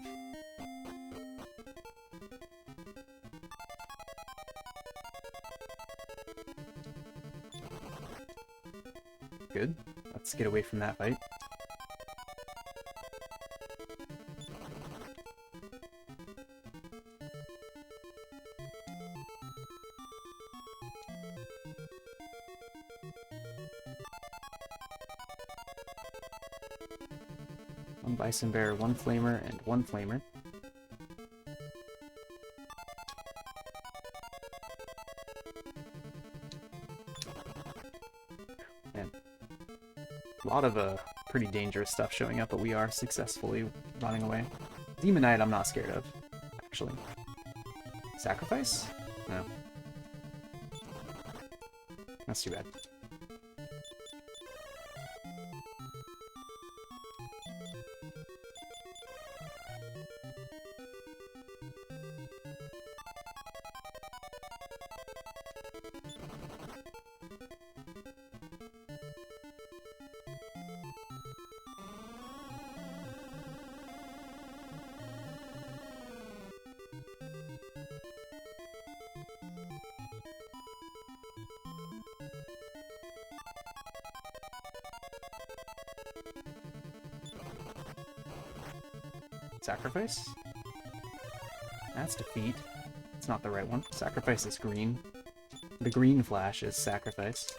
Good. Let's get away from that fight. One Bison Bear, one Flamer, and one Flamer. And a lot of pretty dangerous stuff showing up, but we are successfully running away. Demon Knight I'm not scared of, actually. Sacrifice? No. That's too bad. Sacrifice? That's defeat. It's not the right one. Sacrifice is green. The green flash is sacrifice.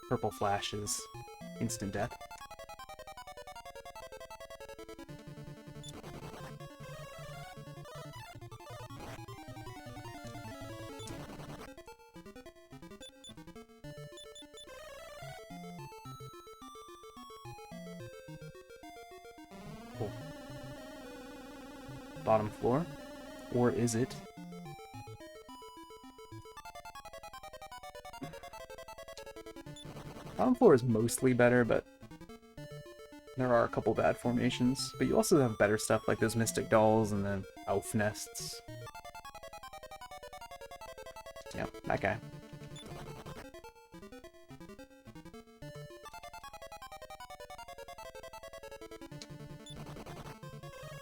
Purple flash is instant death. Cool. Bottom floor? Or is it? Bottom floor is mostly better, but there are a couple bad formations. But you also have better stuff like those Mystic Dolls and the Elf Nests. Yeah, that guy.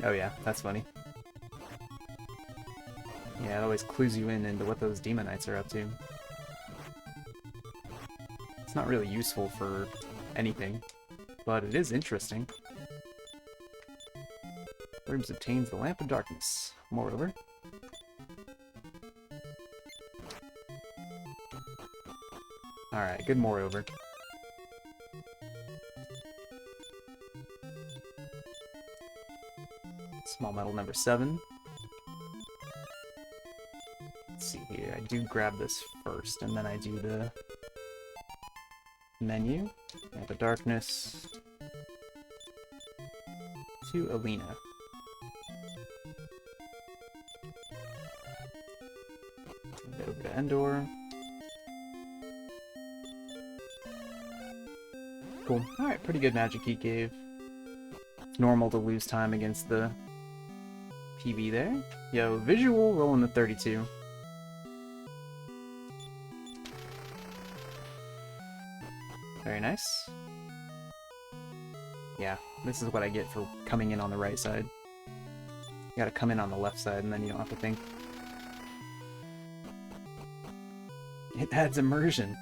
Oh yeah, that's funny. Yeah, it always clues you in into what those Demon Knights are up to. It's not really useful for anything, but it is interesting. Worms obtains the Lamp of Darkness. Moreover. Alright, good moreover. Small metal number 7. Let's see here, I do grab this first, and then I do the menu. Lamp of Darkness to Alina. Go to Endor. Cool. Alright, pretty good Magic Key Cave. It's normal to lose time against the PB there. Yo, visual, rolling the 32. Very nice. Yeah, this is what I get for coming in on the right side. You gotta come in on the left side and then you don't have to think. It adds immersion.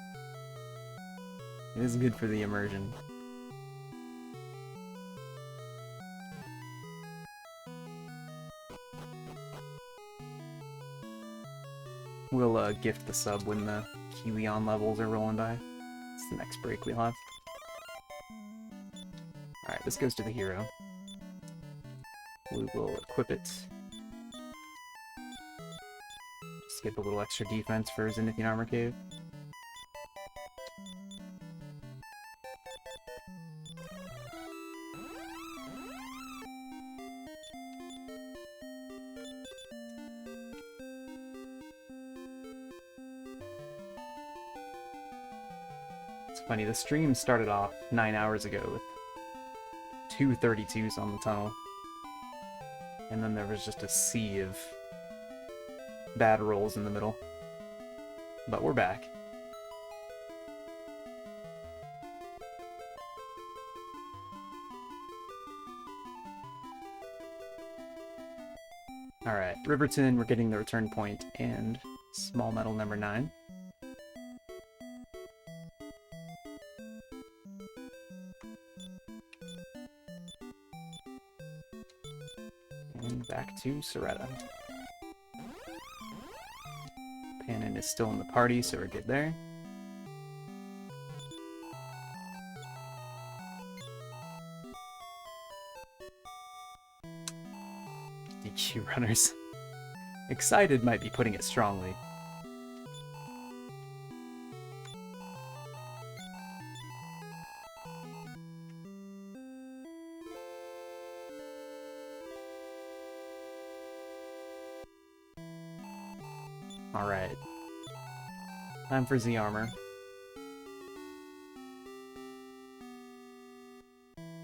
It is good for the immersion. We'll gift the sub when the Helion levels are rolling by. It's the next break we'll have. Alright, this goes to the hero. We will equip it. Just get a little extra defense for Zenithian Armor Cave. Funny, the stream started off 9 hours ago with 232s on the tunnel. And then there was just a sea of bad rolls in the middle. But we're back. Alright, Riverton, we're getting the return point, and small metal number 9. And back to Soretta. Pannon is still in the party, so we're good there. DQ runners. Excited might be putting it strongly. Alright. Time for Z armor.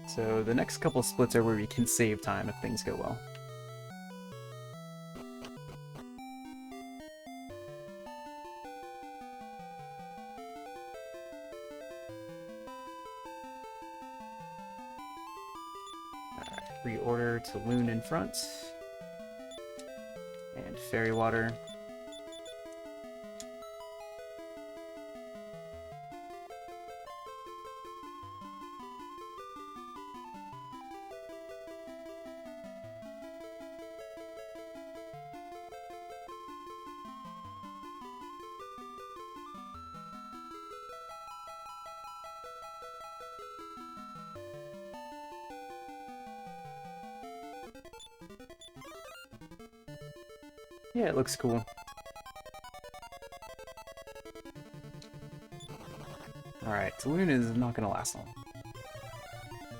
So the next couple splits are where we can save time if things go well. Alright, reorder to Loon in front. And Fairy Water. Yeah, it looks cool. Alright, Taloon is not gonna last long.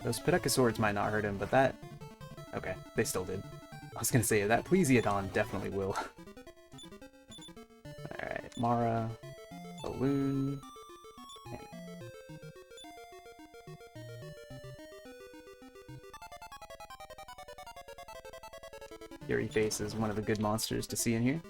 Those Pedeka swords might not hurt him, but that... Okay, they still did. I was gonna say, that Plesiodon definitely will. Alright, Mara, Taloon... Fury Face is one of the good monsters to see in here.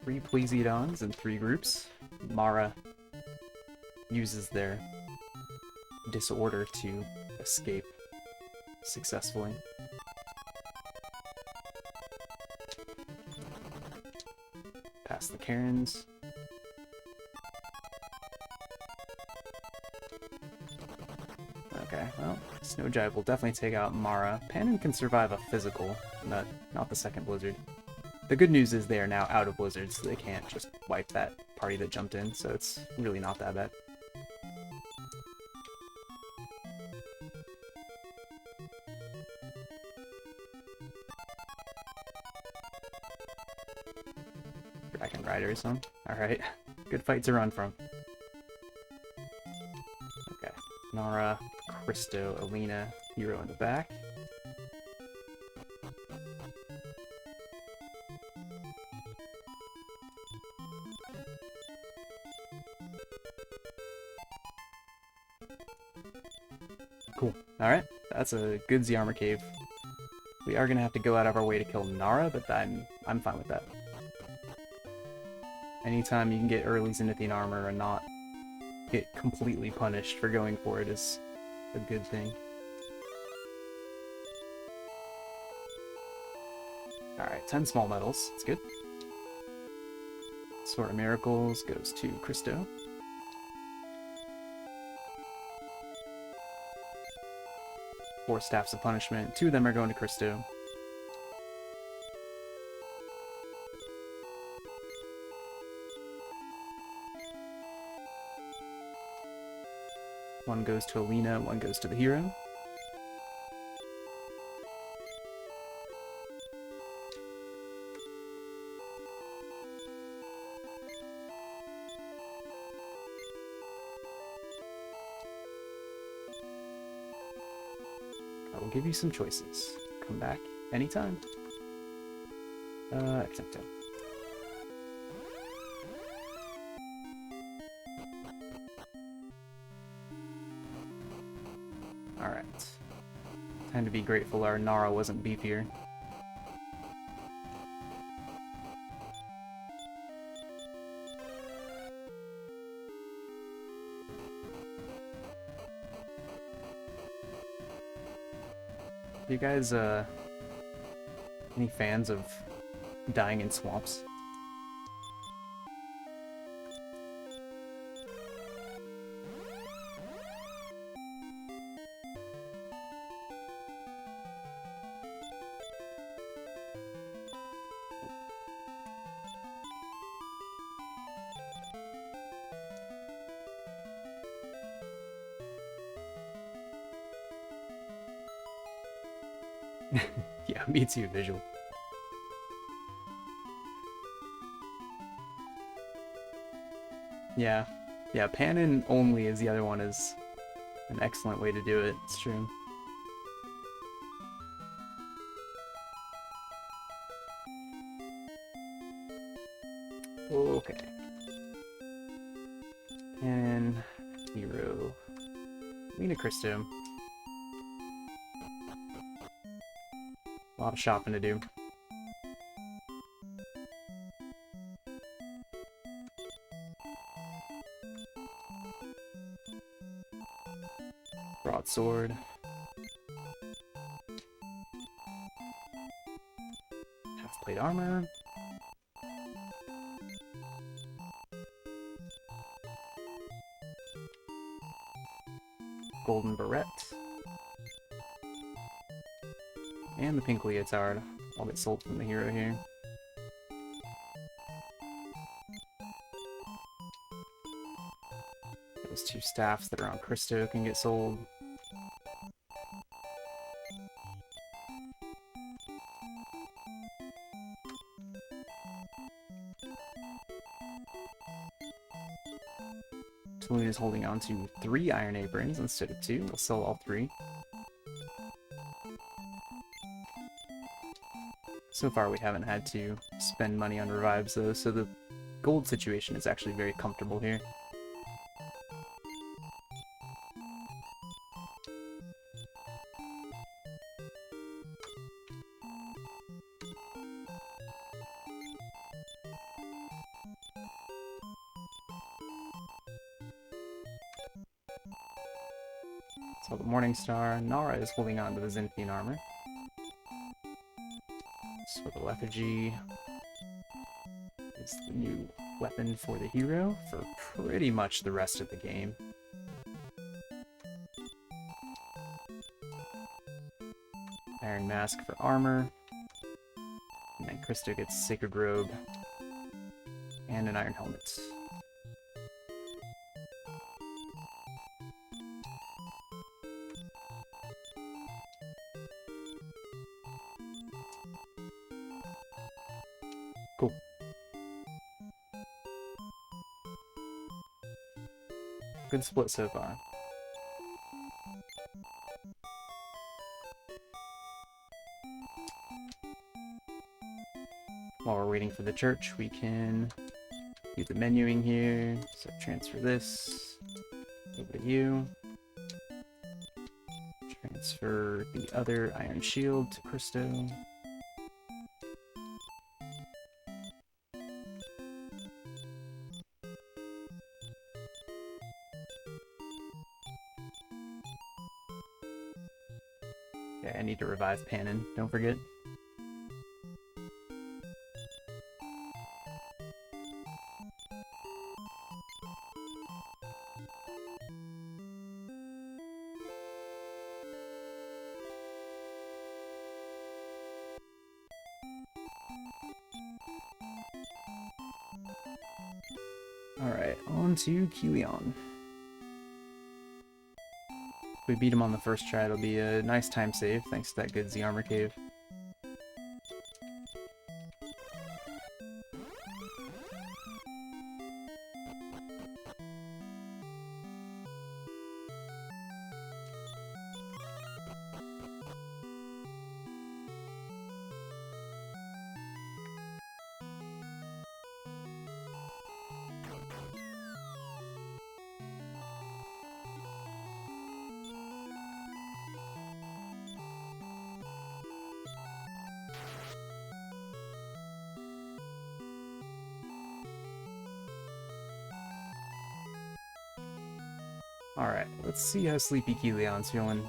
Three Plesiodons in 3 groups. Mara uses their disorder to escape successfully. Past the Karens. Okay, well, Snowjive will definitely take out Mara. Pannon can survive a physical, but not the second blizzard. The good news is they are now out of blizzards, so they can't just wipe that party that jumped in, so it's really not that bad. Dragon Riders, huh? Alright. Good fight to run from. Okay. Nara, Cristo, Alina, Hero in the back. Cool. Alright. That's a good Z armor cave. We are gonna have to go out of our way to kill Nara, but I'm fine with that. Anytime you can get earlies into the armor and not get completely punished for going for it is a good thing. Alright, 10 small medals. That's good. Sword of Miracles goes to Cristo. Four Staffs of Punishment. 2 of them are going to Cristo. One goes to Alina, one goes to the hero. I will give you some choices. Come back anytime. Accepto. Alright. Time to be grateful our Nara wasn't beefier. You guys, any fans of dying in swamps? Yeah, me too, visual. Yeah. Yeah, pan-in only is the other one is an excellent way to do it, it's true. Okay. Pan, hero. Lena Cristo. A lot of shopping to do. Broadsword. Half-plate armor. Golden beret. And the pink leotard. All get sold from the hero here. Those two staffs that are on Cristo can get sold. Tuluna's holding on to 3 iron aprons instead of 2. We'll sell all 3. So far we haven't had to spend money on revives though, so the gold situation is actually very comfortable here. So the Morningstar, Nara is holding on to the Zinfian armor. So the lethargy is the new weapon for the hero for pretty much the rest of the game. Iron Mask for armor. And then Cristo gets Sacred Robe and an Iron Helmet. Cool. Good split so far. While we're waiting for the church, we can do the menuing here. So transfer this over to you. Transfer the other Iron Shield to Cristo. I need to revive Panin, don't forget. Alright, on to Kilion. If we beat him on the first try, it'll be a nice time save, thanks to that good Z Armor Cave. Alright, let's see how Sleepy Keleon's feeling.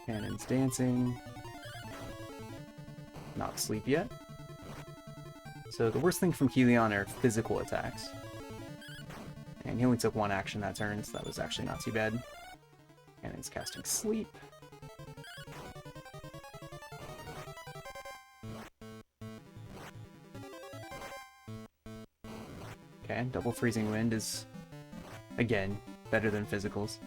Cannon's dancing. Not asleep yet. So the worst thing from Keleon are physical attacks. And he only took one action that turn, so that was actually not too bad. Cannon's casting Sleep. Okay, double Freezing Wind is, again, better than physicals.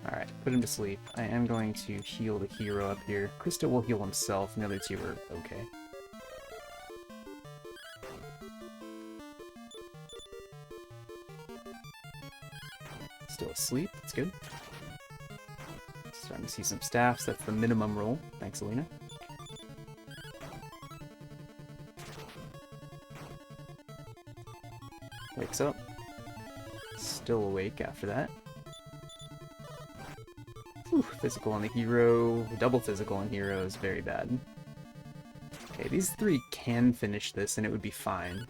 Alright, put him to sleep. I am going to heal the hero up here. Cristo will heal himself, and the other two are okay. Still asleep, that's good. Starting to see some staffs, that's the minimum roll. Thanks, Alina. Wakes up. Still awake after that. Whew, physical on the hero. Double physical on hero is very bad. Okay, these three can finish this and it would be fine.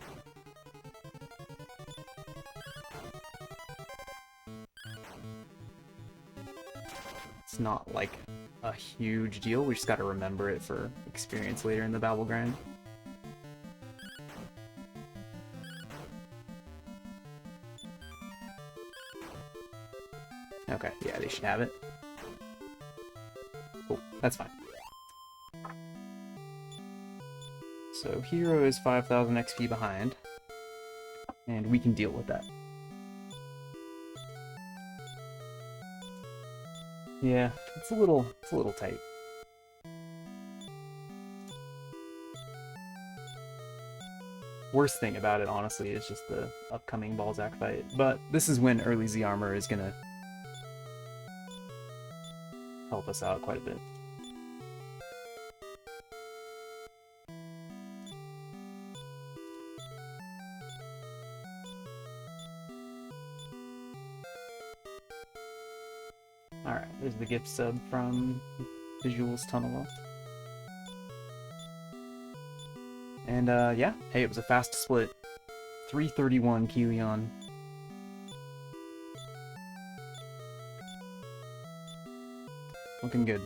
It's not like a huge deal, we just gotta remember it for experience later in the battle grind. Okay, yeah, they should have it. Cool, that's fine. So hero is 5,000 XP behind, and we can deal with that. Yeah, it's a little tight. Worst thing about it, honestly, is just the upcoming Balzac fight. But this is when early Z armor is gonna help us out quite a bit. Alright, there's the gift sub from Visuals Tunnel. And yeah, hey, it was a fast split. 331 Keleon. Looking good.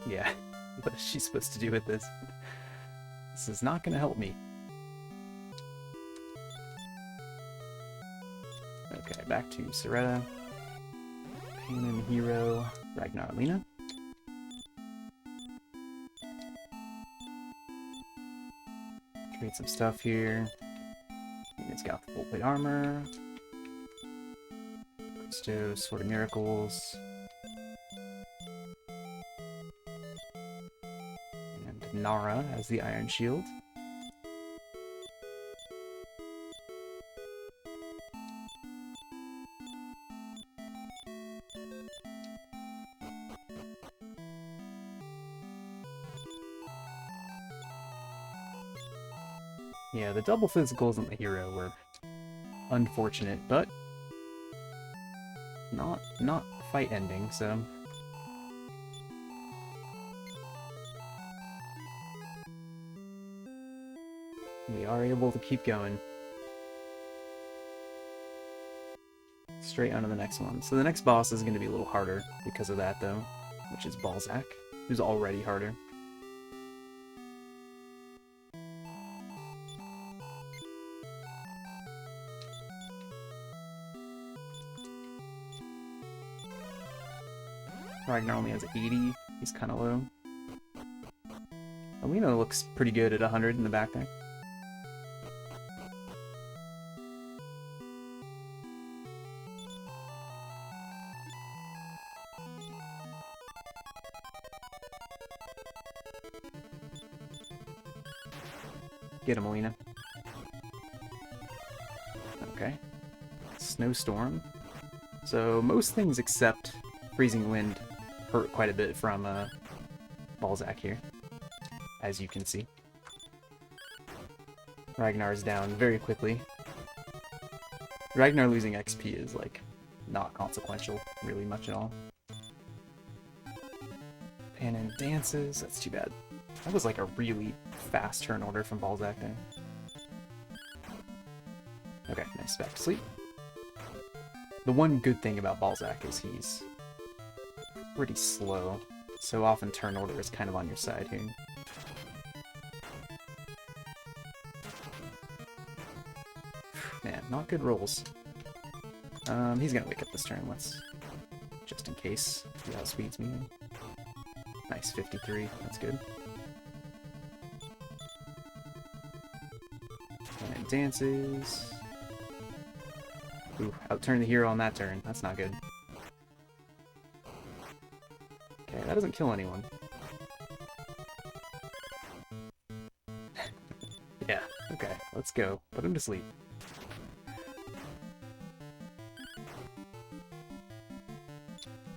Yeah, what is she supposed to do with this? This is not going to help me. Okay, back to Soretta. Panin Hero, Ragnar Alina. Trade some stuff here. It's got the full plate armor. Cristo, Sword of Miracles. And Nara as the Iron Shield. Yeah, the double physicals on the hero were unfortunate, but not fight ending, so we are able to keep going. Straight on to the next one. So the next boss is going to be a little harder because of that, though, which is Balzac, who's already harder. Ragnar only has 80. He's kind of low. Alina looks pretty good at 100 in the back there. Get him, Alina. Okay. Snowstorm. So most things except freezing wind hurt quite a bit from Balzac here, as you can see. Ragnar's down very quickly. Ragnar losing XP is, like, not consequential, really much at all. Panin dances, that's too bad. That was like a really fast turn order from Balzac there. Okay, nice, back to sleep. The one good thing about Balzac is he's pretty slow, so often turn order is kind of on your side here. Man, not good rolls. He's gonna wake up this turn, let's... just in case he outspeeds me. Nice, 53, that's good. And it dances. Ooh, outturn the hero on that turn, that's not good. Okay, that doesn't kill anyone. Yeah, okay, let's go. Put him to sleep.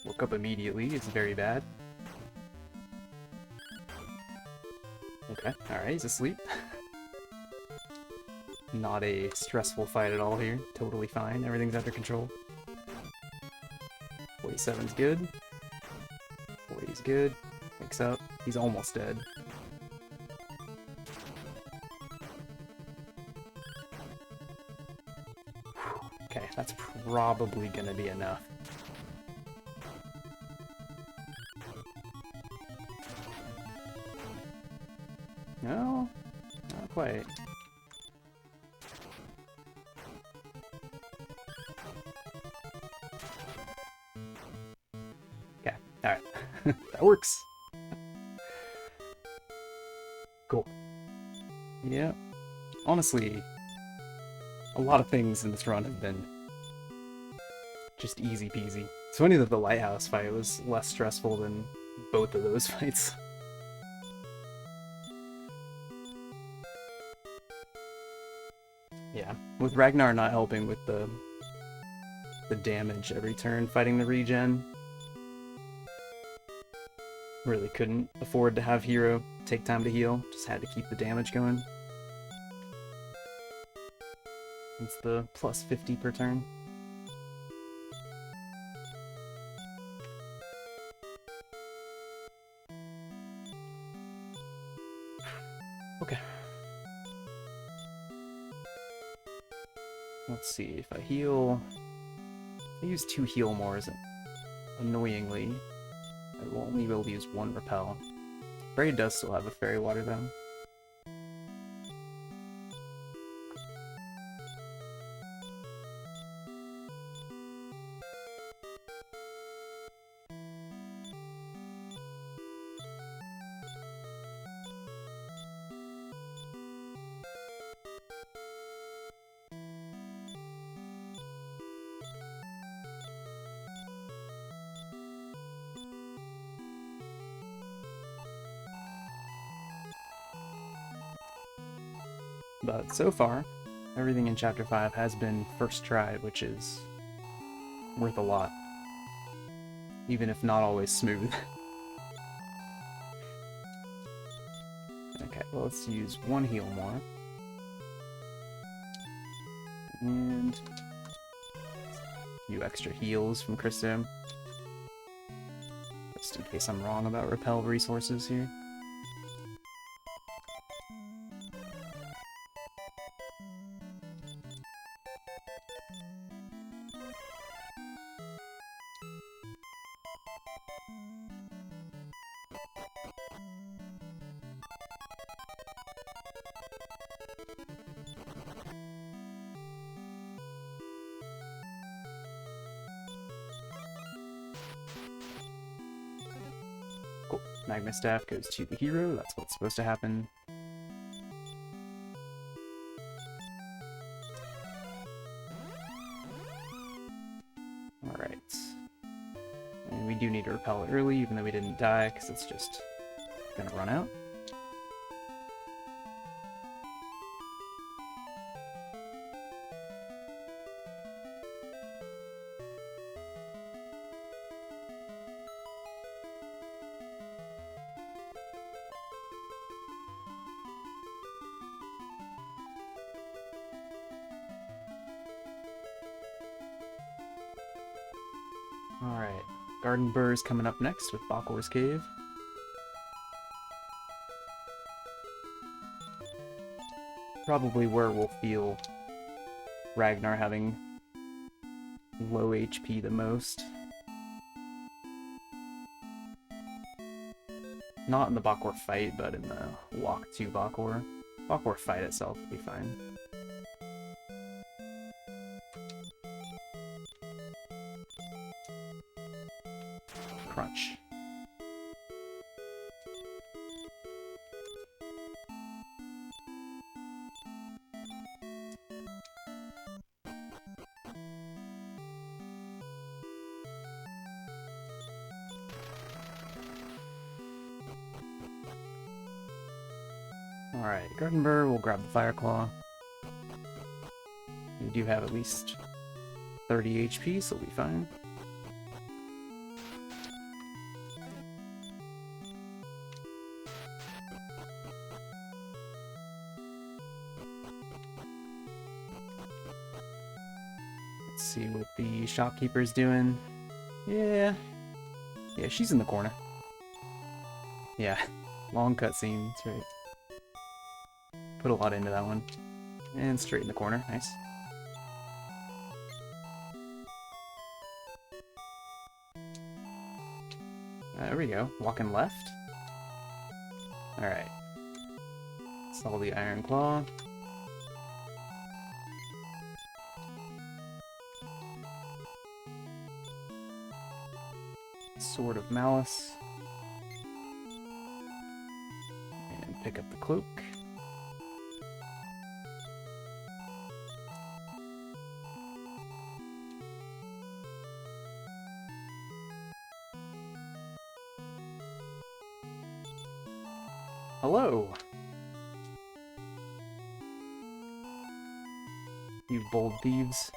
Woke up immediately, it's very bad. Okay, alright, he's asleep. Not a stressful fight at all here. Totally fine, everything's under control. 47's good. 40's good. Wakes up. He's almost dead. Okay, that's probably gonna be enough. No, not quite. Okay, alright. That works. Cool. Yeah. Honestly, a lot of things in this run have been just easy peasy. It's funny that the lighthouse fight was less stressful than both of those fights. Yeah, with Ragnar not helping with the damage every turn fighting the regen, really couldn't afford to have hero take time to heal, just had to keep the damage going. It's the plus 50 per turn. Okay. Let's see, if I heal... I use 2 heal mores, annoyingly, I will only be able to use 1 repel. Bray does still have a fairy water though. But so far, everything in Chapter 5 has been first try, which is worth a lot. Even if not always smooth. Okay, well, let's use 1 heal more. And a few extra heals from Cristo. Just in case I'm wrong about repel resources here. Cool. Magma Staff goes to the hero, that's what's supposed to happen. Alright. And we do need to repel it early, even though we didn't die, because it's just gonna run out. Alright, Garden Burr's coming up next with Bakor's Cave. Probably where we'll feel Ragnar having low HP the most. Not in the Bakor fight, but in the walk to Bakor. Bakor fight itself will be fine. Crunch. Alright, Garden Burr will grab the Fire Claw. We do have at least 30 HP, so we'll be fine. Let's see what the shopkeeper's doing. Yeah, she's in the corner. Yeah, long cutscene, that's right. Put a lot into that one. And straight in the corner, nice. There we go, walking left. Alright. Saw the Iron Claw. Sword of Malice. And pick up the cloak. Hello! You bold thieves.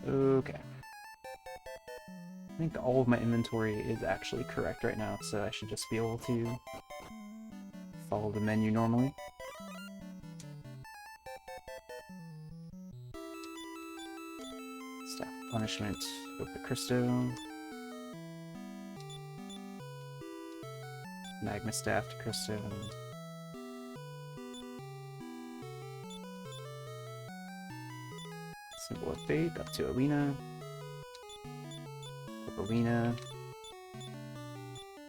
Okay. I think all of my inventory is actually correct right now, so I should just be able to follow the menu normally. Staff of Punishment with the Cristo. Magma Staff to Cristo. Symbol of Fate up to Alina. Alina.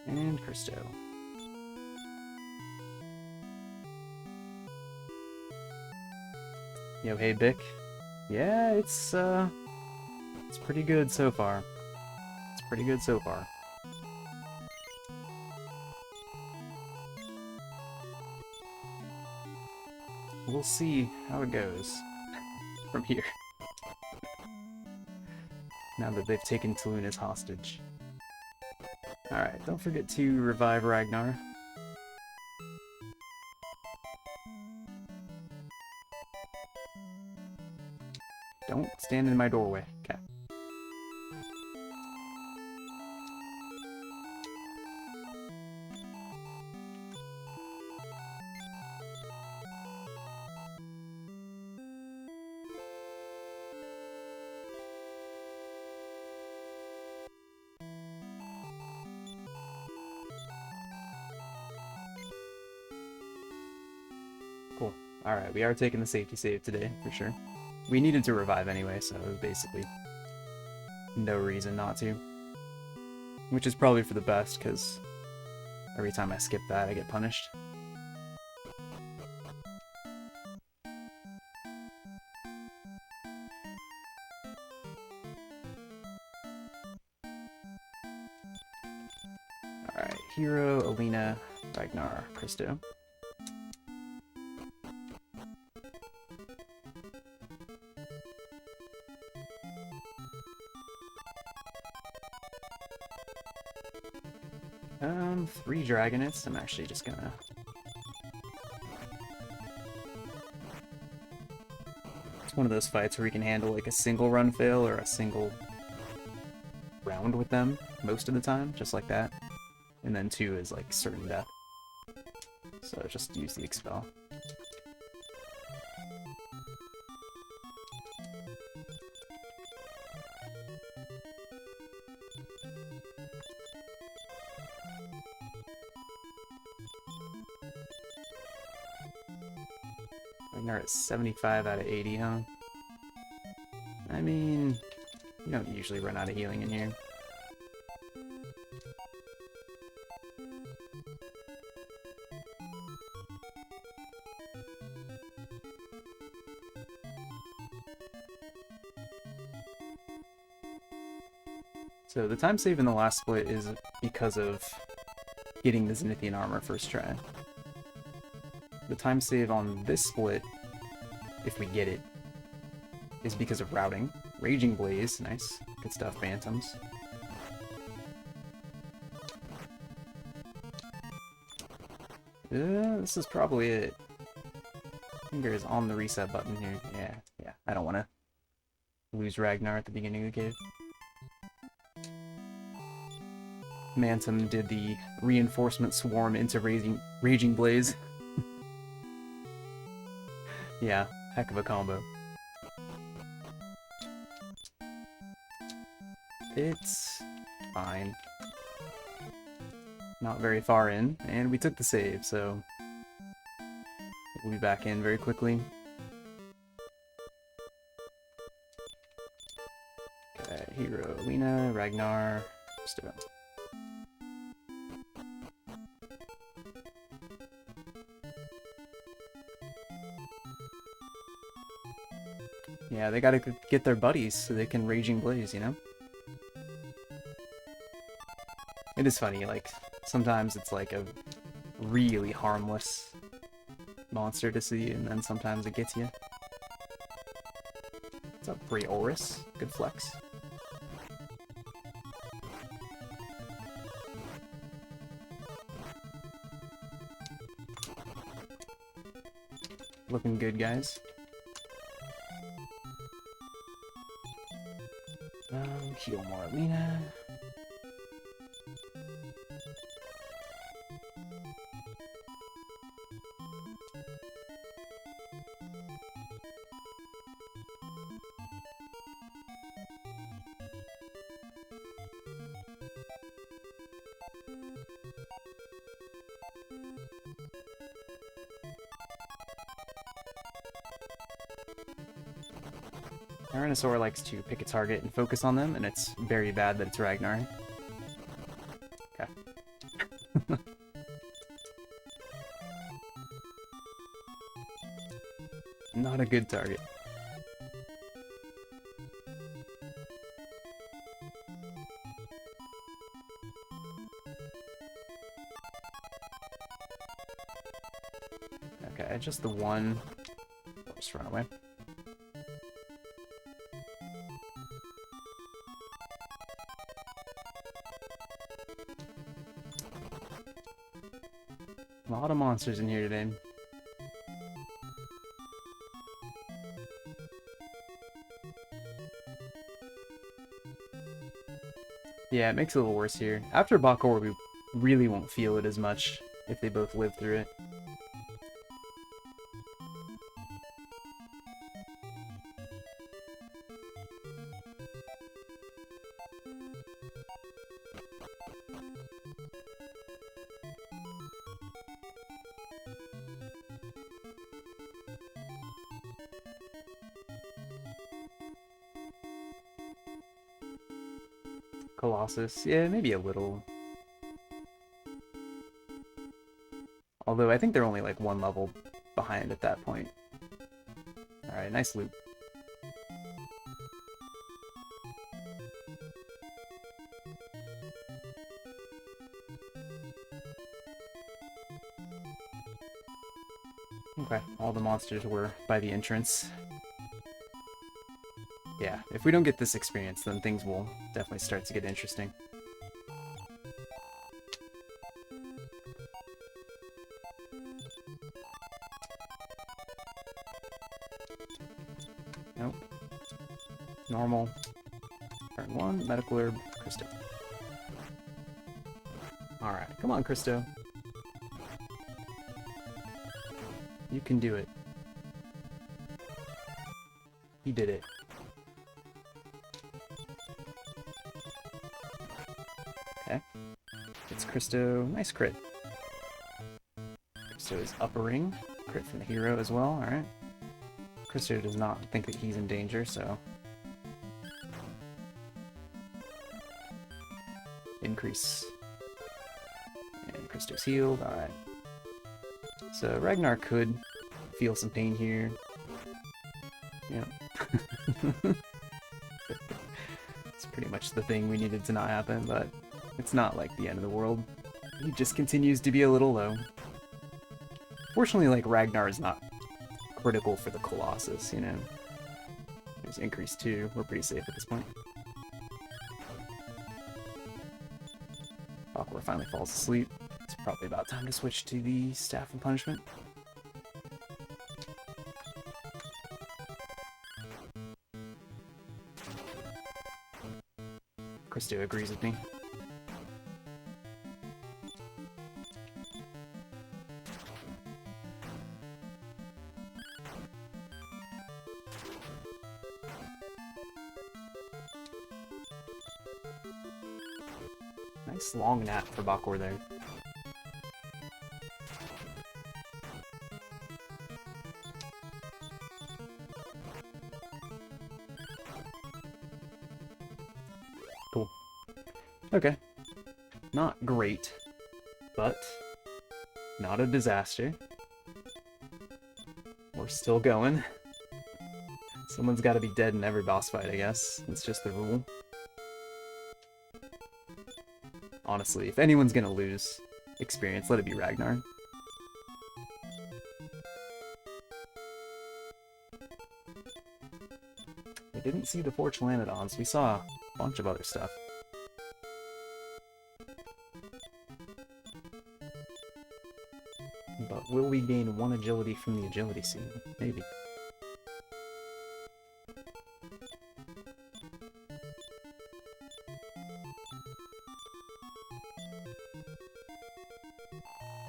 And Cristo. Yo, hey Bick. Yeah, it's pretty good so far. It's pretty good so far. We'll see how it goes from here. Now that they've taken Tulun as hostage. Alright, don't forget to revive Ragnar. Don't stand in my doorway. Okay. Cool. Alright, we are taking the safety save today, for sure. We needed to revive anyway, so it was basically no reason not to. Which is probably for the best, because every time I skip that, I get punished. Alright, Hero, Alina, Ragnar, Cristo. Three Dragonists. I'm actually just gonna... It's one of those fights where you can handle like a single run fail or a single round with them most of the time, just like that. And then 2 is like certain death. So just use the Expel. Ragnar at 75 out of 80, huh? I mean, you don't usually run out of healing in here. So the time save in the last split is because of getting the Zenithian armor first try. The time save on this split, if we get it, is because of routing. Raging Blaze, nice. Good stuff, Bantams. This is probably it. Finger is on the reset button here. Yeah. I don't want to lose Ragnar at the beginning of the cave. Mantum did the reinforcement swarm into Raging Blaze. Yeah, heck of a combo. It's fine. Not very far in, and we took the save, so we'll be back in very quickly. Okay, Hero, Lena, Ragnar, Cristo. Yeah, they gotta get their buddies so they can Raging Blaze, you know? It is funny, like, sometimes it's like a really harmless monster to see, and then sometimes it gets you. What's up, Brioris? Good flex. Looking good, guys. Heal more Lena. Tyrannosaur likes to pick a target and focus on them, and it's very bad that it's Ragnar. Okay. Not a good target. Okay, just the one. I'll just run away. A lot of monsters in here today. Yeah, it makes it a little worse here. After Bakor, we really won't feel it as much if they both live through it. Colossus, yeah, maybe a little. Although I think they're only like one level behind at that point. Alright, nice loot. Okay, all the monsters were by the entrance. Yeah, if we don't get this experience, then things will definitely start to get interesting. Nope. Normal. Turn 1, medical herb, Cristo. Alright, come on, Cristo. You can do it. He did it. Cristo. Nice crit. Cristo is uppering. Crit from the hero as well, alright. Cristo does not think that he's in danger, so... Increase. And Cristo's healed, alright. So Ragnar could feel some pain here. Yeah. It's pretty much the thing we needed to not happen, but it's not like the end of the world. He just continues to be a little low. Fortunately, like, Ragnar is not critical for the Colossus, you know? There's increase 2. We're pretty safe at this point. Awkward finally falls asleep. It's probably about time to switch to the Staff of Punishment. Cristo agrees with me. Nice long nap for Bakor there. Cool. Okay. Not great, but not a disaster. We're still going. Someone's got to be dead in every boss fight, I guess. It's just the rule. Honestly, if anyone's gonna lose experience, let it be Ragnar. We didn't see the 4 Chalanodons. We saw a bunch of other stuff. But will we gain 1 agility from the agility scene? Maybe.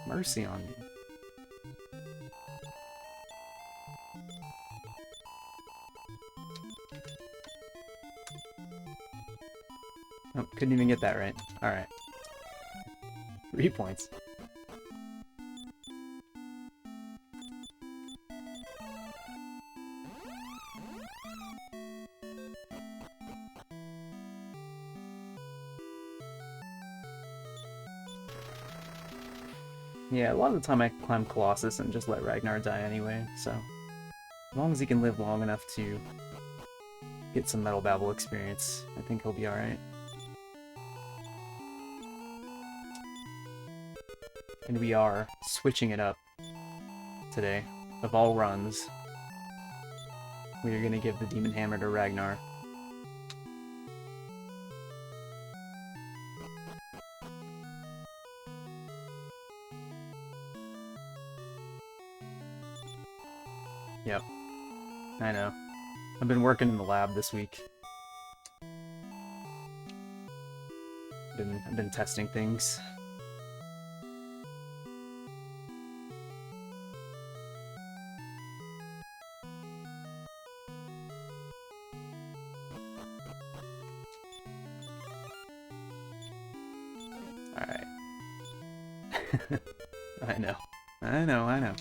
Mercy on me. Oh, couldn't even get that right. Alright. 3 points. Yeah, a lot of the time I climb Colossus and just let Ragnar die anyway, so... As long as he can live long enough to get some Metal Babble experience, I think he'll be alright. And we are switching it up today. Of all runs, we are going to give the Demon Hammer to Ragnar. Yep. I know. I've been working in the lab this week. I've been testing things. Alright. I know. I know, I know.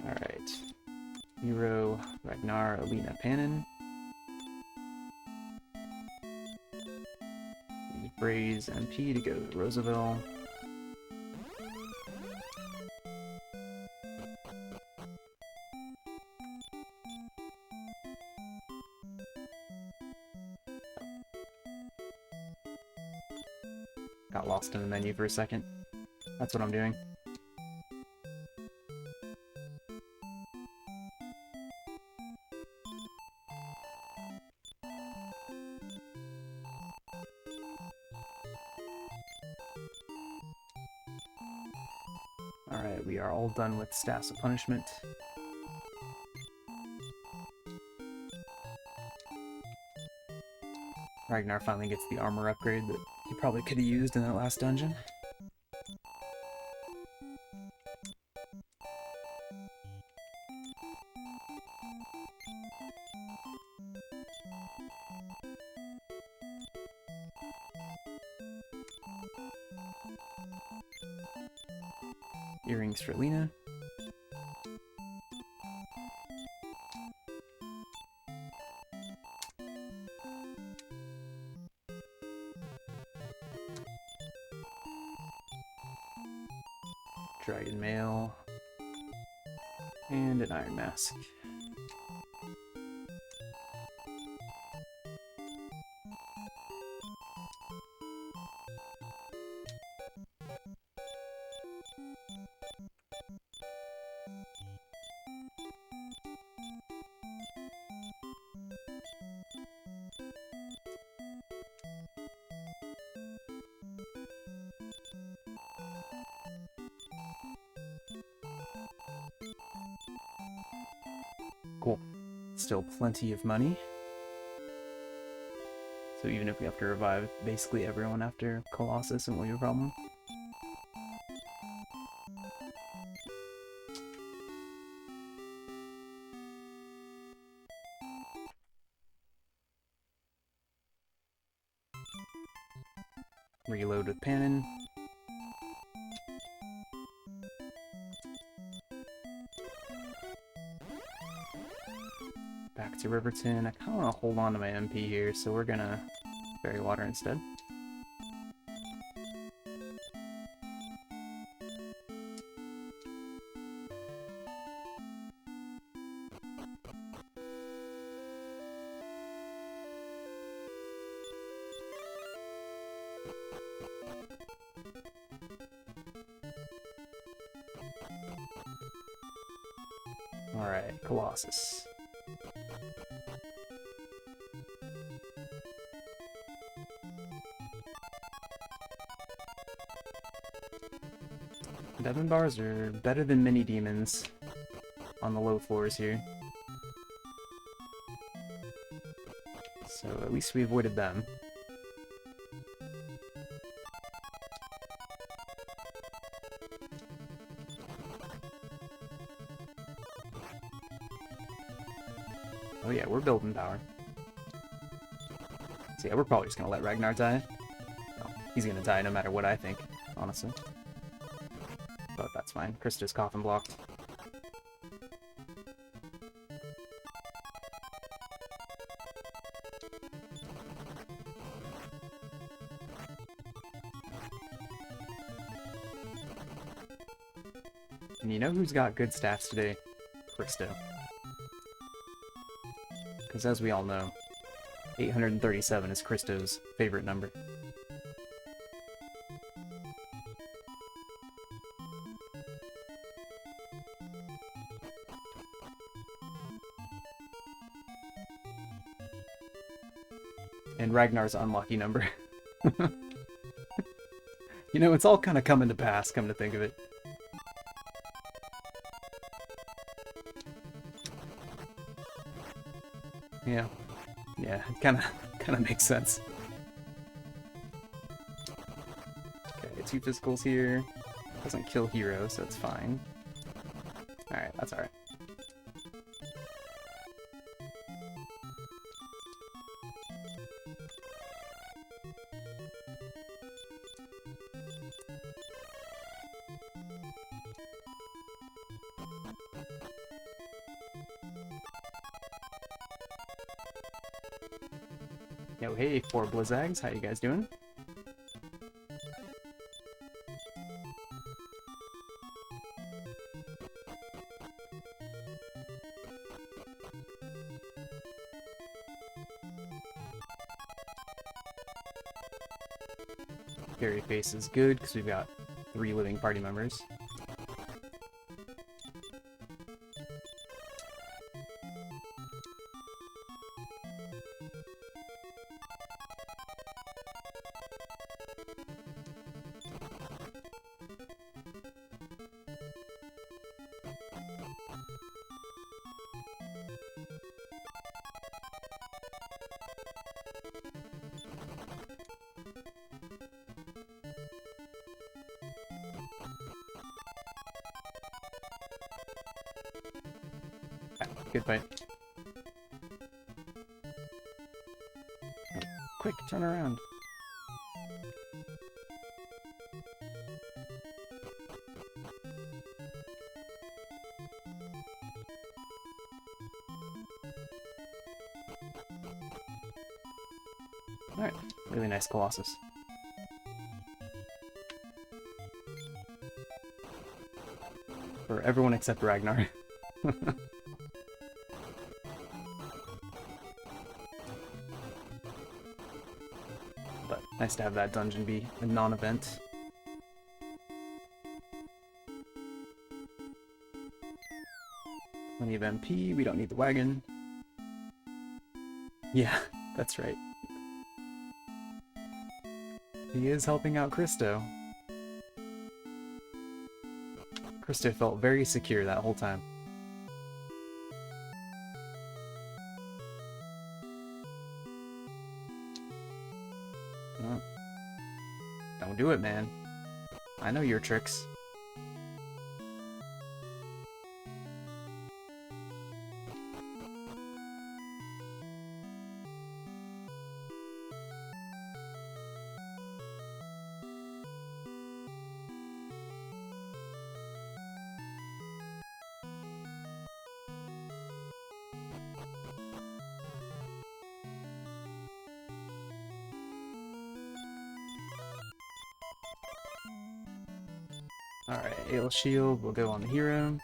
Alright. Hero, Ragnar, Alina, Panin. Use Braze MP to go to Roosevelt. Got lost in the menu for a second. That's what I'm doing. Alright, we are all done with Staffs of Punishment. Ragnar finally gets the armor upgrade that he probably could have used in that last dungeon. Earrings for Lena. Dragon mail. And an iron mask. Cool. Still plenty of money. So even if we have to revive basically everyone after Colossus, it won't be a problem. Reload with Pannon. Back to Riverton. I kind of want to hold on to my MP here, so we're gonna Fairy Water instead. Alright, Colossus. Devon bars are better than mini demons on the low floors here. So at least we avoided them. Oh yeah, we're building power. So yeah, we're probably just gonna let Ragnar die. No, he's gonna die no matter what I think, honestly. But that's fine. Cristo's coffin blocked. And you know who's got good stats today? Cristo. Because as we all know, 837 is Cristo's favorite number. And Ragnar's unlucky number. You know, it's all kind of coming to pass, come to think of it. Yeah. Yeah, it kind of makes sense. Okay, 2 physicals here. Doesn't kill Hero, so it's fine. Alright, that's alright. Yo, hey, 4 Blizzags, how you guys doing? Fairy Face is good, because we've got 3 living party members. Good fight. Quick, turn around. Alright, really nice Colossus. For everyone except Ragnar. But nice to have that dungeon be a non-event. Plenty of MP, we don't need the wagon. Yeah, that's right. He is helping out Cristo. Cristo felt very secure that whole time. Oh. Don't do it, man. I know your tricks. Alright, Ale Shield will go on the hero.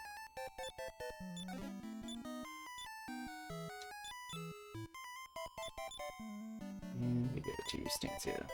And we go to Stancia.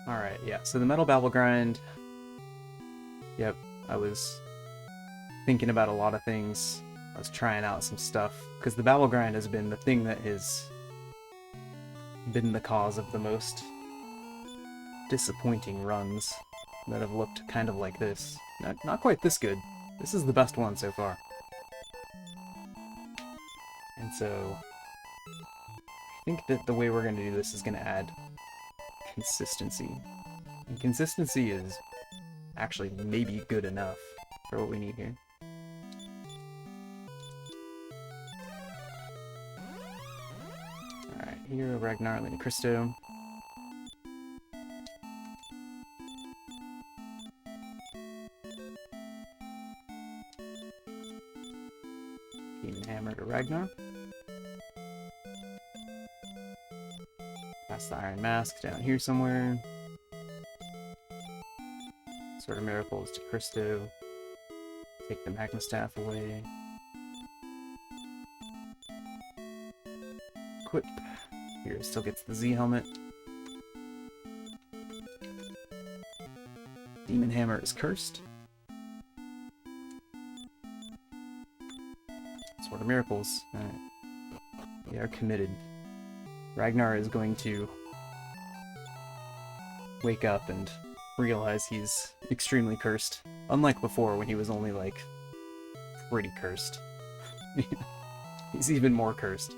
Alright, yeah, so the Metal Babble Grind. Yep, I was thinking about a lot of things. I was trying out some stuff, because the Babble Grind has been the thing that has been the cause of the most disappointing runs that have looked kind of like this. Not quite this good. This is the best one so far. And so, I think that the way we're going to do this is going to add consistency. And consistency is actually maybe good enough for what we need here. Alright, hero, Ragnar, Lena, Cristo. Demon Hammer to Ragnar. Pass the Iron Mask down here somewhere. Sword of Miracles to Cristo. Take the Magma Staff away. Equip. Here still gets the Z helmet. Demon Hammer is cursed. Sword of Miracles. Alright. We are committed. Ragnar is going to wake up and realize he's extremely cursed. Unlike before when he was only, like, pretty cursed. He's even more cursed.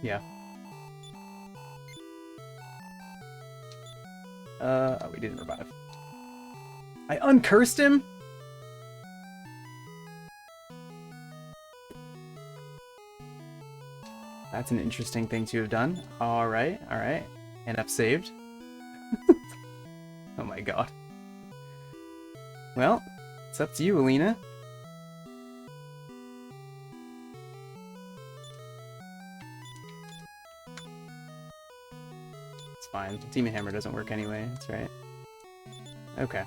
Yeah. Oh, we didn't revive. I uncursed him? That's an interesting thing to have done. Alright, alright. And I've saved. Oh my god. Well, it's up to you, Alina. Fine. Demon Hammer doesn't work anyway, that's right. Okay.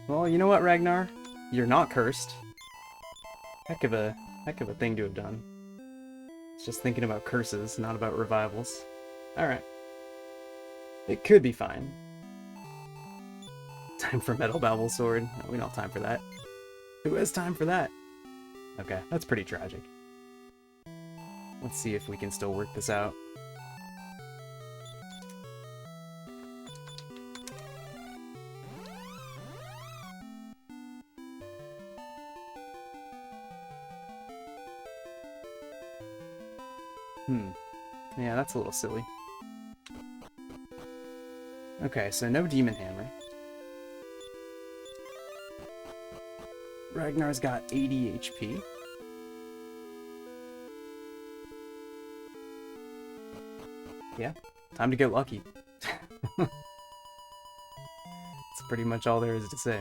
Well, you know what, Ragnar? You're not cursed. Heck of a thing to have done. It's just thinking about curses, not about revivals. Alright. It could be fine. Time for Metal Babble Sword. No, we don't have time for that. Who has time for that? Okay, that's pretty tragic. Let's see if we can still work this out. Yeah, that's a little silly. Okay, so no Demon Hammer. Ragnar's got 80 HP. Yeah, time to get lucky. That's pretty much all there is to say.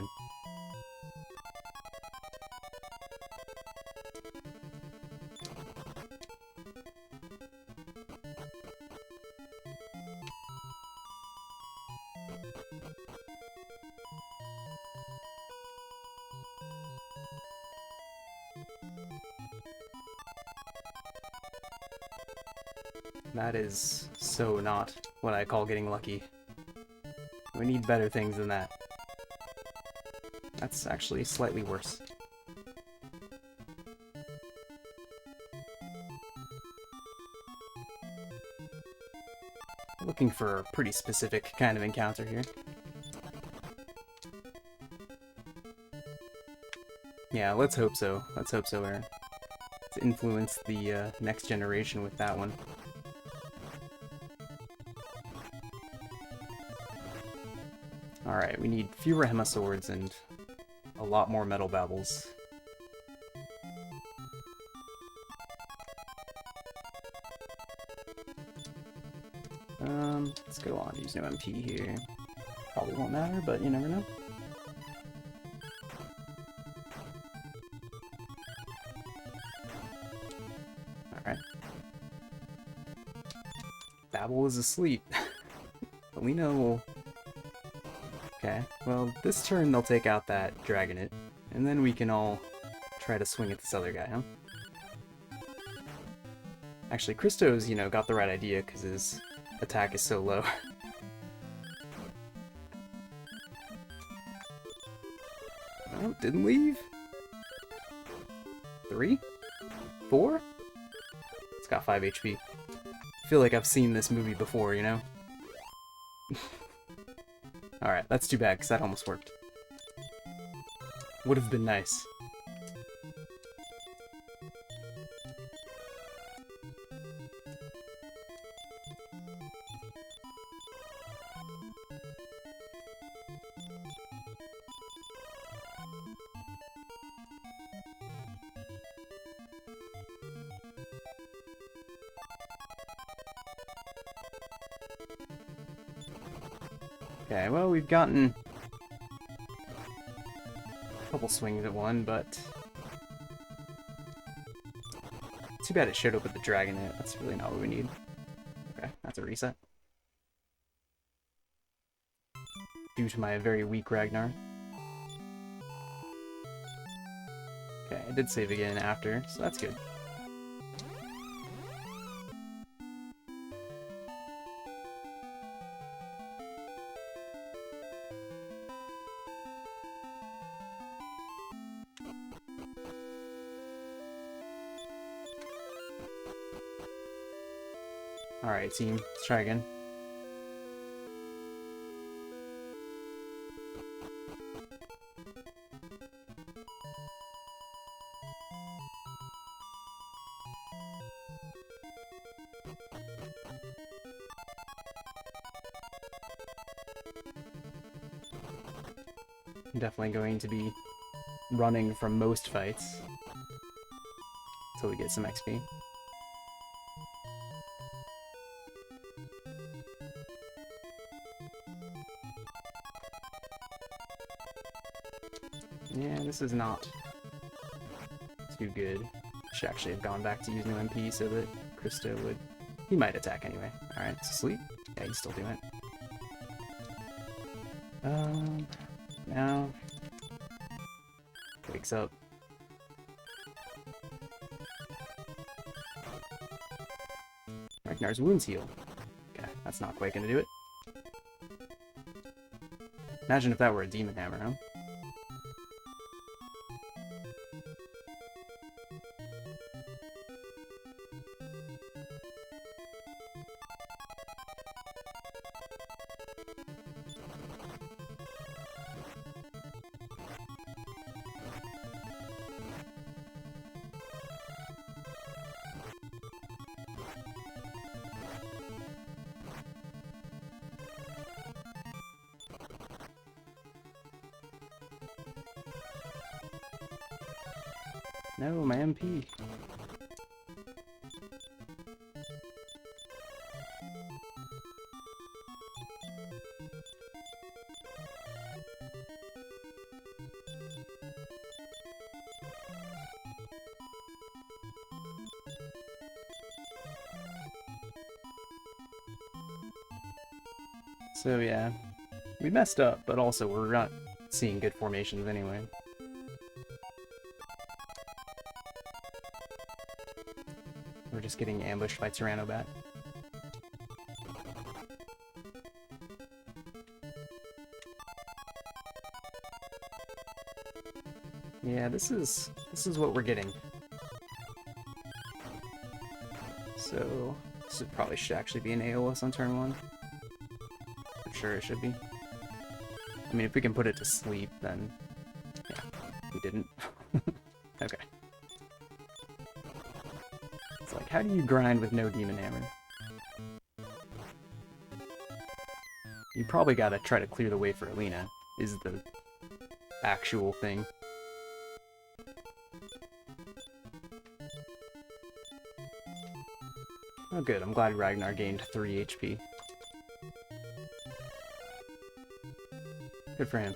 That is so not what I call getting lucky. We need better things than that. That's actually slightly worse. Looking for a pretty specific kind of encounter here. Yeah, let's hope so. Let's hope so, Aaron. Let's influence the next generation with that one. Alright, we need fewer Hema Swords and a lot more Metal Babbles. Let's go on, use no MP here. Probably won't matter, but you never know. Alright. Babble is asleep. Alina will... Okay, well, this turn they'll take out that Dragonite, and then we can all try to swing at this other guy, huh? Actually, Cristo's, you know, got the right idea, because his attack is so low. Oh, didn't leave? 3? 4? It's got 5 HP. I feel like I've seen this movie before, you know? Alright, that's too bad, because that almost worked. Would have been nice. Okay, well, we've gotten a couple swings at one, but too bad it showed up with the Dragonite. That's really not what we need. Okay, that's a reset. Due to my very weak Ragnar. Okay, I did save again after, so that's good. Alright, team, let's try again. I'm definitely going to be running from most fights until we get some XP. Yeah, this is not too good. Should actually have gone back to use no MP so that Cristo would... He might attack anyway. Alright, it's asleep. Yeah, he's still doing it. Now... Wakes up. Ragnar's wounds heal. Okay, that's not quite gonna do it. Imagine if that were a demon hammer, huh? No, my MP. So yeah, we messed up, but also we're not seeing good formations anyway. We're just getting ambushed by Tyrannobat. Yeah, this is what we're getting. So this probably should actually be an AOS on turn 1. I'm sure it should be. I mean, if we can put it to sleep, then yeah, we didn't. Okay. It's like, how do you grind with no Demon Hammer? You probably gotta try to clear the way for Alina, is the actual thing. Oh good, I'm glad Ragnar gained 3 HP. Good for him.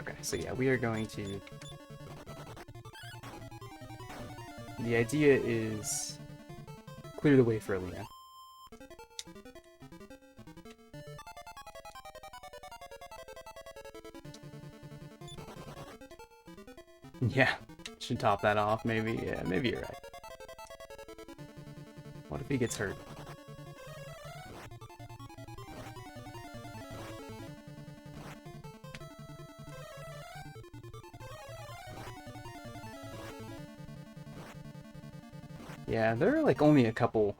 Okay, so yeah, we are going to... The idea is clear the way for Alina. Yeah, should top that off, maybe. Yeah, maybe you're right. What if he gets hurt? Yeah, there are like only a couple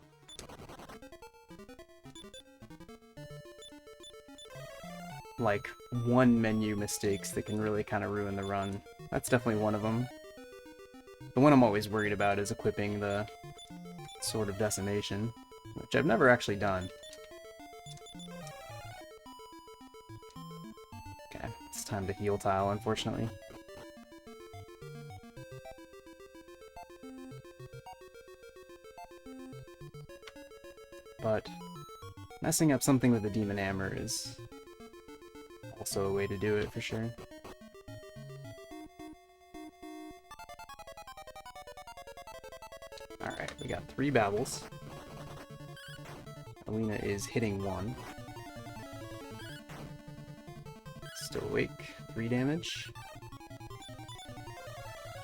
like one menu mistakes that can really kind of ruin the run. That's definitely one of them. The one I'm always worried about is equipping the Sword of Decimation, which I've never actually done. Okay, it's time to heal tile, unfortunately. But messing up something with a Demon Hammer is also a way to do it, for sure. Alright, we got 3 Babbles. Alina is hitting 1. Still awake. 3 damage.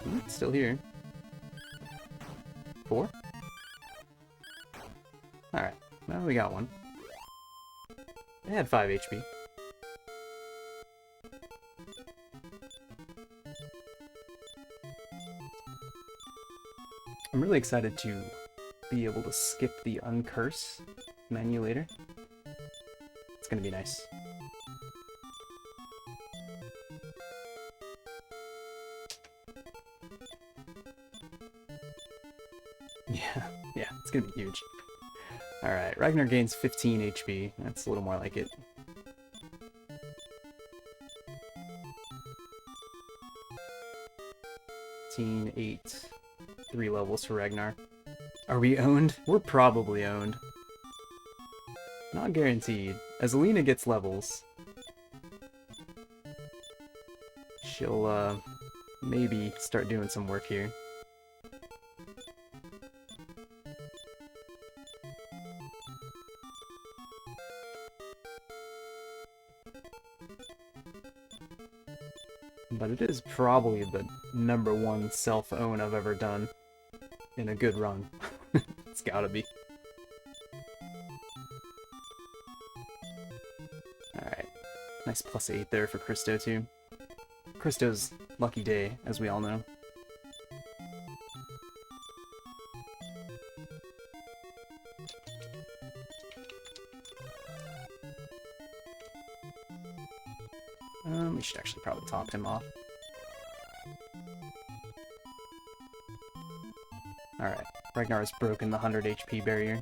Ooh, still here. 4? Alright, well, we got 1. They had 5 HP. I'm really excited to be able to skip the uncurse menu later. It's gonna be nice. Yeah, it's gonna be huge. Alright, Ragnar gains 15 HP. That's a little more like it. Teen 8. 3 levels for Ragnar. Are we owned? We're probably owned. Not guaranteed. As Alina gets levels, she'll, maybe start doing some work here. But it is probably the #1 self-own I've ever done in a good run. It's gotta be. Alright. Nice +8 there for Cristo, too. Cristo's lucky day, as we all know. We should actually probably top him off. Alright, Ragnar has broken the 100 HP barrier.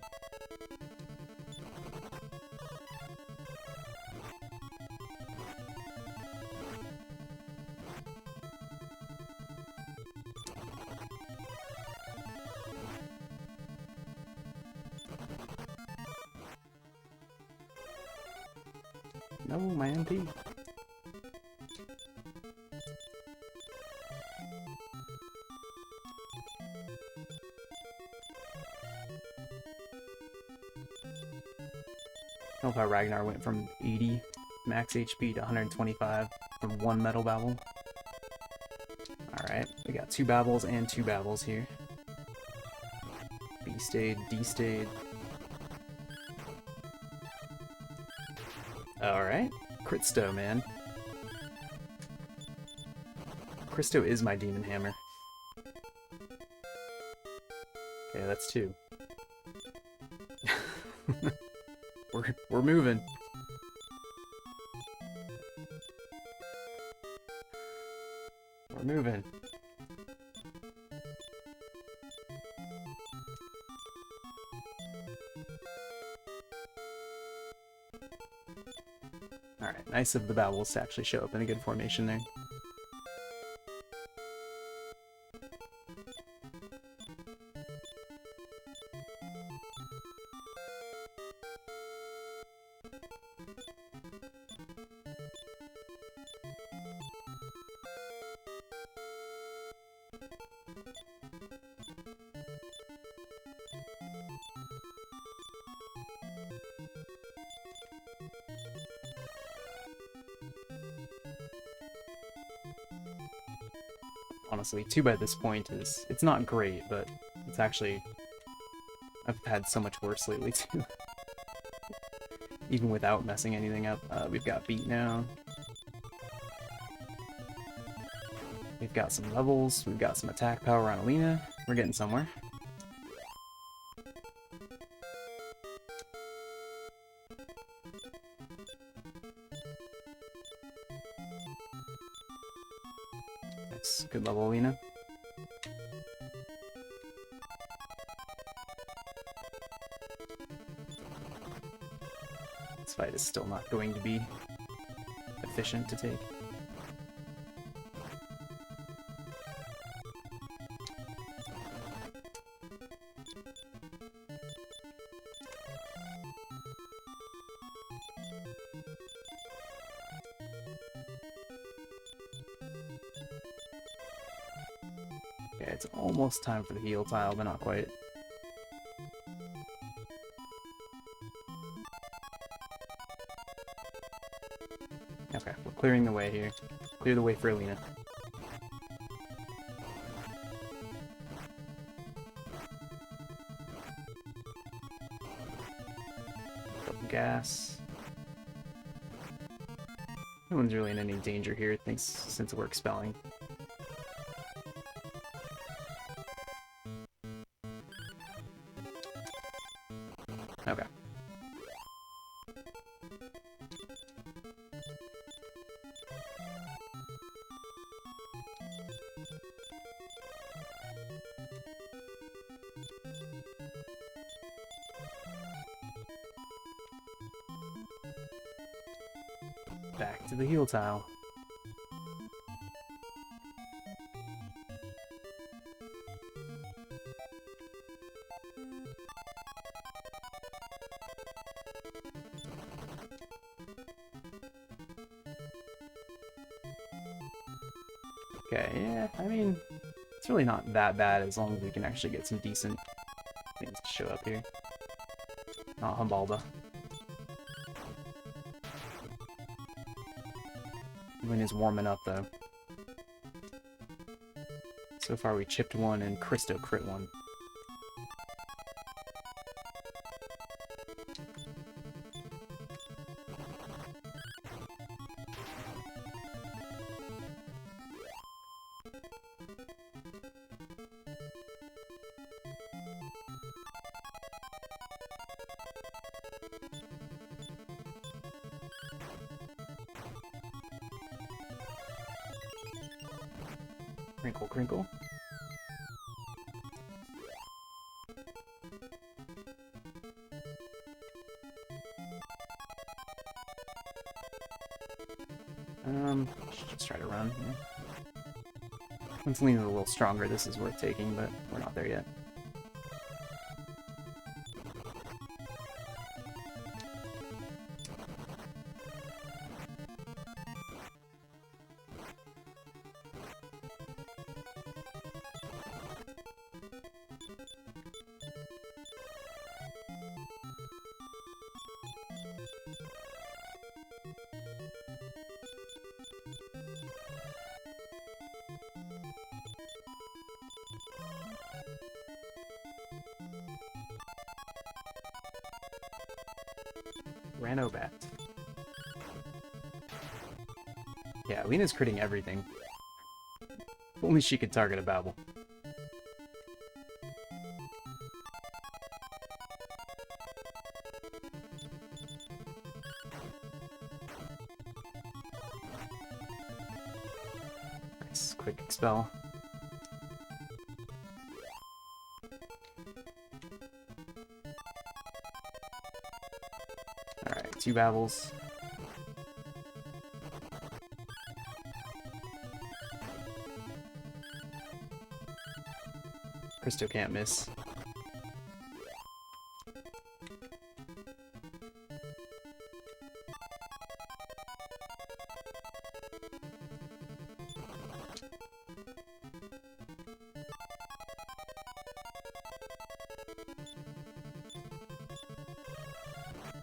No, my MP. I love how Ragnar went from 80 max HP to 125 from one metal babble. Alright, we got 2 babbles and 2 babbles here. B stayed, D stayed. Alright, Cristo, man. Cristo is my demon hammer. Okay, that's 2. We're moving. We're moving. Alright, nice of the babbles to actually show up in a good formation there. Honestly, 2 by this point it's not great, but it's actually, I've had so much worse lately too. Even without messing anything up. We've got beat now. We've got some levels, we've got some attack power on Alina. We're getting somewhere. Good level, Alina. This fight is still not going to be efficient to take. Okay, it's almost time for the heal tile, but not quite. Okay, we're clearing the way here. Clear the way for Alina. Couple gas. No one's really in any danger here, thanks since we're expelling. Okay. Back to the heal tile. Okay, yeah, I mean, it's really not that bad as long as we can actually get some decent things to show up here. Not Humbalba. Wind is warming up, though. So far we chipped one and Cristo crit one. Crinkle, crinkle. Let's try to run here. Once leaning a little stronger, this is worth taking, but we're not there yet. Ranobat. Yeah, Lena's critting everything. If only she could target a Babel. Nice, quick expel. Alright, 2 Babels. Cristo can't miss.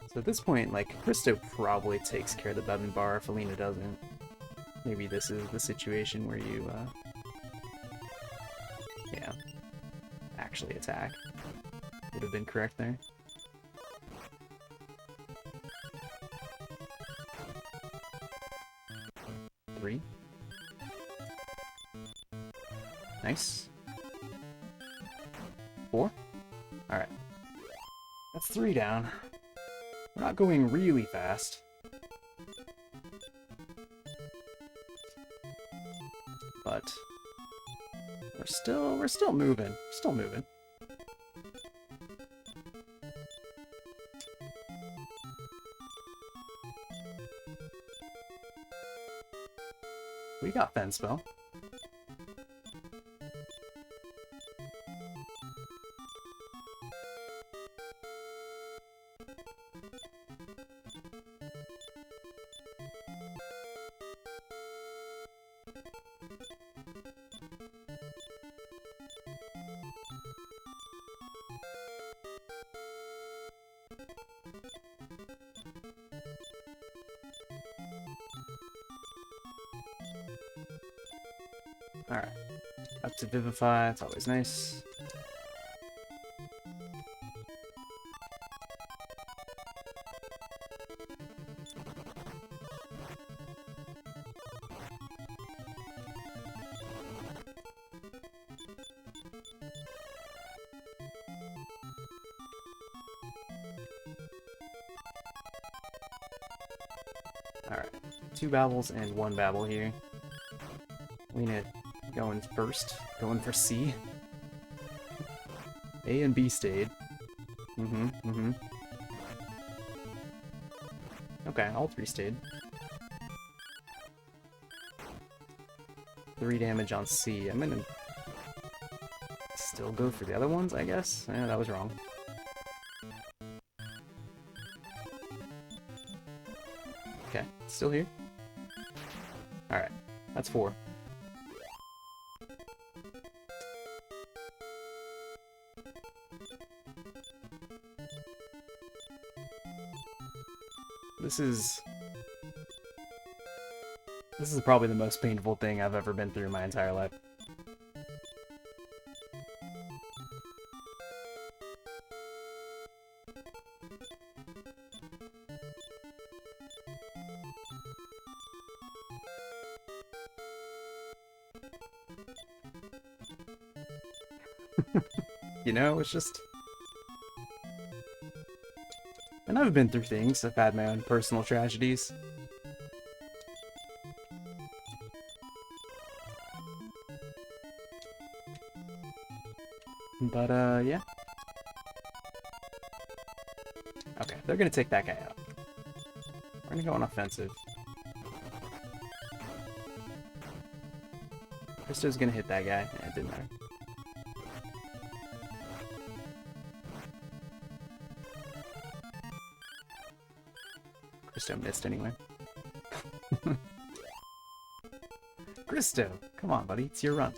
So at this point, like, Cristo probably takes care of the Bevan bar if Alina doesn't. Maybe this is the situation where you, yeah, actually attack. Would have been correct there. Three. Nice. 4. Alright. That's 3 down. We're not going really fast. But we're still moving. Still moving. We got Fen Spell. Alright. Up to Vivify, it's always nice. Alright. 2 Babbles and 1 Babble here. Lena going first. Going for C. A and B stayed. Okay, all 3 stayed. 3 damage on C. I'm gonna still go for the other ones, I guess? Eh, that was wrong. Okay, still here. Alright, that's 4. This is probably the most painful thing I've ever been through in my entire life. You know, it's just... And I've been through things. I've had my own personal tragedies. But, yeah. Okay, they're gonna take that guy out. We're gonna go on offensive. Cristo's gonna hit that guy. Yeah, it didn't matter. Cristo missed anyway. Cristo! Come on, buddy. It's your run.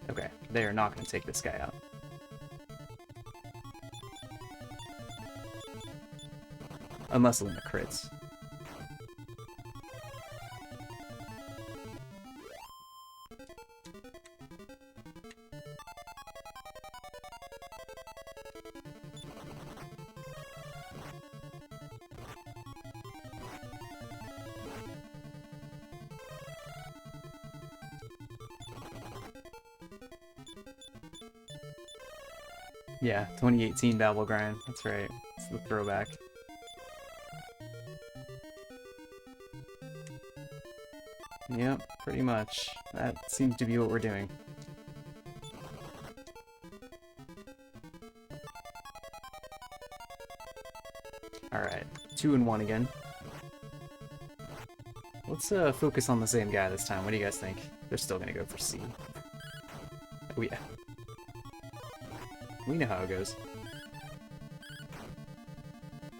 Okay, they are not going to take this guy out. Unless Luna crits. Yeah, 2018 Babel Grind. That's right. It's the throwback. Yep, pretty much. That seems to be what we're doing. Alright, 2 and 1 again. Let's focus on the same guy this time. What do you guys think? They're still gonna go for C. Oh yeah. We know how it goes.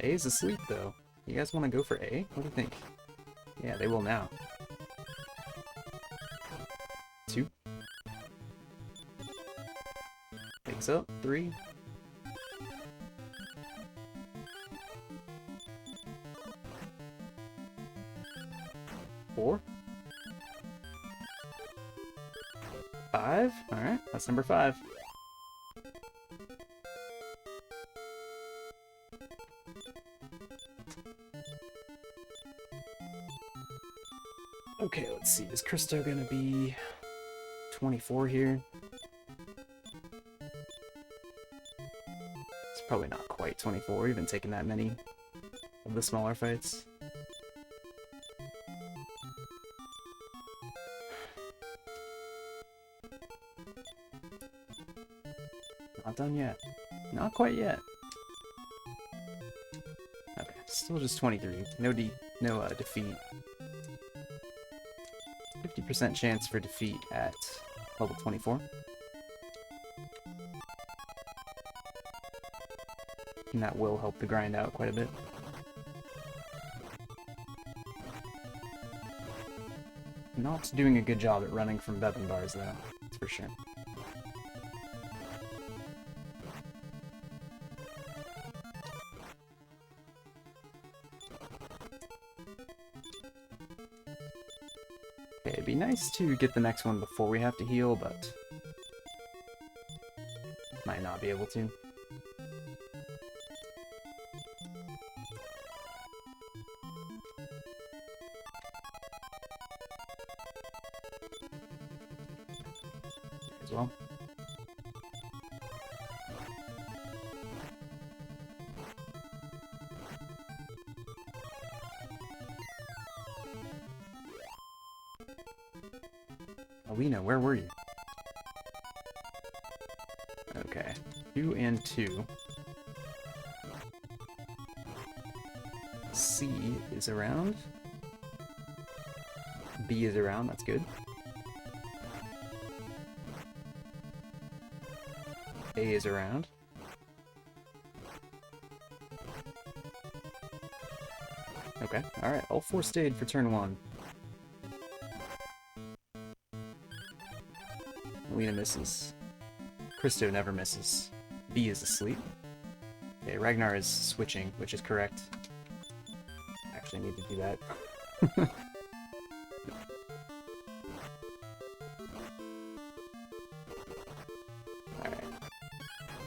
A is asleep though. You guys want to go for A? What do you think? Yeah, they will now. 2. Wakes up. 3. 4. 5. Alright, that's number 5. Okay, let's see. Is Cristo gonna be 24 here? It's probably not quite 24. We've been taking that many of the smaller fights. Not done yet. Not quite yet. Okay, still just 23. No defeat. 50% chance for defeat at level 24. And that will help the grind out quite a bit. Not doing a good job at running from Bevan bars though, that's for sure. Okay, it'd be nice to get the next one before we have to heal, but might not be able to. As well. Alina, where were you? Okay, 2 and 2. C is around. B is around, that's good. A is around. Okay, alright, all 4 stayed for turn 1. Alina misses. Cristo never misses. B is asleep. Okay, Ragnar is switching, which is correct. Actually, I need to do that. Alright.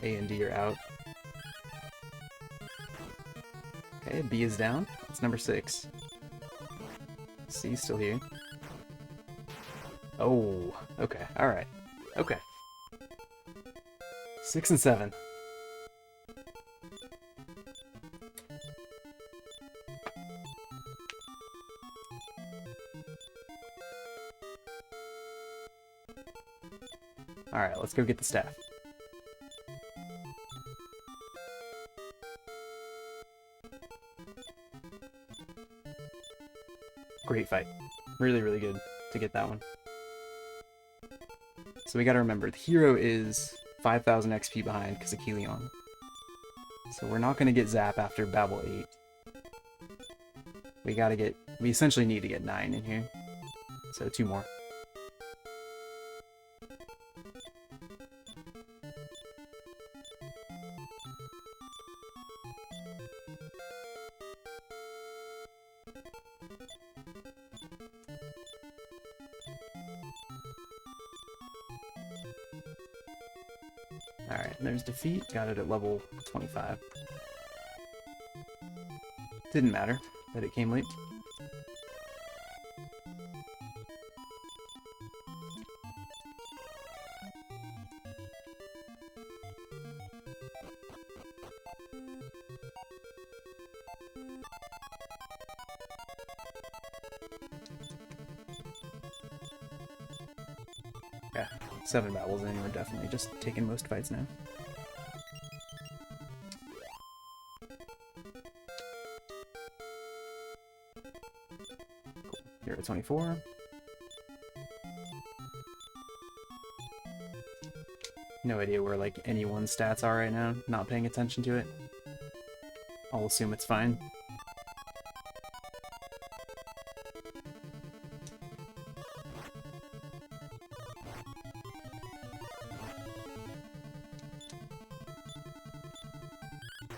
A and D are out. Okay, Okay, B is down. It's number 6. C still here. Oh, okay, alright. Okay. 6 and 7. Alright, let's go get the staff. Great fight. Really, really good to get that one. So we gotta remember, the hero is 5,000 XP behind because of Kilion. So we're not gonna get Zap after Babel 8. We essentially need to get 9 in here. So 2 more. Alright, there's defeat. Got it at level 25. Didn't matter that it came late. Yeah, 7 battles in, we're definitely just taking most fights now. Cool. You're at 24. No idea where, like, anyone's stats are right now. Not paying attention to it. I'll assume it's fine.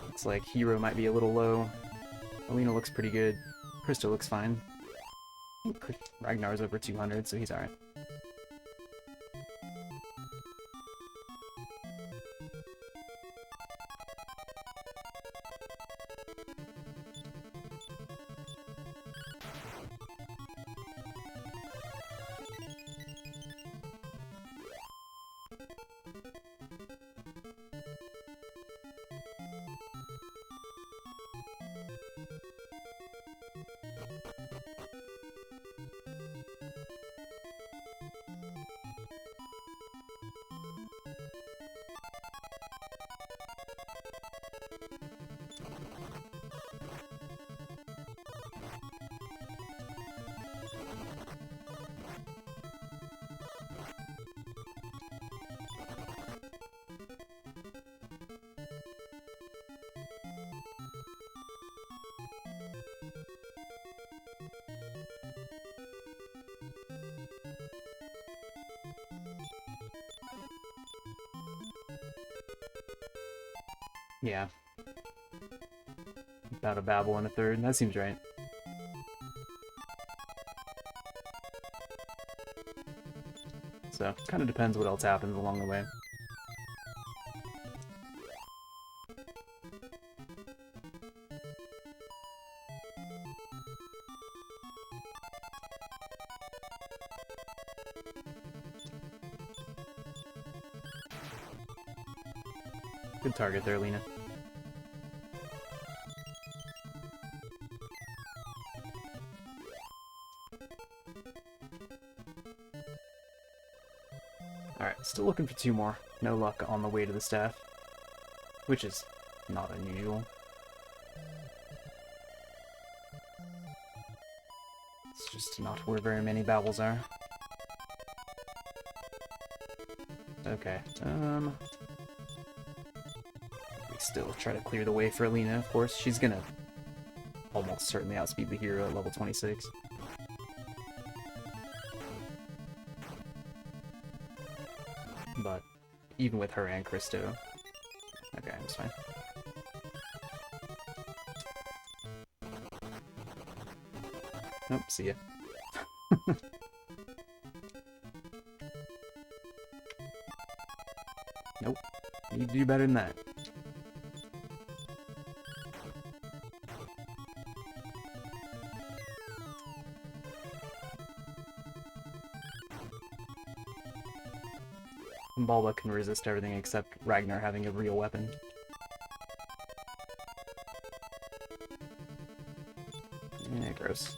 Looks like Hero might be a little low. Alina looks pretty good. Cristo looks fine. Ragnar's over 200, so he's alright. Yeah. About a Babel and a third. That seems right. So, kind of depends what else happens along the way. Good target there, Lena. Alright, still looking for 2 more. No luck on the way to the staff. Which is not unusual. It's just not where very many Babels are. Okay, we still try to clear the way for Alina, of course. She's gonna almost certainly outspeed the hero at level 26. But even with her and Cristo... Okay, it's fine. Nope, see ya. Nope. Need to do better than that. Balba can resist everything except Ragnar having a real weapon. Yeah, gross.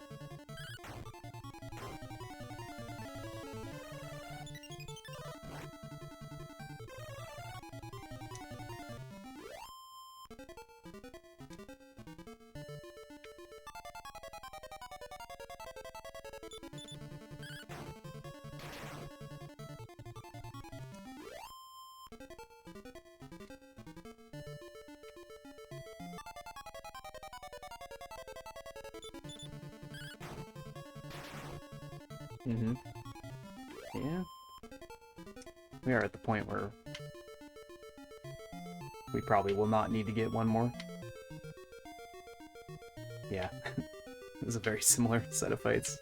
Mm-hmm. Yeah. We are at the point where we probably will not need to get one more. Yeah. It was a very similar set of fights.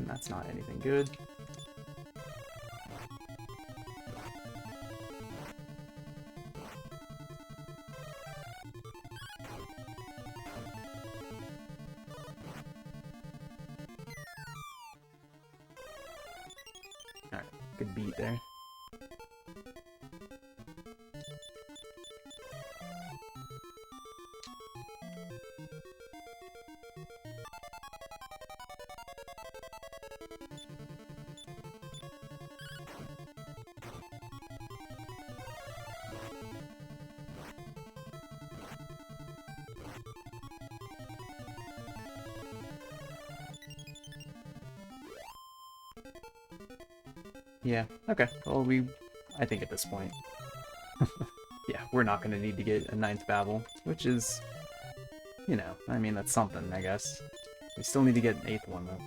That's not anything good. Alright, good beat there. Yeah, okay. Well, I think at this point, yeah, we're not going to need to get a 9th Babel, which is, you know, I mean, that's something, I guess. We still need to get an 8th one, though.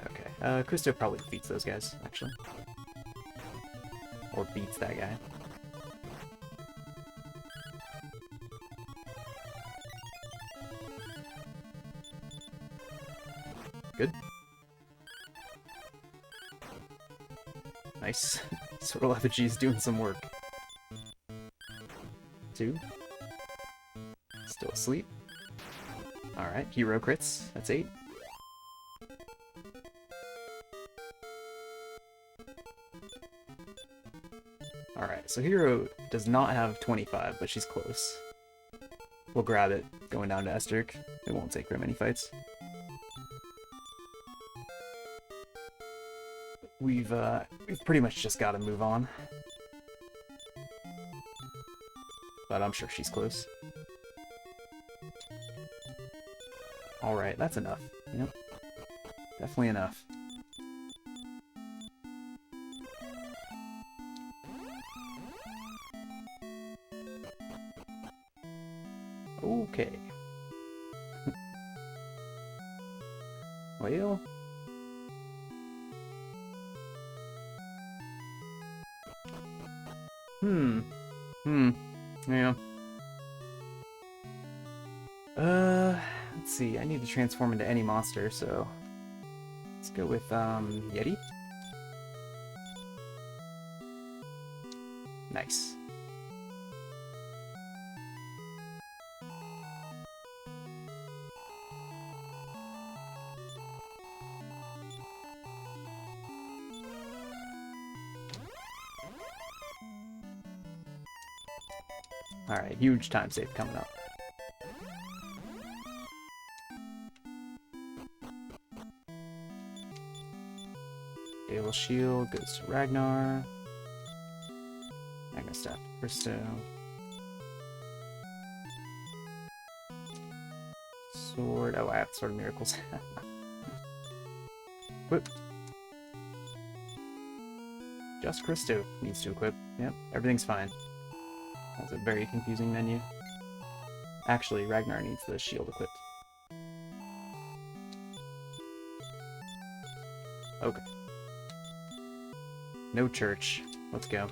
Okay, Cristo probably defeats those guys, actually. Or beats that guy. Good. Nice. Sort of Effigy's doing some work. 2. Still asleep. Alright, hero crits. That's 8. Alright, so hero does not have 25, but she's close. We'll grab it going down to Esterk. It won't take very many fights. We've pretty much just got to move on. But I'm sure she's close. Alright, that's enough. Yep. Definitely enough. Okay. Well... Yeah. Let's see, I need to transform into any monster, so... Let's go with, Yeti? Nice. Alright, huge time save coming up. Gale Shield goes to Ragnar. Magna Staff to Cristo. Sword. Oh, I have Sword of Miracles. Equip. Just Cristo needs to equip. Yep, everything's fine. That's a very confusing menu. Actually, Ragnar needs the shield equipped. Okay. No church. Let's go.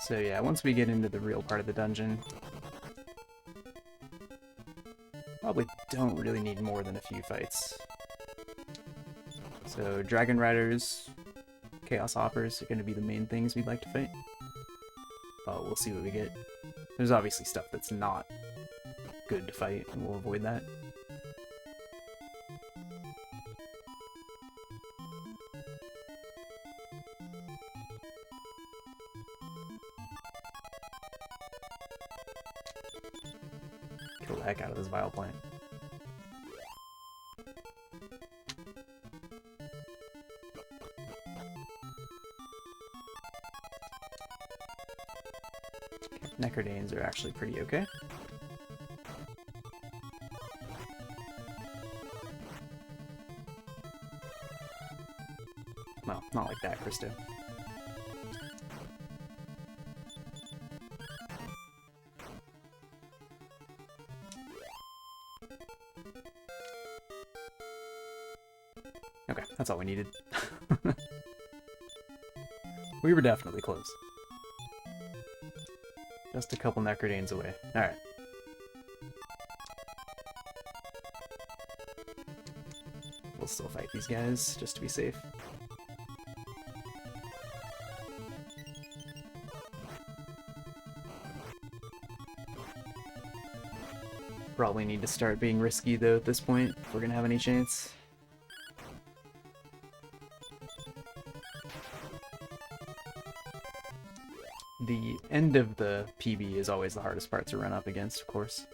So yeah, once we get into the real part of the dungeon, probably don't really need more than a few fights. So Dragon Riders, Chaos Hoppers are going to be the main things we'd like to fight. But we'll see what we get. There's obviously stuff that's not good to fight, and we'll avoid that. Kill the heck out of this Vile Plant. Necrodanes are actually pretty okay. Well, not like that, Cristo. Okay, that's all we needed. We were definitely close. Just a couple Necrodanes away. Alright. We'll still fight these guys, just to be safe. Probably need to start being risky, though, at this point, if we're gonna have any chance. The end of the PB is always the hardest part to run up against, of course.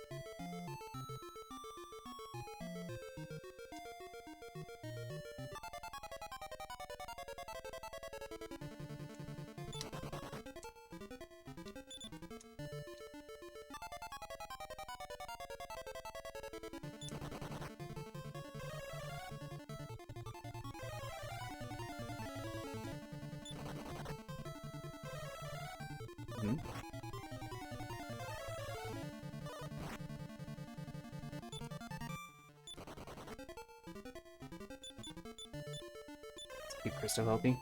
Keep Cristo helping.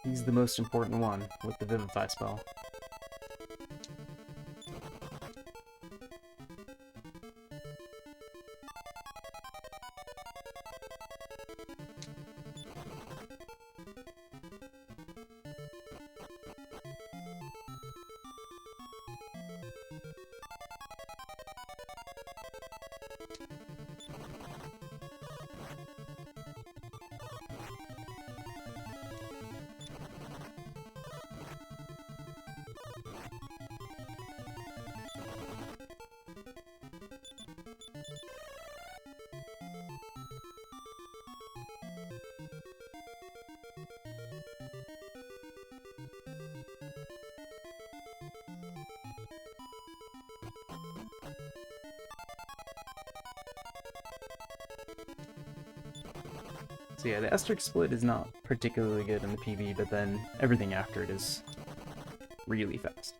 He's the most important one with the Vivify spell. So yeah, the Estric split is not particularly good in the PB, but then everything after it is really fast.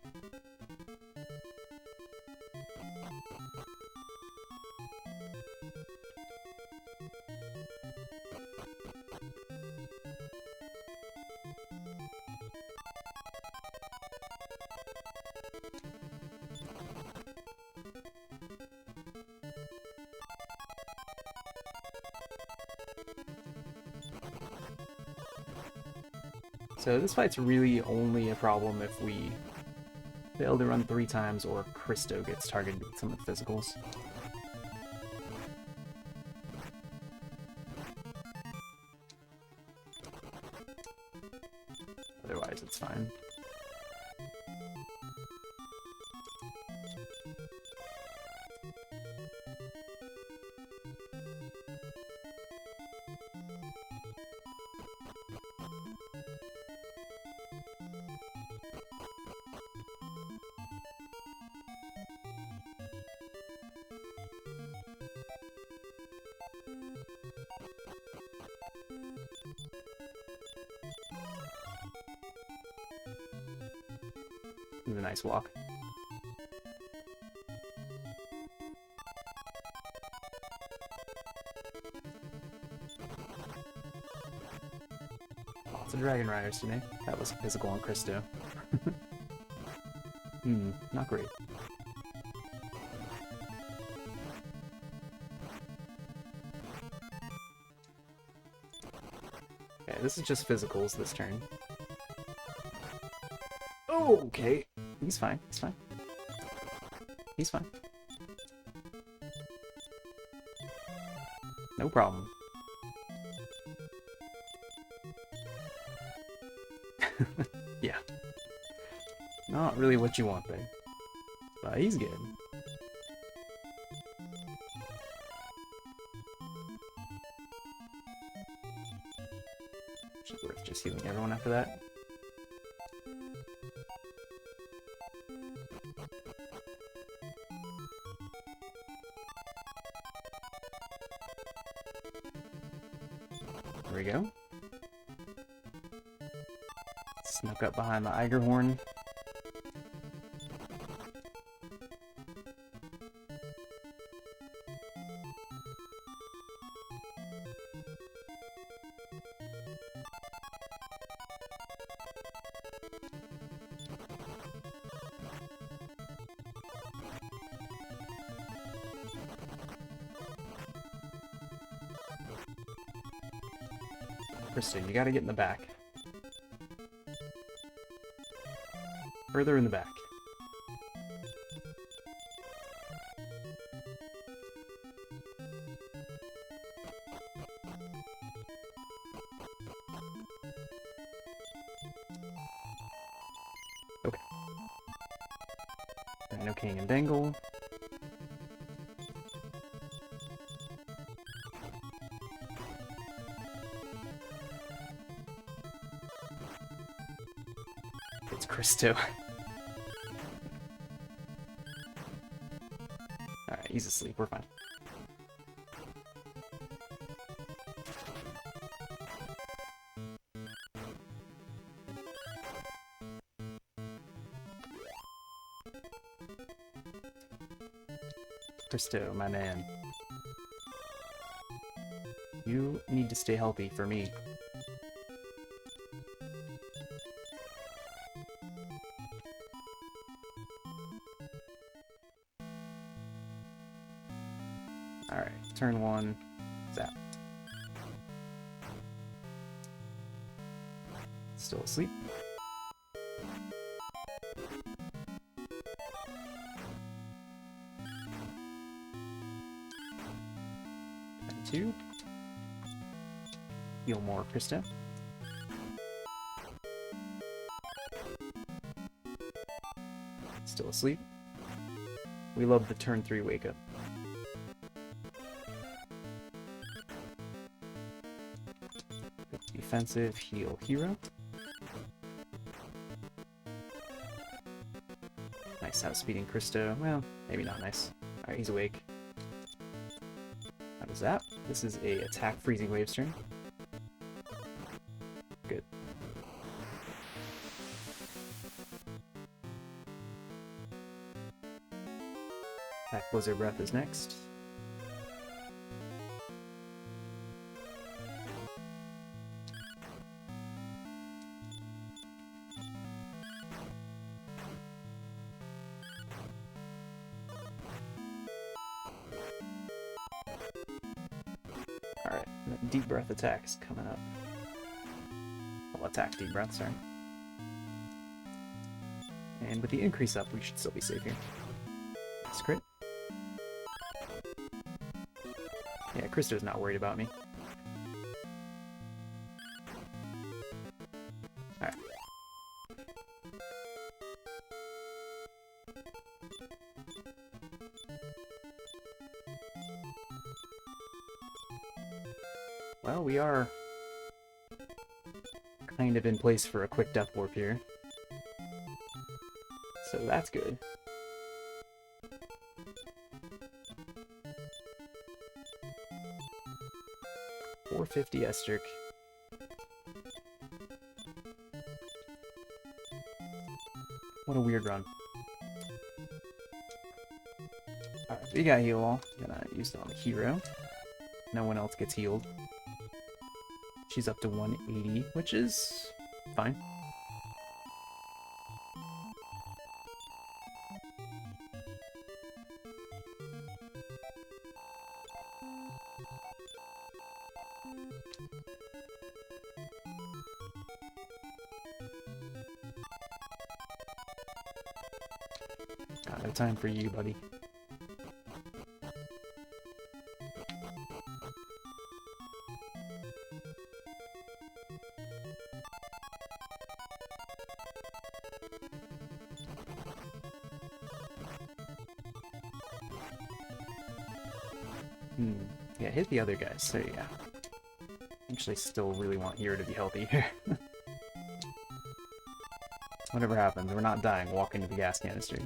So this fight's really only a problem if we fail to run 3 times or Cristo gets targeted with some of the physicals. Otherwise, it's fine. It was a nice walk. Lots of Dragon Riders today. That was physical on Cristo. Not great. Okay, this is just physicals this turn. Oh, okay. He's fine, he's fine. He's fine. No problem. Yeah. Not really what you want there. But he's good. Should be worth just healing everyone after that. There we go. Snuck up behind the Eigerhorn. Cristo, you gotta get in the back. Further in the back. Okay. No King and Dangle. It's Cristo. Alright, he's asleep, we're fine. Cristo, my man. You need to stay healthy for me. Alright, turn one, zap. Still asleep. And two. Heal more Cristo. Still asleep. We love the turn 3 wake up. Defensive, heal hero. Nice outspeeding Cristo. Well, maybe not nice. Alright, he's awake. How does that? This is a attack freezing waves turn. Good. Attack Blizzard Breath is next. Alright, Deep Breath attacks coming up. I'll attack Deep Breath, sorry. And with the increase up, we should still be safe here. That's crit. Yeah, Cristo's not worried about me. Alright. Well, we are kind of in place for a quick death warp here. So that's good. $450 Estric. What a weird run. Alright, we got heal all. Gonna use it on the hero. No one else gets healed. She's up to 180, which is fine. Got no time for you, buddy. Yeah, hit the other guys. There you go. Actually, still really want Hero to be healthy here. Whatever happens, we're not dying. Walk into the gas canister.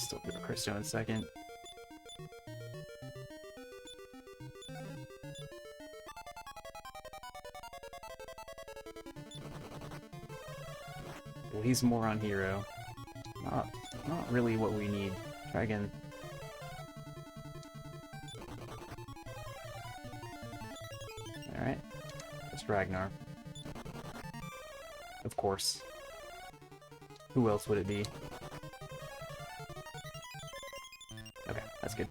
Still do a Cristo in a second. Well, he's more on Hero. Not really what we need. Try again. Alright. It's Ragnar. Of course. Who else would it be? Okay, that's good.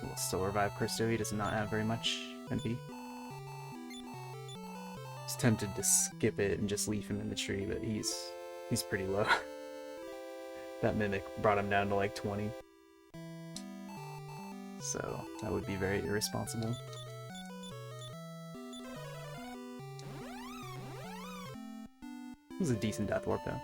We'll still revive Cristo. He does not have very much MP. He's tempted to skip it and just leave him in the tree, but he's pretty low. That Mimic brought him down to like 20. So that would be very irresponsible. It was a decent death warp though.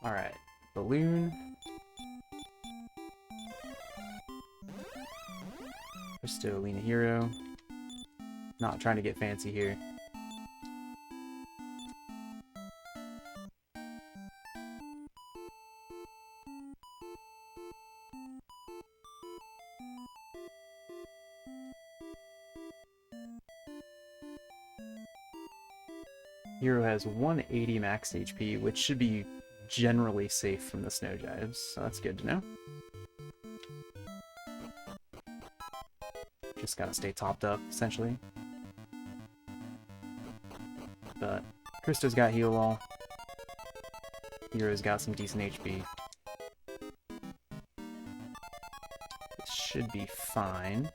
Alright, Balloon. Cristo, Lena Hero. Not trying to get fancy here. Hero has 180 max HP, which should be generally safe from the snow jives, so that's good to know. Just gotta stay topped up, essentially. But Cristo's got heal all. Hero's got some decent HP. This should be fine.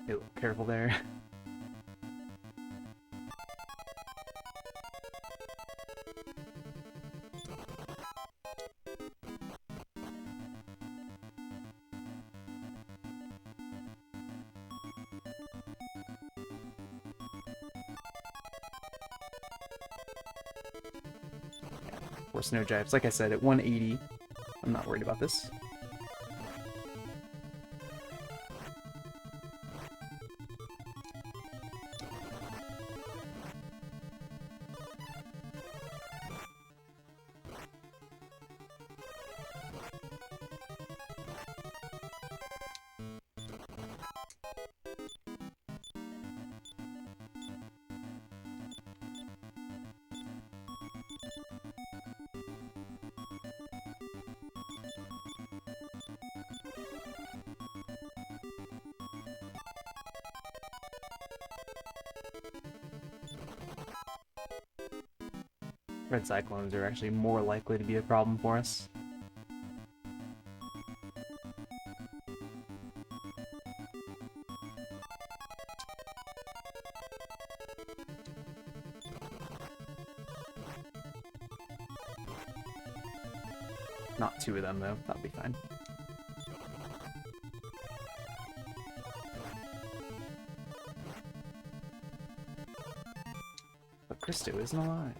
Be a little careful there. Or snow jives. Like I said, at 180, I'm not worried about this. Red cyclones are actually more likely to be a problem for us. Not two of them, though. That'll be fine. But Cristo isn't alive.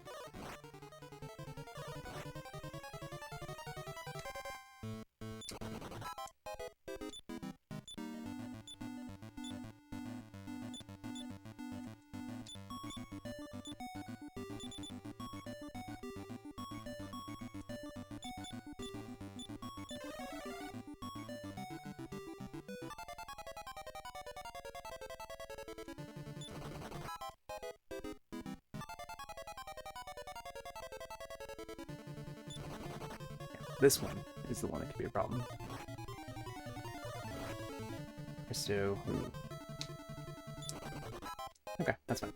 This one is the one that could be a problem. Cristo, ooh. Okay, that's fine.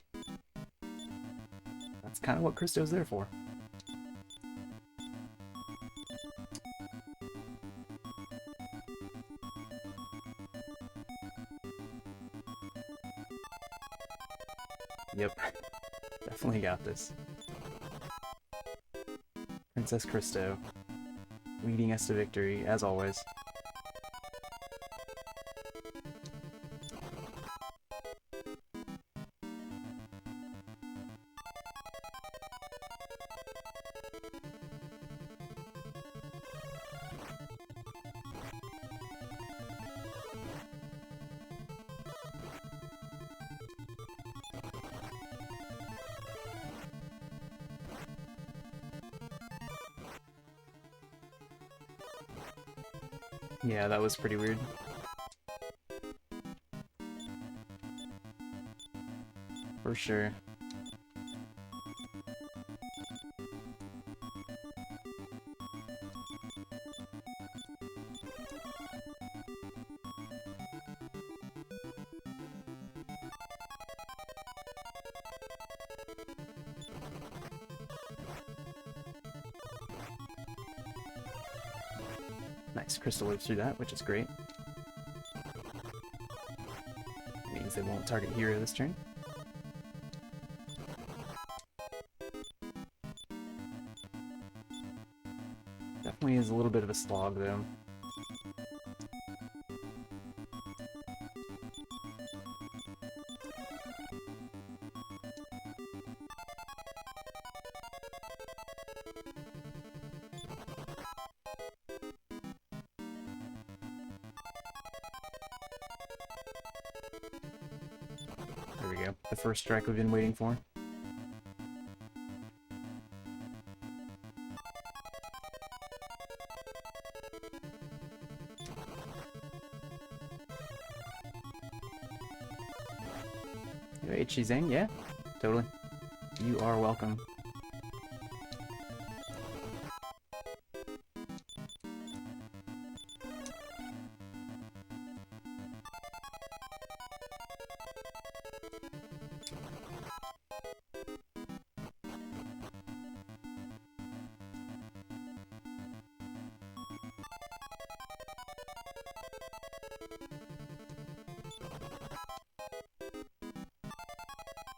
That's kind of what Cristo's there for. Yep, definitely got this. Princess Cristo, leading us to victory, as always. Yeah, that was pretty weird. For sure. Nice, Cristo lives through that, which is great. Means they won't target Hero this turn. Definitely is a little bit of a slog, though. There we go. The first strike we've been waiting for. Hey, Chizang, yeah, totally. You are welcome.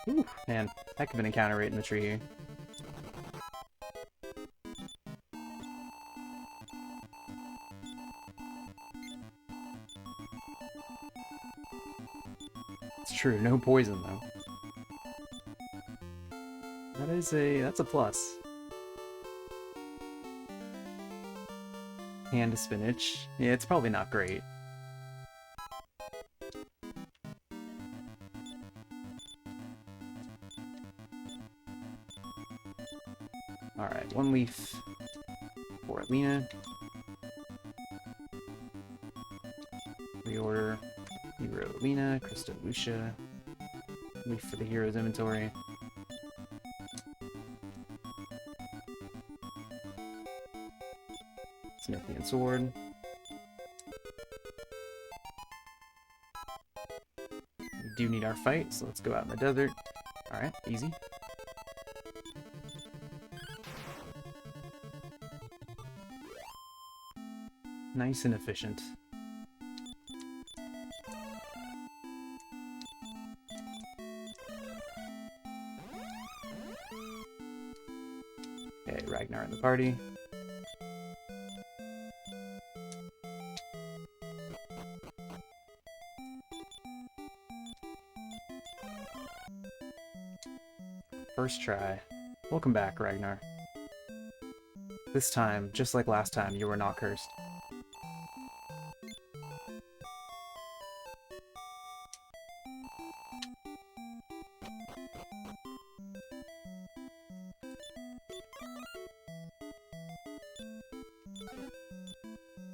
Ooh, man, heck of an encounter rate in the tree here. It's true, no poison though. That's a plus. Hand spinach. Yeah, it's probably not great. Alright, one leaf for Alina. Reorder Hero Alina, Cristo Lucia. Leaf for the hero's inventory. Smithian sword. We do need our fight, so let's go out in the desert. Alright, easy. Nice and efficient. Okay, Ragnar in the party. First try. Welcome back, Ragnar. This time, just like last time, you were not cursed.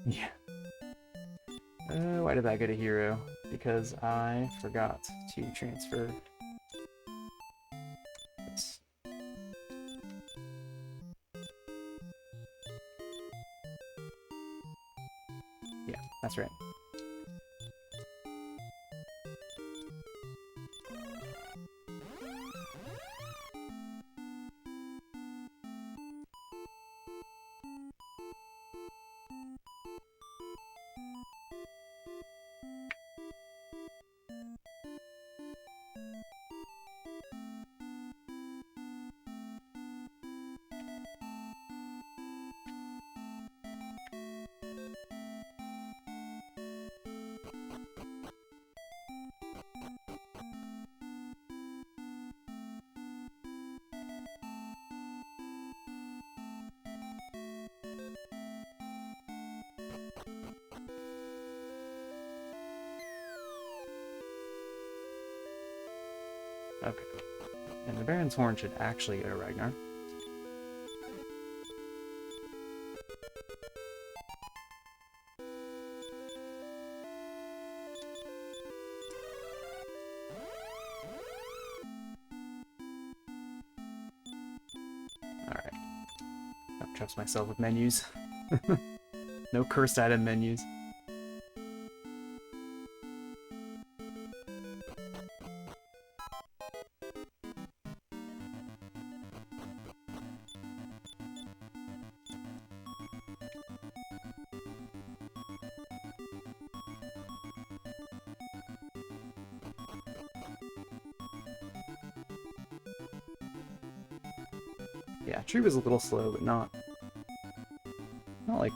Yeah. Why did that go to hero? Because I forgot to transfer this. Yeah, that's right. Okay. And the Baron's Horn should actually go to Ragnar. Alright. Don't trust myself with menus. No cursed item menus. Yeah, tree was a little slow, but not like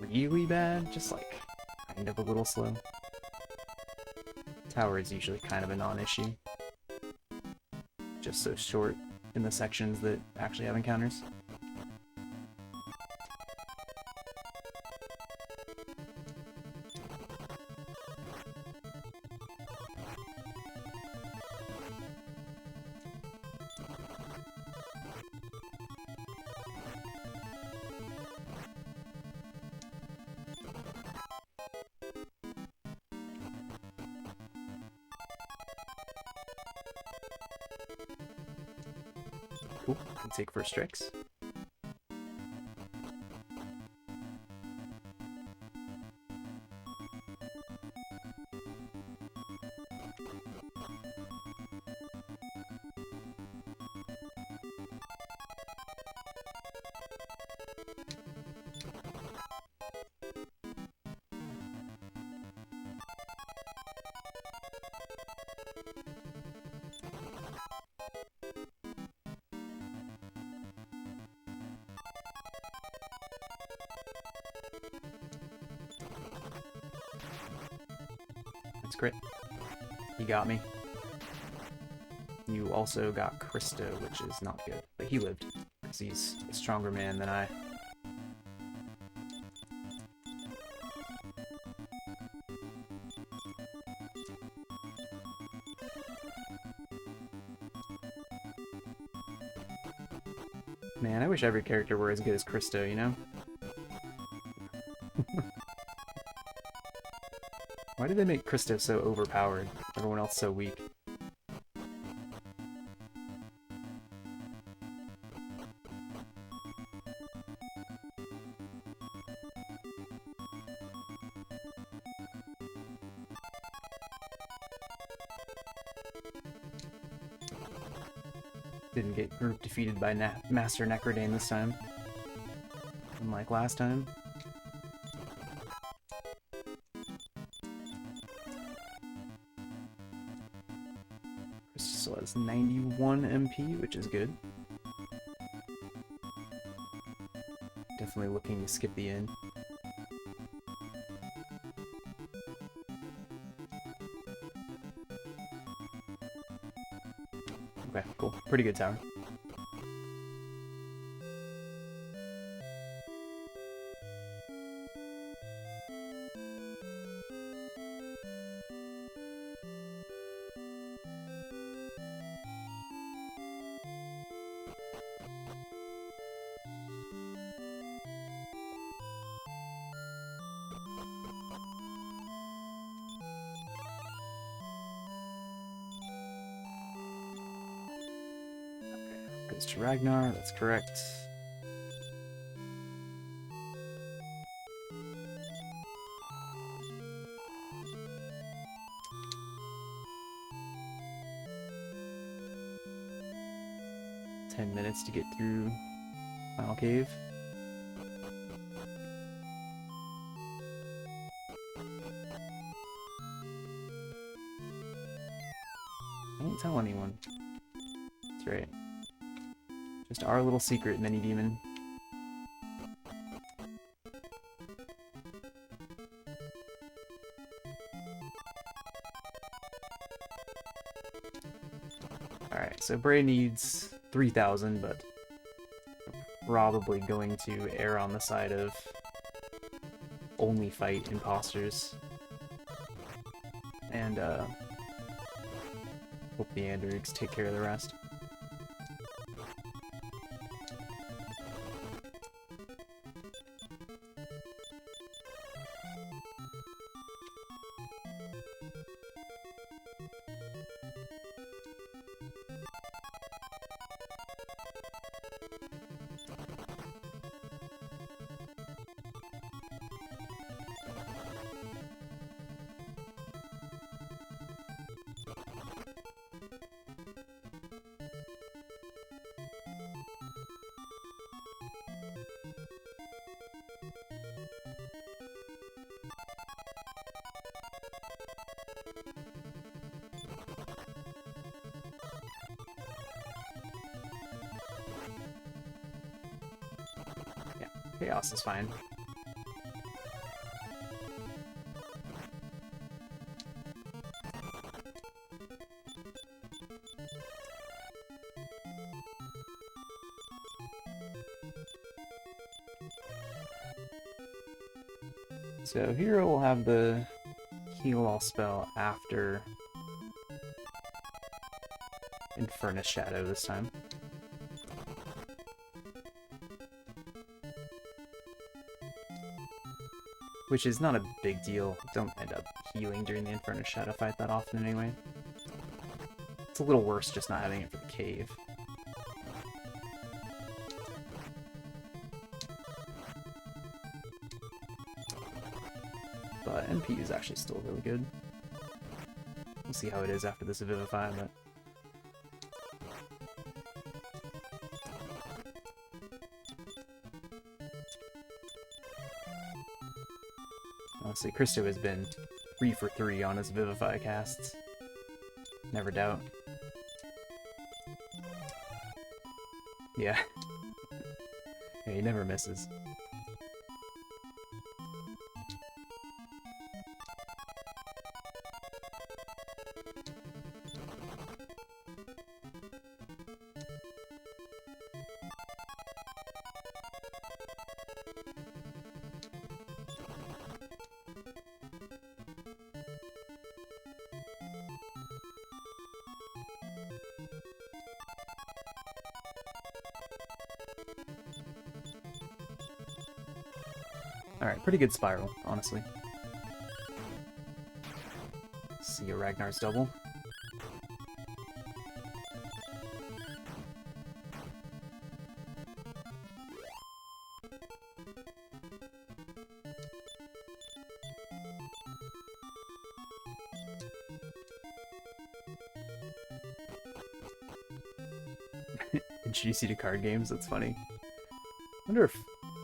really bad, just like kind of a little slow. Tower is usually kind of a non-issue. Just so short in the sections that actually have encounters. Cool, can take first strikes. It's crit. He got me. You also got Cristo, which is not good. But he lived, because he's a stronger man than I. Man, I wish every character were as good as Cristo, you know? Why did they make Cristo so overpowered? Everyone else so weak. Didn't get group defeated by Master Necrodane this time. Unlike last time. Still has 91 MP, which is good. Definitely looking to skip the end. Okay, cool. Pretty good tower. Goes to Ragnar, that's correct. "10 minutes to get through Final Cave. Don't tell anyone. That's right. Just our little secret, mini-demon. Alright, so Bray needs 3,000, but probably going to err on the side of only fight imposters. And, hope the Androids take care of the rest. Chaos is fine. So Hero will have the heal all spell after Infernus Shadow this time. Which is not a big deal. Don't end up healing during the Infernus Shadow fight that often anyway. It's a little worse just not having it for the cave. But MP is actually still really good. We'll see how it is after this Vivify, but... Honestly, Cristo has been 3 for 3 on his Vivify casts. Never doubt. Yeah. Yeah, he never misses. Alright, pretty good spiral, honestly. See a Ragnar's double. Introduce you to card games, that's funny. Wonder if,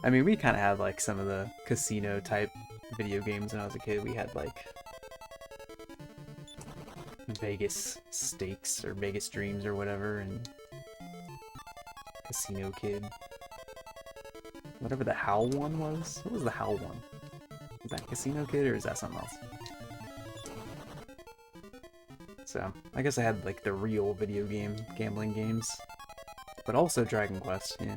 I mean, we kind of had like some of the casino type video games when I was a kid. We had like Vegas Stakes or Vegas Dreams or whatever, and Casino Kid. Whatever the Howl one was. What was the Howl one? Is that Casino Kid or is that something else? So, I guess I had like the real video game gambling games. But also Dragon Quest, yeah.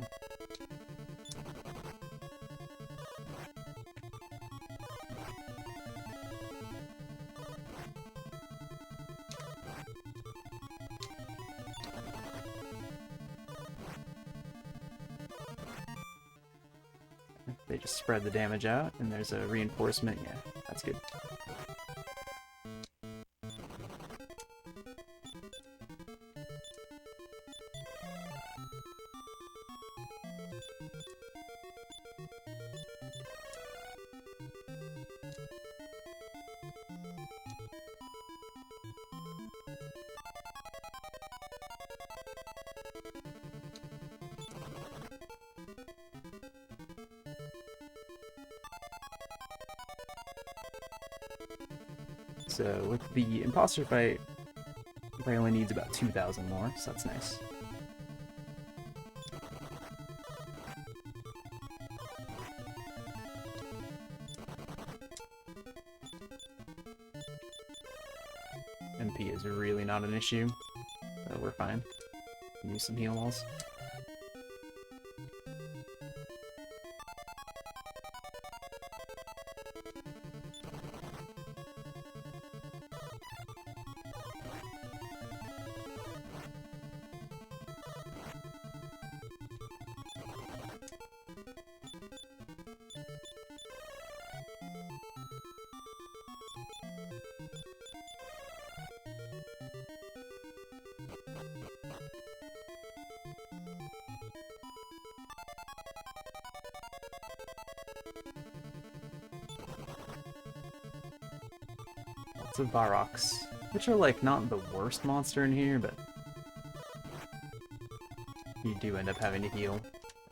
They just spread the damage out, and there's a reinforcement. Yeah, that's good. So with the imposter fight, he only needs about 2,000 more, so that's nice. MP is really not an issue, so we're fine. Use some heal walls. Lots of Varoks, which are like not the worst monster in here, but you do end up having to heal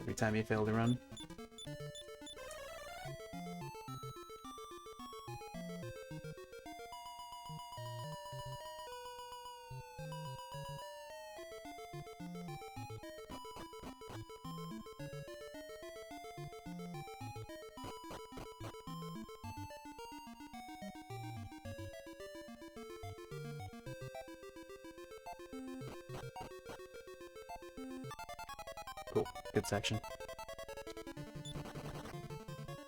every time you fail to run. Cool, good section.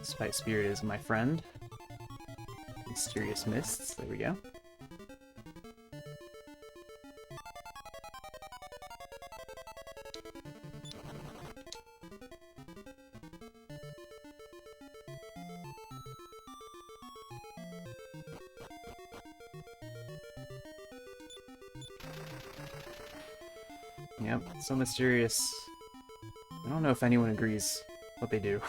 Spite Spirit is my friend. Mysterious Mists, there we go. Yep, so mysterious. I don't know if anyone agrees what they do.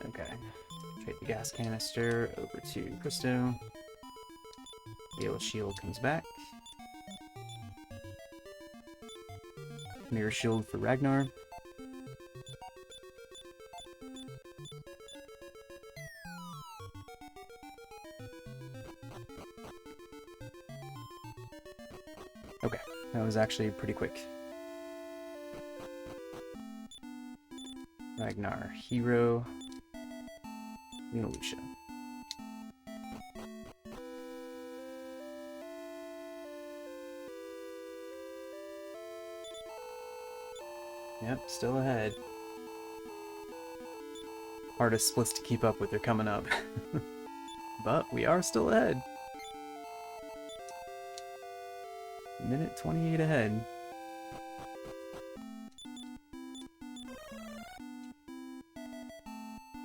Okay, trade the gas canister over to Cristo. Yellow shield comes back. Mirror shield for Ragnar. Okay, that was actually pretty quick. Ragnar, hero. Lucia. Yep, still ahead. Hardest splits to keep up with, they're coming up. But we are still ahead. Minute 28 ahead.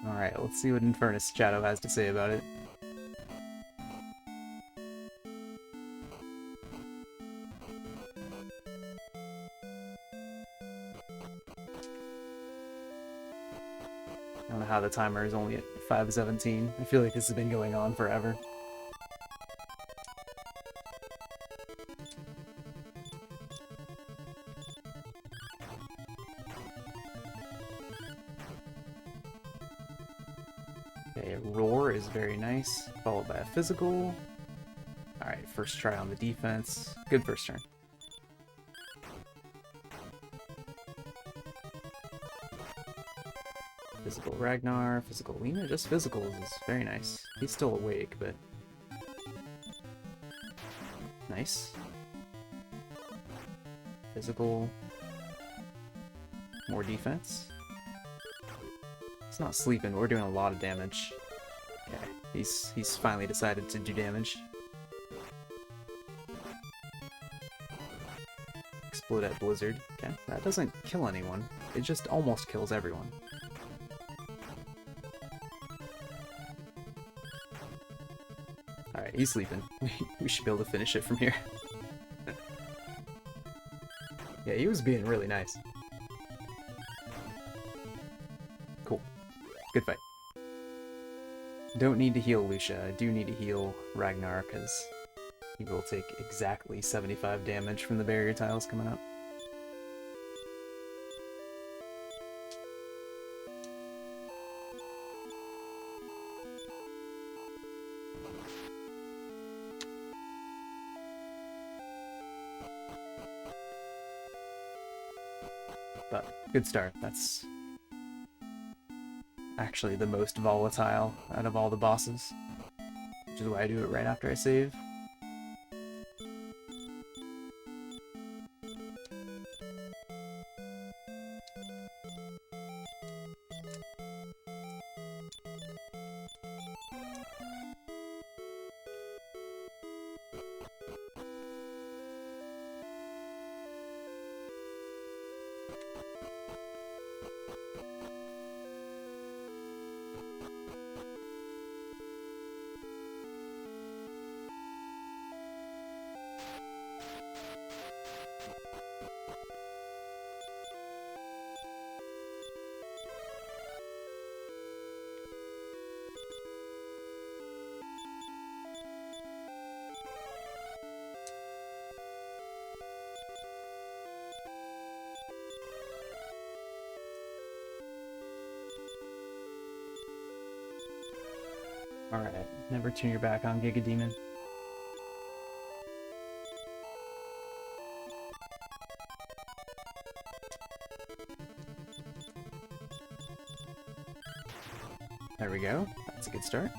Alright, let's see what Infernus Shadow has to say about it. I don't know how the timer is only at 5:17. I feel like this has been going on forever. Okay, Roar is very nice, followed by a physical. Alright, first try on the defense. Good first turn. Physical Ragnar, physical Lena, just physicals is very nice. He's still awake, but... Nice. Physical. More defense. He's not sleeping, we're doing a lot of damage. Okay, he's finally decided to do damage. Explode at Blizzard. Okay, that doesn't kill anyone. It just almost kills everyone. Alright, he's sleeping. We should be able to finish it from here. Yeah, he was being really nice. Cool. Good fight. Don't need to heal Lucia. I do need to heal Ragnar, because he will take exactly 75 damage from the barrier tiles coming up. But good start. That's actually the most volatile out of all the bosses, which is why I do it right after I save. Alright, never turn your back on Giga Demon. There we go. That's a good start.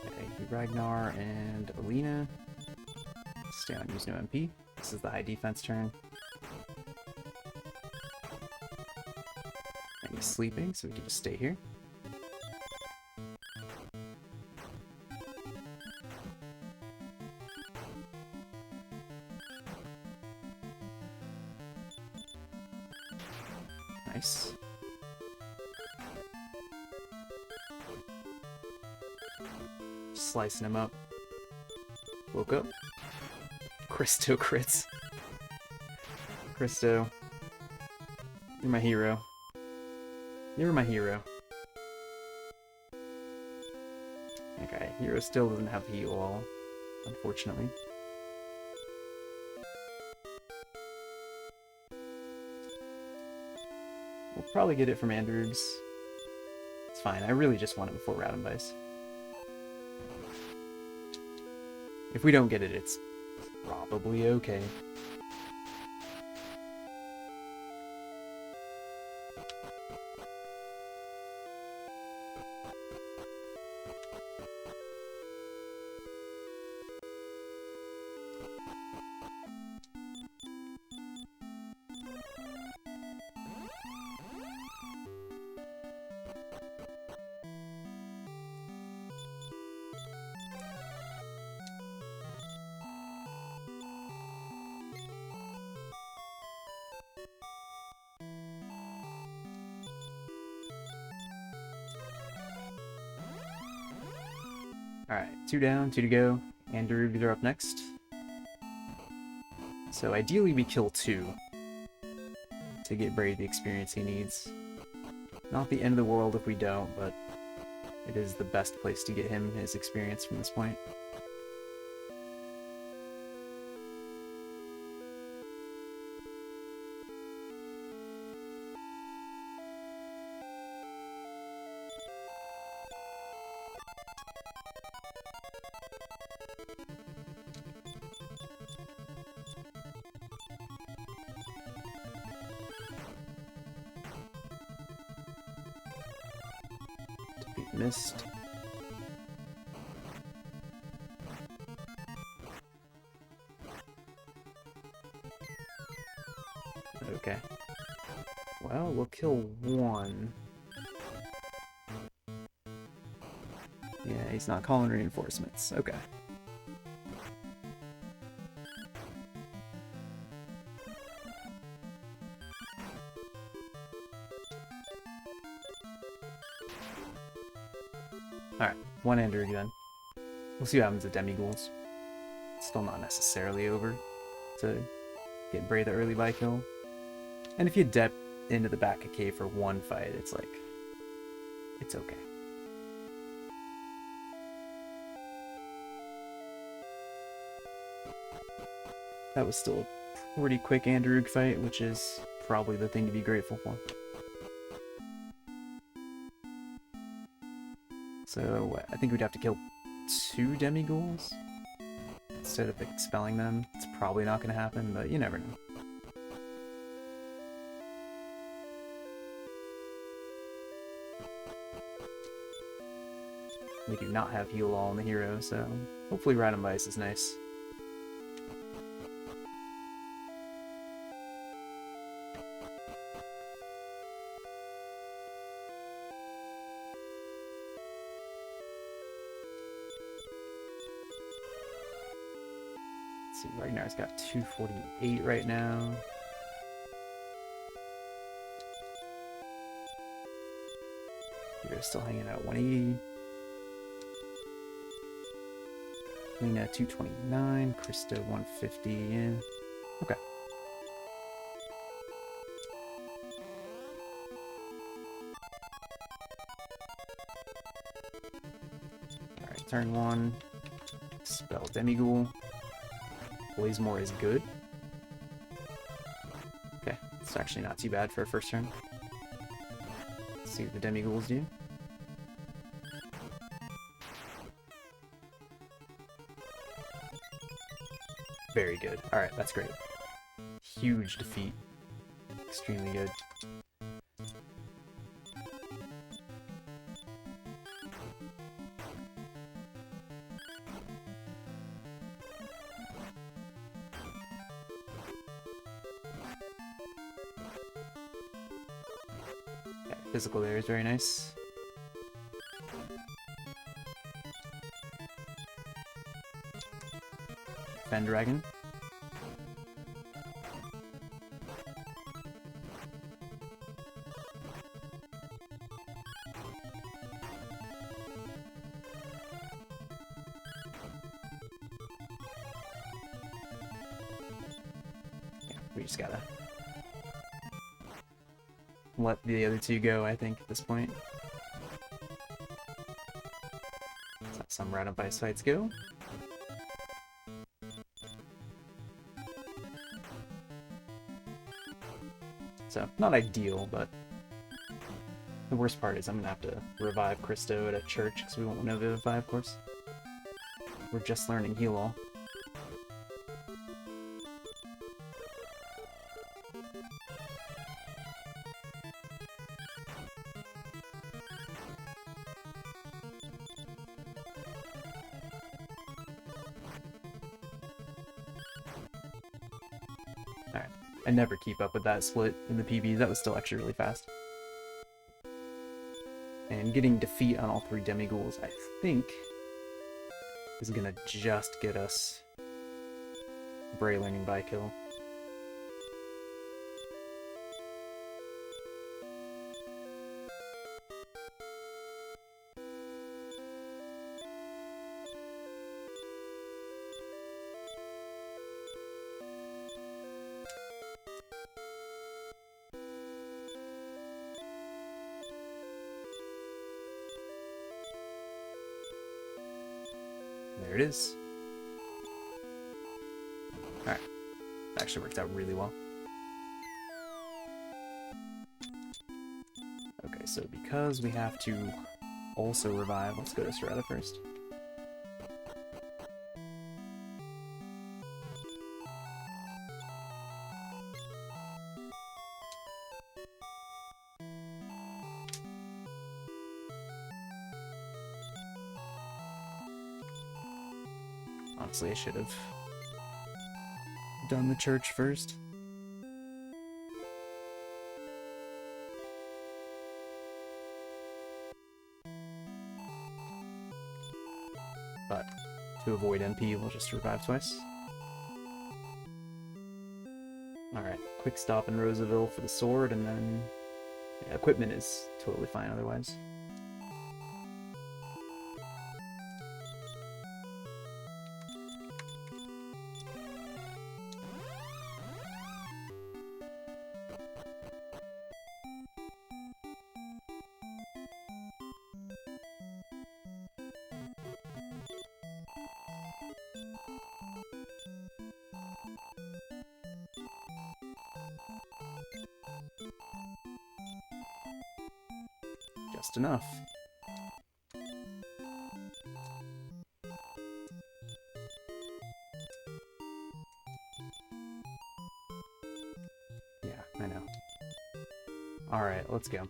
Okay, Ragnar and Alina. Stay on, use no MP. This is the high defense turn. And he's sleeping, so we can just stay here. Nice. Slicing him up. Woke up. Cristo crits. Cristo. You're my hero. You're my hero. Okay, hero still doesn't have heal all, unfortunately. We'll probably get it from Andrews. It's fine, I really just want it before Radambice. If we don't get it, it's probably okay. Alright, 2 down, 2 to go. Andrew, you're up next. So ideally we kill 2 to get Bray the experience he needs. Not the end of the world if we don't, but it is the best place to get him his experience from this point. Missed. Okay. Well, we'll kill 1. Yeah, he's not calling reinforcements. Okay. Alright, 1 Andrew then. We'll see what happens to Demighouls. Still not necessarily over to get Bray the early buy kill. And if you dep into the back of cave for 1 fight, it's like, it's okay. That was still a pretty quick Androog fight, which is probably the thing to be grateful for. So I think we'd have to kill 2 Demighouls instead of expelling them. It's probably not going to happen, but you never know. We do not have heal all in the hero, so hopefully Random Vice is nice. Let's see, Ragnar's got 248 right now. Hero's still hanging out at 180. Lena 229, Cristo 150, yeah. Okay. Alright, turn 1. Spell Demighoul. Blazemore is good. Okay, it's actually not too bad for a first turn. Let's see what the Demighouls do. Very good. Alright, that's great. Huge defeat. Extremely good. Okay, physical there is very nice. Dragon. Yeah, we just gotta let the other 2 go, I think, at this point. Let's have some Random Vice fights go. So, not ideal, but the worst part is I'm gonna have to revive Cristo at a church because we won't know Vivify, of course. We're just learning Heal All. Alright. I never keep up with that split in the PB. That was still actually really fast. And getting defeat on all 3 Demighouls, I think, is gonna just get us Bray learning by kill. There it is. Alright. That actually worked out really well. Okay, so because we have to also revive, let's go to Strata first. Honestly, I should have done the church first. But to avoid MP, we'll just revive twice. Alright, quick stop in Roseville for the sword, and then yeah, equipment is totally fine otherwise. Just enough. Yeah, I know. Alright, let's go.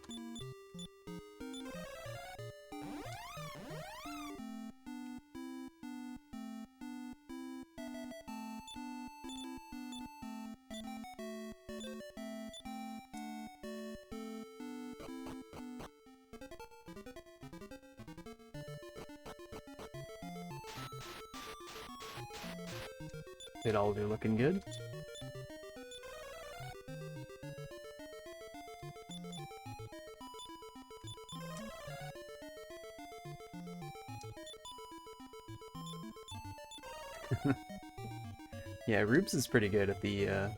It all be looking good. Yeah, Rubes is pretty good at the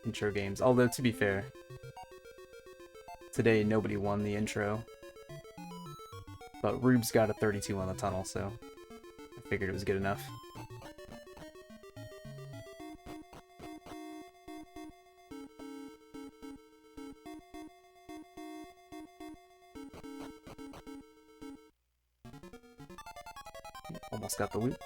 intro games, although to be fair, today nobody won the intro, but Rubes got a 32 on the tunnel, so I figured it was good enough. Almost got the loot.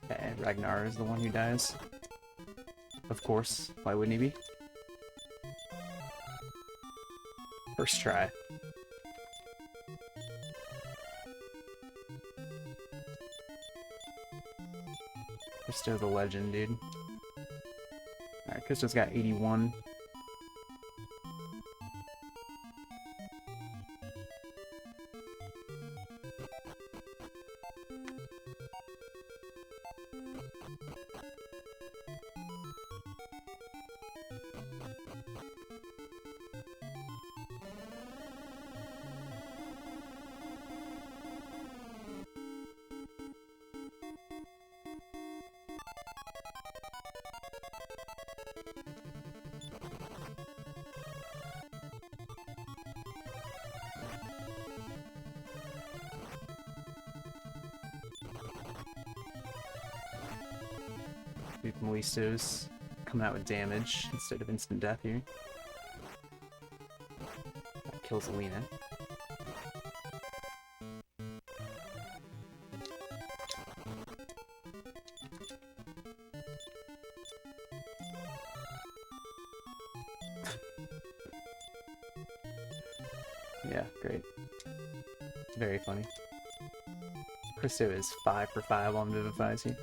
And Ragnar is the one who dies. Of course, why wouldn't he be? First try. Cristo the legend, dude. Alright, Cristo's got 81. Malisto's coming out with damage instead of instant death here. That kills Alina. Yeah, great. Very funny. Cristo is 5 for 5 on Vivifies here.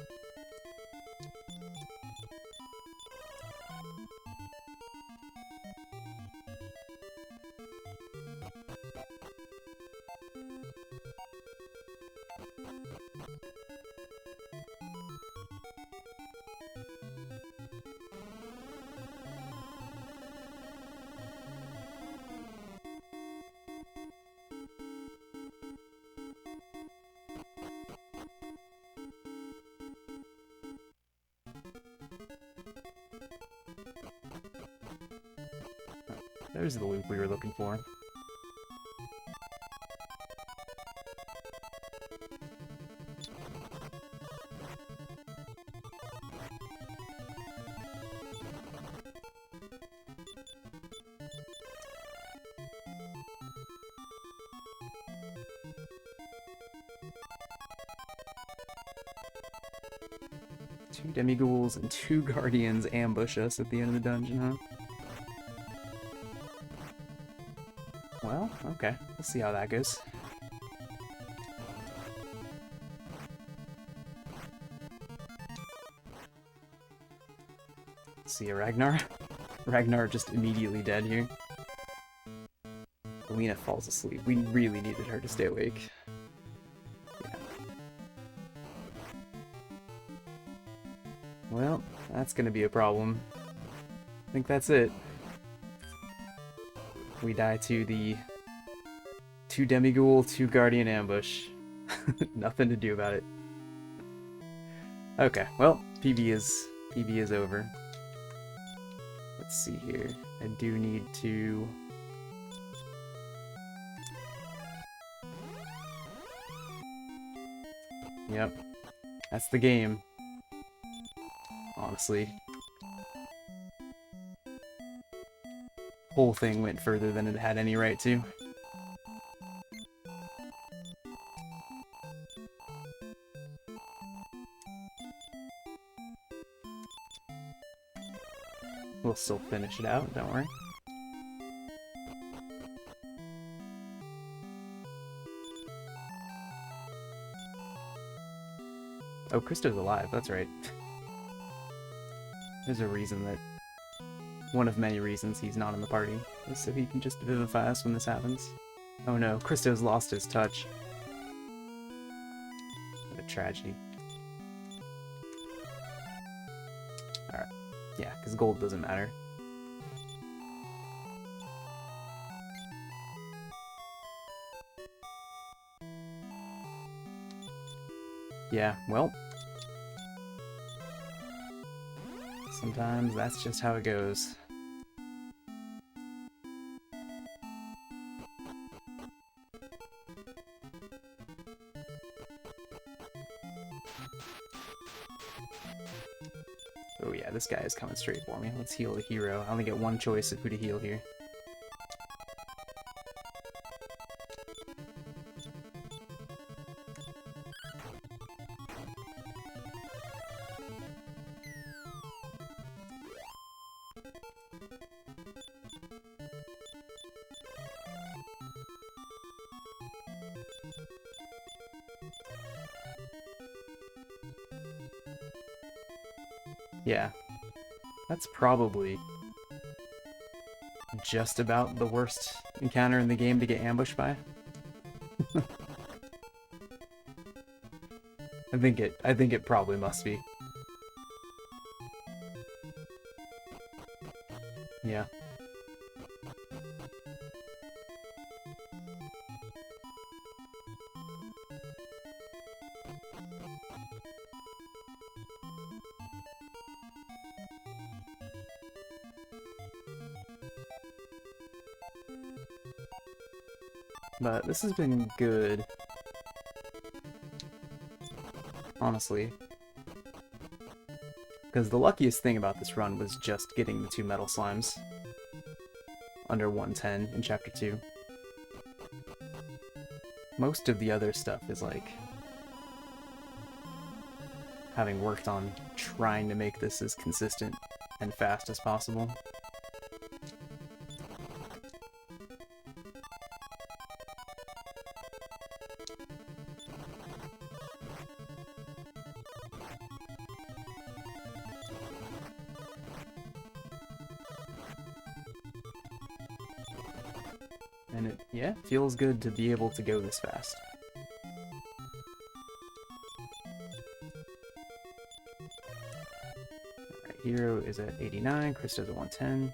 There's the loop we were looking for. Two demighouls and two guardians ambush us at the end of the dungeon, huh? Well, okay. Let's see how that goes. See ya, Ragnar. Ragnar just immediately dead here. Alina falls asleep. We really needed her to stay awake. Yeah. Well, that's gonna be a problem. I think that's it. We die to the 2 demighoul, 2 guardian ambush. Nothing to do about it. Okay, well, PB is over. Let's see here. I do need to... Yep. That's the game. Honestly. Whole thing went further than it had any right to. We'll still finish it out, don't worry. Oh, Cristo's alive, that's right. There's a reason that... One of many reasons he's not in the party, is so he can just vivify us when this happens. Oh no, Cristo's lost his touch. What a tragedy. Alright. Yeah, because gold doesn't matter. Yeah, well. Sometimes that's just how it goes. Oh yeah, this guy is coming straight for me. Let's heal the hero. I only get one choice of who to heal here. Yeah, that's probably just about the worst encounter in the game to get ambushed by. I think it probably must be. Yeah. But this has been good. Honestly. Because the luckiest thing about this run was just getting the 2 metal slimes. Under 110 in Chapter 2. Most of the other stuff is like... having worked on trying to make this as consistent and fast as possible. And it, yeah, feels good to be able to go this fast. Alright, hero is at 89, Cristo's at 110.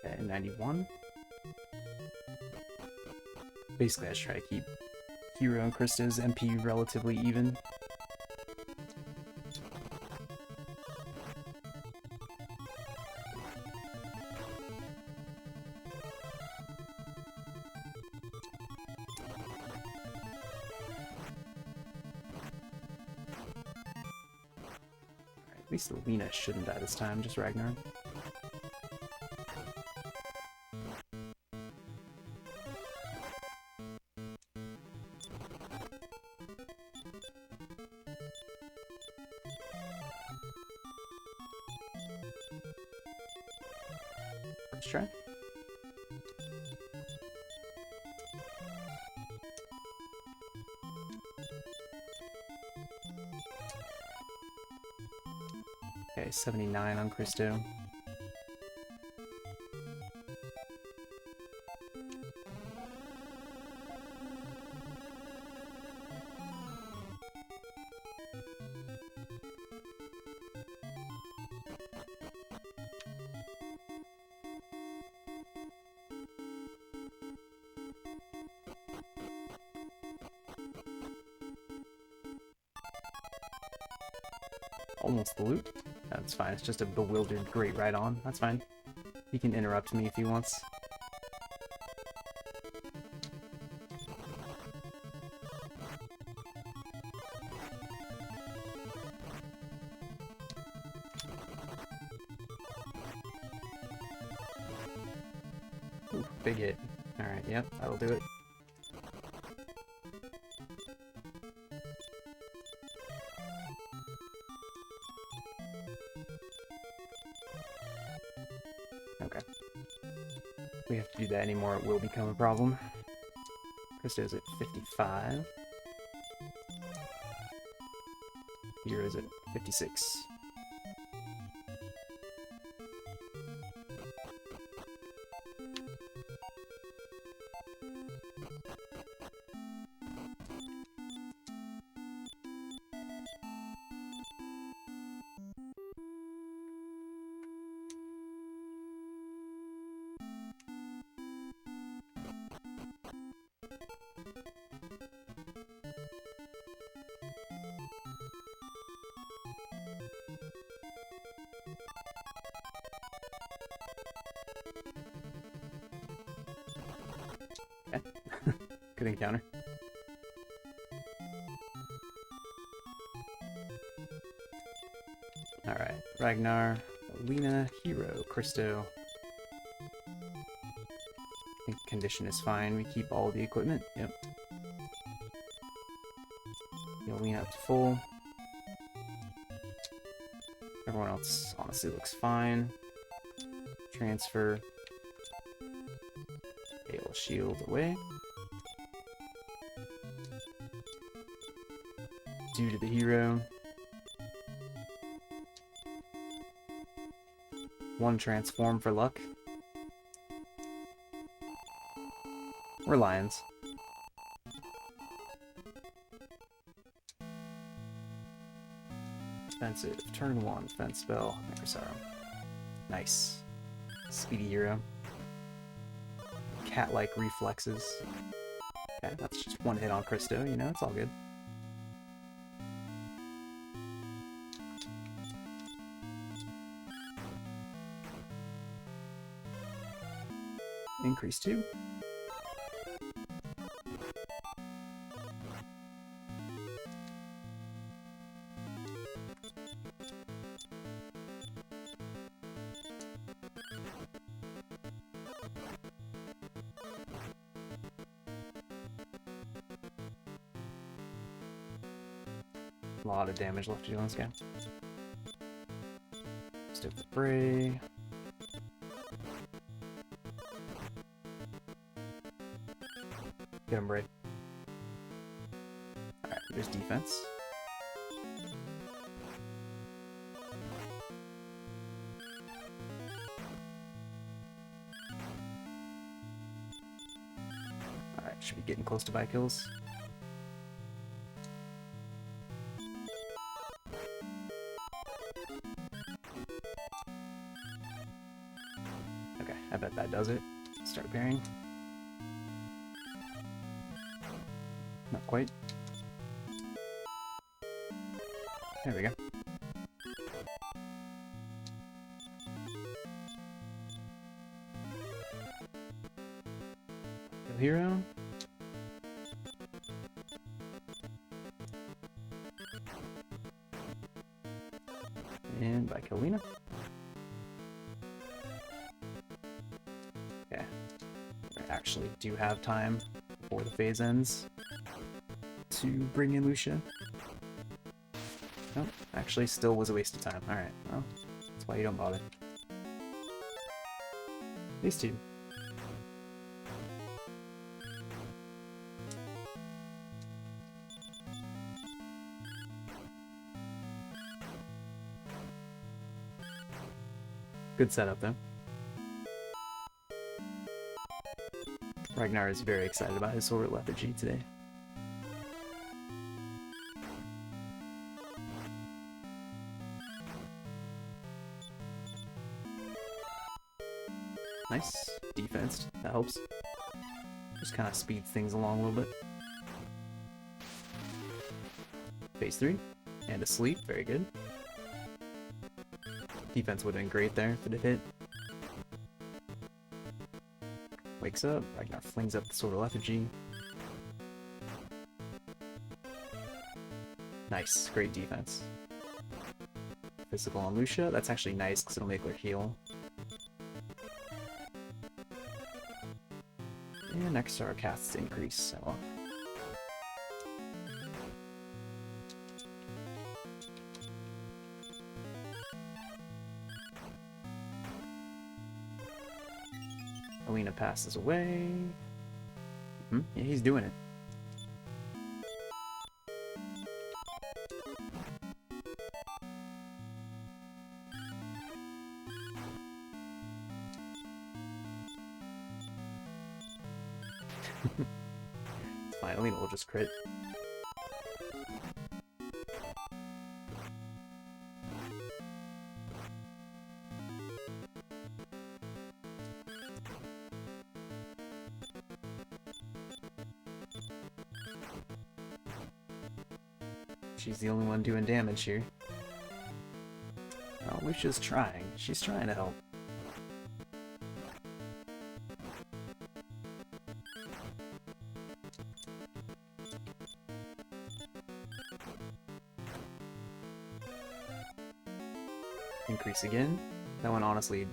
Okay, 91. Basically, I just try to keep Hero and Cristo's MP relatively even. At least Lena shouldn't die this time, just Ragnar. First try. Okay, 79 on Cristo. Almost the loot. That's fine. It's just a bewildered great right on. That's fine. He can interrupt me if he wants. Ooh, big hit. Alright, yep, that'll do it. Okay. If we have to do that anymore, it will become a problem. Cristo's at 55. Hero's at 56. Okay. Good encounter. Alright, Ragnar, Lena, Hero, Cristo. I think condition is fine. We keep all the equipment. Yep. Lena up to full. Everyone else honestly looks fine. Transfer. Hail shield away. Due to the hero. One transform for luck. We're lions. Defensive. Turn 1. Defense spell. Necrosarm. Nice. Speedy hero. Cat-like reflexes. Okay, that's just one hit on Cristo, you know, it's all good. Increase 2. A lot of damage left to do on this guy. Stick the Bray. Get him, Bray. Alright, there's defense. Alright, should be getting close to buy kills. Okay, I bet that does it. Start pairing. Not quite. There we go. Kill hero. And by Kalina. Okay. I actually do have time before the phase ends to bring in Lucia. No, actually still was a waste of time. Alright, well, that's why you don't bother. These two. Good setup, though. Ragnar is very excited about his sword lethargy today. Nice. Defense. That helps. Just kind of speeds things along a little bit. Phase 3. And asleep. Very good. Defense would have been great there if it had hit. Wakes up. Ragnar flings up the Sword of Lethargy. Nice. Great defense. Physical on Lucia. That's actually nice because it'll make her heal. And next our casts increase, so... Alina passes away. Yeah, he's doing it. It's fine, Alina will just crit. She's the only one doing damage here. Oh, Lucia's trying. She's trying to help. Increase again. That one honestly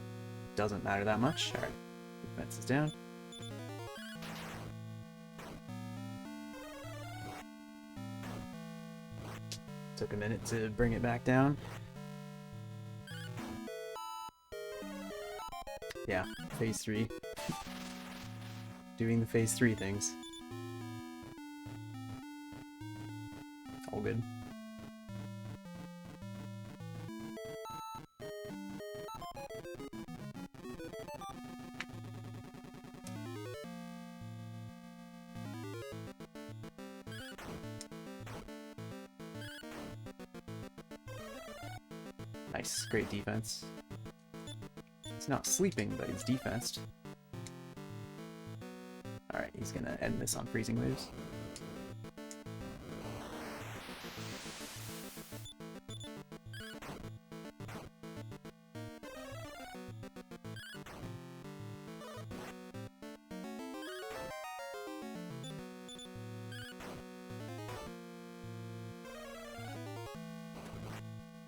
doesn't matter that much. Alright, defense is down. Took a minute to bring it back down. Yeah, phase 3. Doing the phase 3 things. All good. Nice, great defense. He's not sleeping, but he's defensed. Alright, he's gonna end this on freezing waves.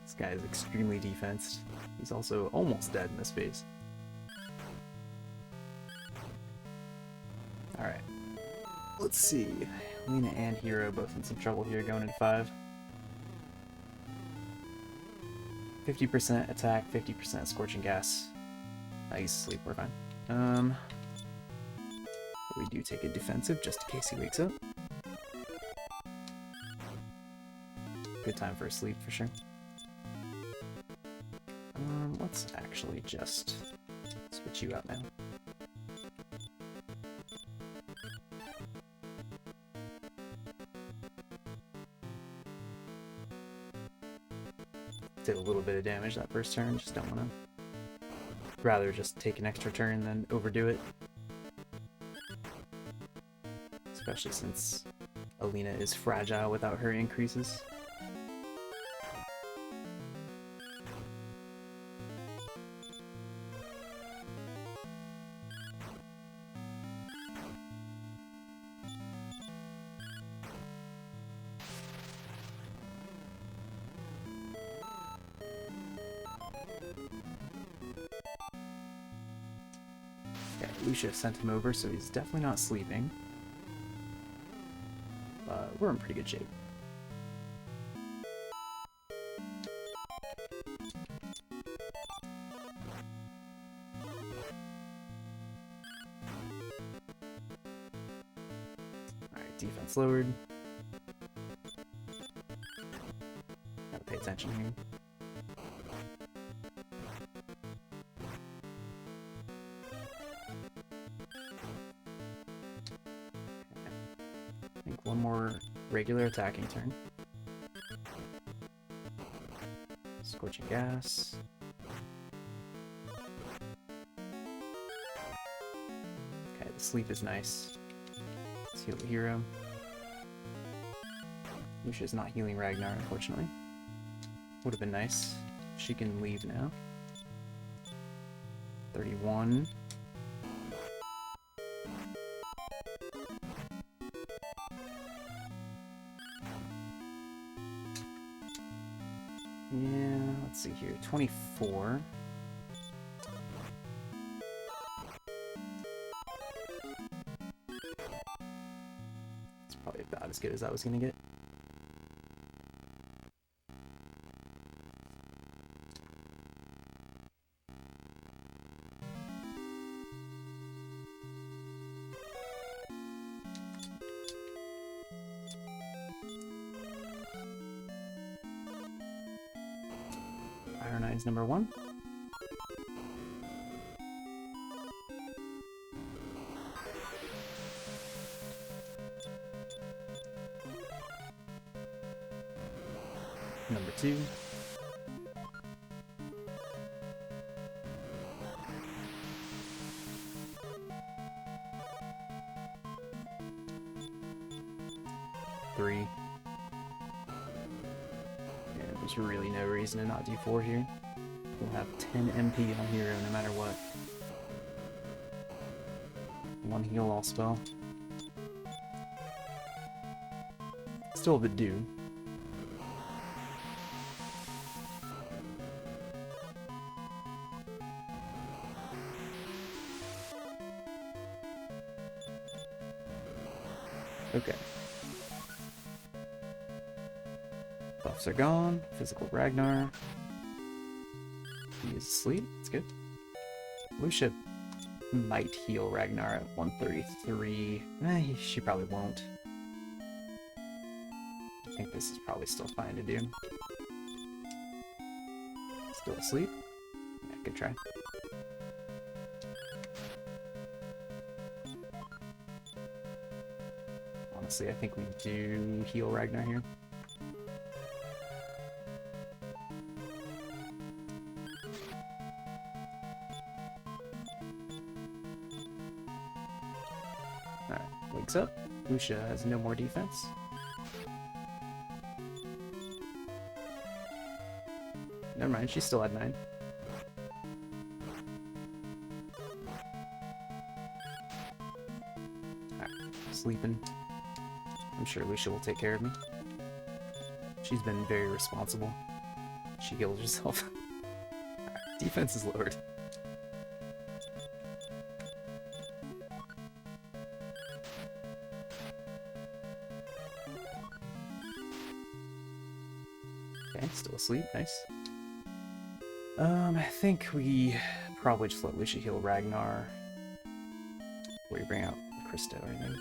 This guy is extremely defensed. He's also almost dead in this phase. Alright. Let's see. Lena and Hero both in some trouble here going into 5. 50% attack, 50% scorching gas. Nice, sleep, we're fine. We do take a defensive just in case he wakes up. Good time for a sleep for sure. Let's actually just switch you out now. Did a little bit of damage that first turn, just don't want to rather just take an extra turn than overdo it. Especially since Alina is fragile without her increases. Okay, Lucia sent him over, so he's definitely not sleeping. But we're in pretty good shape. Alright, defense lowered. Gotta pay attention here. I think one more regular attacking turn. Scorching gas. Okay, the sleep is nice. Let's heal the hero. Lucia's not healing Ragnar, unfortunately. Would have been nice. She can leave now. 31. Yeah, let's see here. 24. It's probably about as good as I was gonna get. Iron Eye's number 1. Number 2. Three. There's really no reason to not do 4 here. We'll have 10 MP on hero no matter what. 1 heal all spell. Still a bit due. Okay. Buffs are gone. Physical Ragnar. He is asleep. That's good. Lucia might heal Ragnar at 133. She probably won't. I think this is probably still fine to do. Still asleep? Yeah, good try. Honestly, I think we do heal Ragnar here. Alright, wakes up. Lucia has no more defense. Never mind, she's still at 9. Alright, sleeping. I'm sure Lucia will take care of me. She's been very responsible. She healed herself. Alright, defense is lowered. Okay, still asleep, nice. I think we probably just let Lucia heal Ragnar before we bring out Cristo or anything.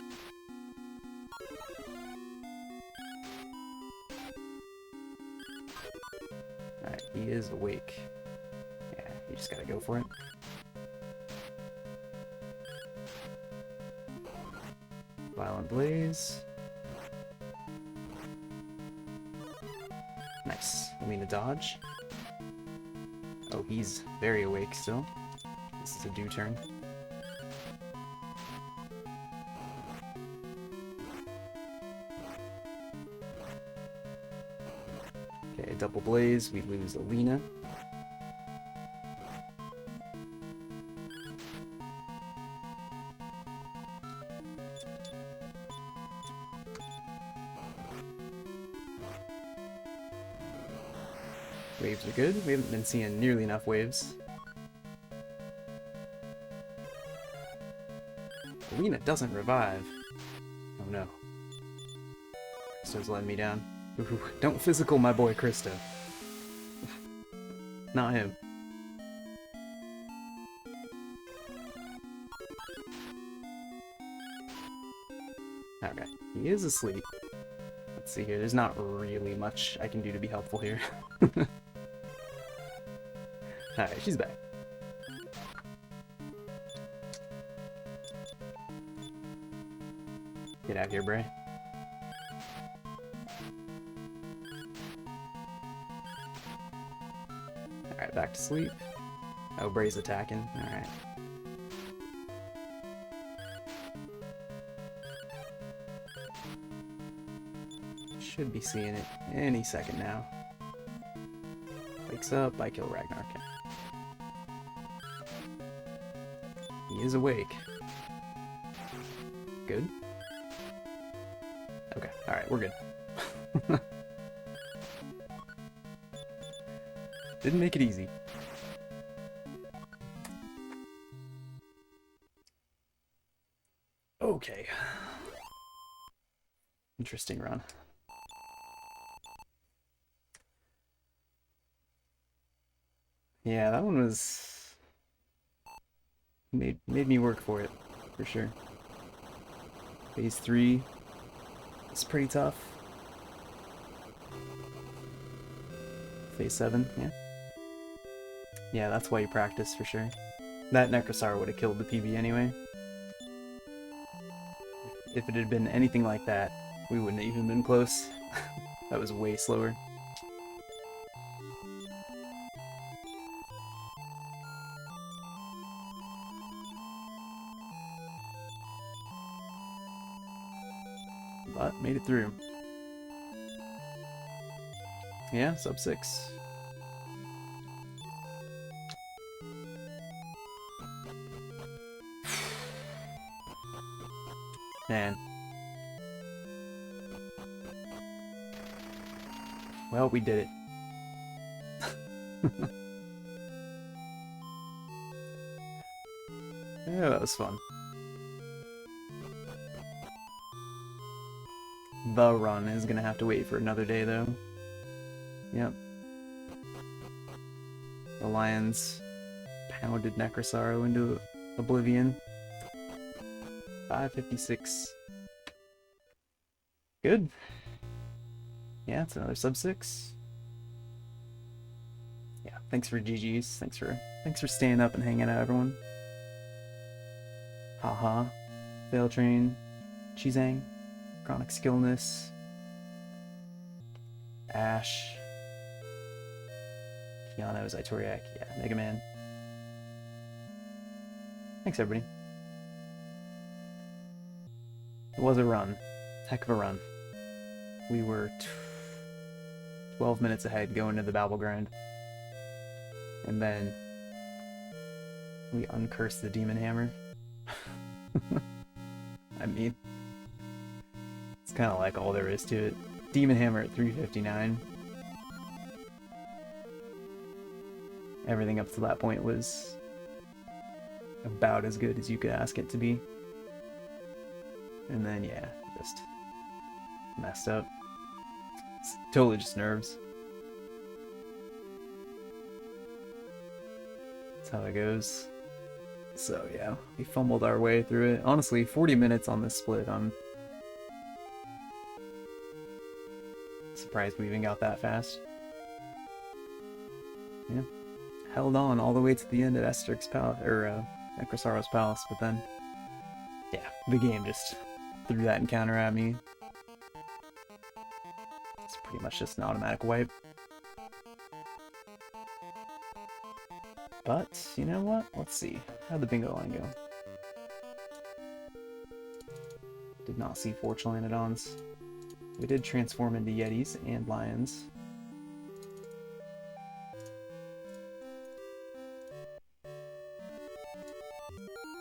Alright, he is awake. Yeah, you just gotta go for it. Violent Blaze. Nice. Alina dodge. Oh, he's very awake still. This is a do turn. Okay, double blaze, we lose Alina. Waves are good. We haven't been seeing nearly enough waves. Alina doesn't revive. Oh no. Cristo's letting me down. Ooh, don't physical my boy Cristo. Not him. Okay, he is asleep. Let's see here, there's not really much I can do to be helpful here. Alright, she's back. Get out here, Bray. Alright, back to sleep. Oh, Bray's attacking. Alright. Should be seeing it any second now. Wakes up, I kill Ragnar. He is awake. Good. Okay, alright, we're good. Didn't make it easy. Okay. Interesting run. Yeah, that one was... Made me work for it, for sure. Phase 3 is pretty tough. Phase 7, yeah. Yeah, that's why you practice, for sure. That Necrosar would have killed the PB anyway. If it had been anything like that, we wouldn't have even been close. That was way slower. But made it through. Yeah, sub 6. Man. Well, we did it. Yeah, that was fun. The run is gonna have to wait for another day, though. Yep. The Lions pounded Necrosaro into oblivion. 556. Good. Yeah, it's another sub 6. Yeah, thanks for GG's. Thanks for staying up and hanging out, everyone. Haha. Fail Train. Chizang. Chronic Skillness. Ash. Keanu, Zytoriak. Yeah, Mega Man. Thanks, everybody. It was a run. Heck of a run. We were 12 minutes ahead going to the Battleground. And then we uncursed the Demon Hammer. I mean, it's kind of like all there is to it. Demon Hammer at 359. Everything up to that point was about as good as you could ask it to be. And then, yeah, just messed up. It's totally just nerves. That's how it goes. So, yeah, we fumbled our way through it. Honestly, 40 minutes on this split. I'm surprised we even got that fast. Yeah. Held on all the way to the end at Estrix's Palace, or Necrosaro's Palace, but then, yeah, the game just threw that encounter at me. It's pretty much just an automatic wipe. But, you know what? Let's see. How'd the bingo line go? Did not see 4 Chlanodons. We did transform into Yetis and Lions.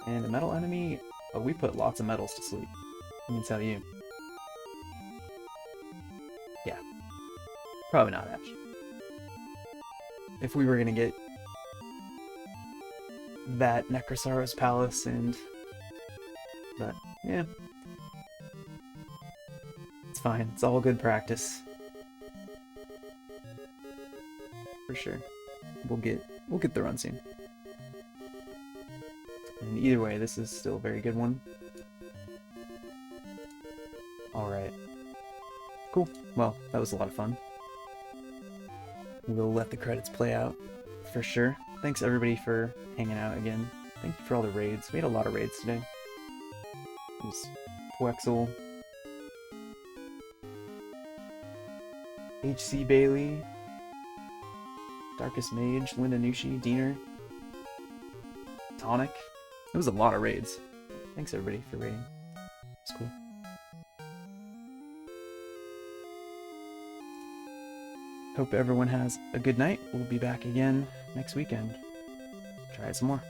And a metal enemy? Oh, we put lots of metals to sleep. Let me tell you. Yeah. Probably not Ash. If we were gonna get that Necrosauros Palace and... But, yeah. It's fine. It's all good practice. For sure. We'll get the run soon. And either way, this is still a very good one. Alright. Cool. Well, that was a lot of fun. We'll let the credits play out, for sure. Thanks everybody for hanging out again. Thank you for all the raids. We had a lot of raids today. It was Poexel, HC Bailey, Darkest Mage, Linda Nushi, Diener, Tonic. It was a lot of raids. Thanks everybody for raiding. It's cool. Hope everyone has a good night. We'll be back again next weekend. Try it some more.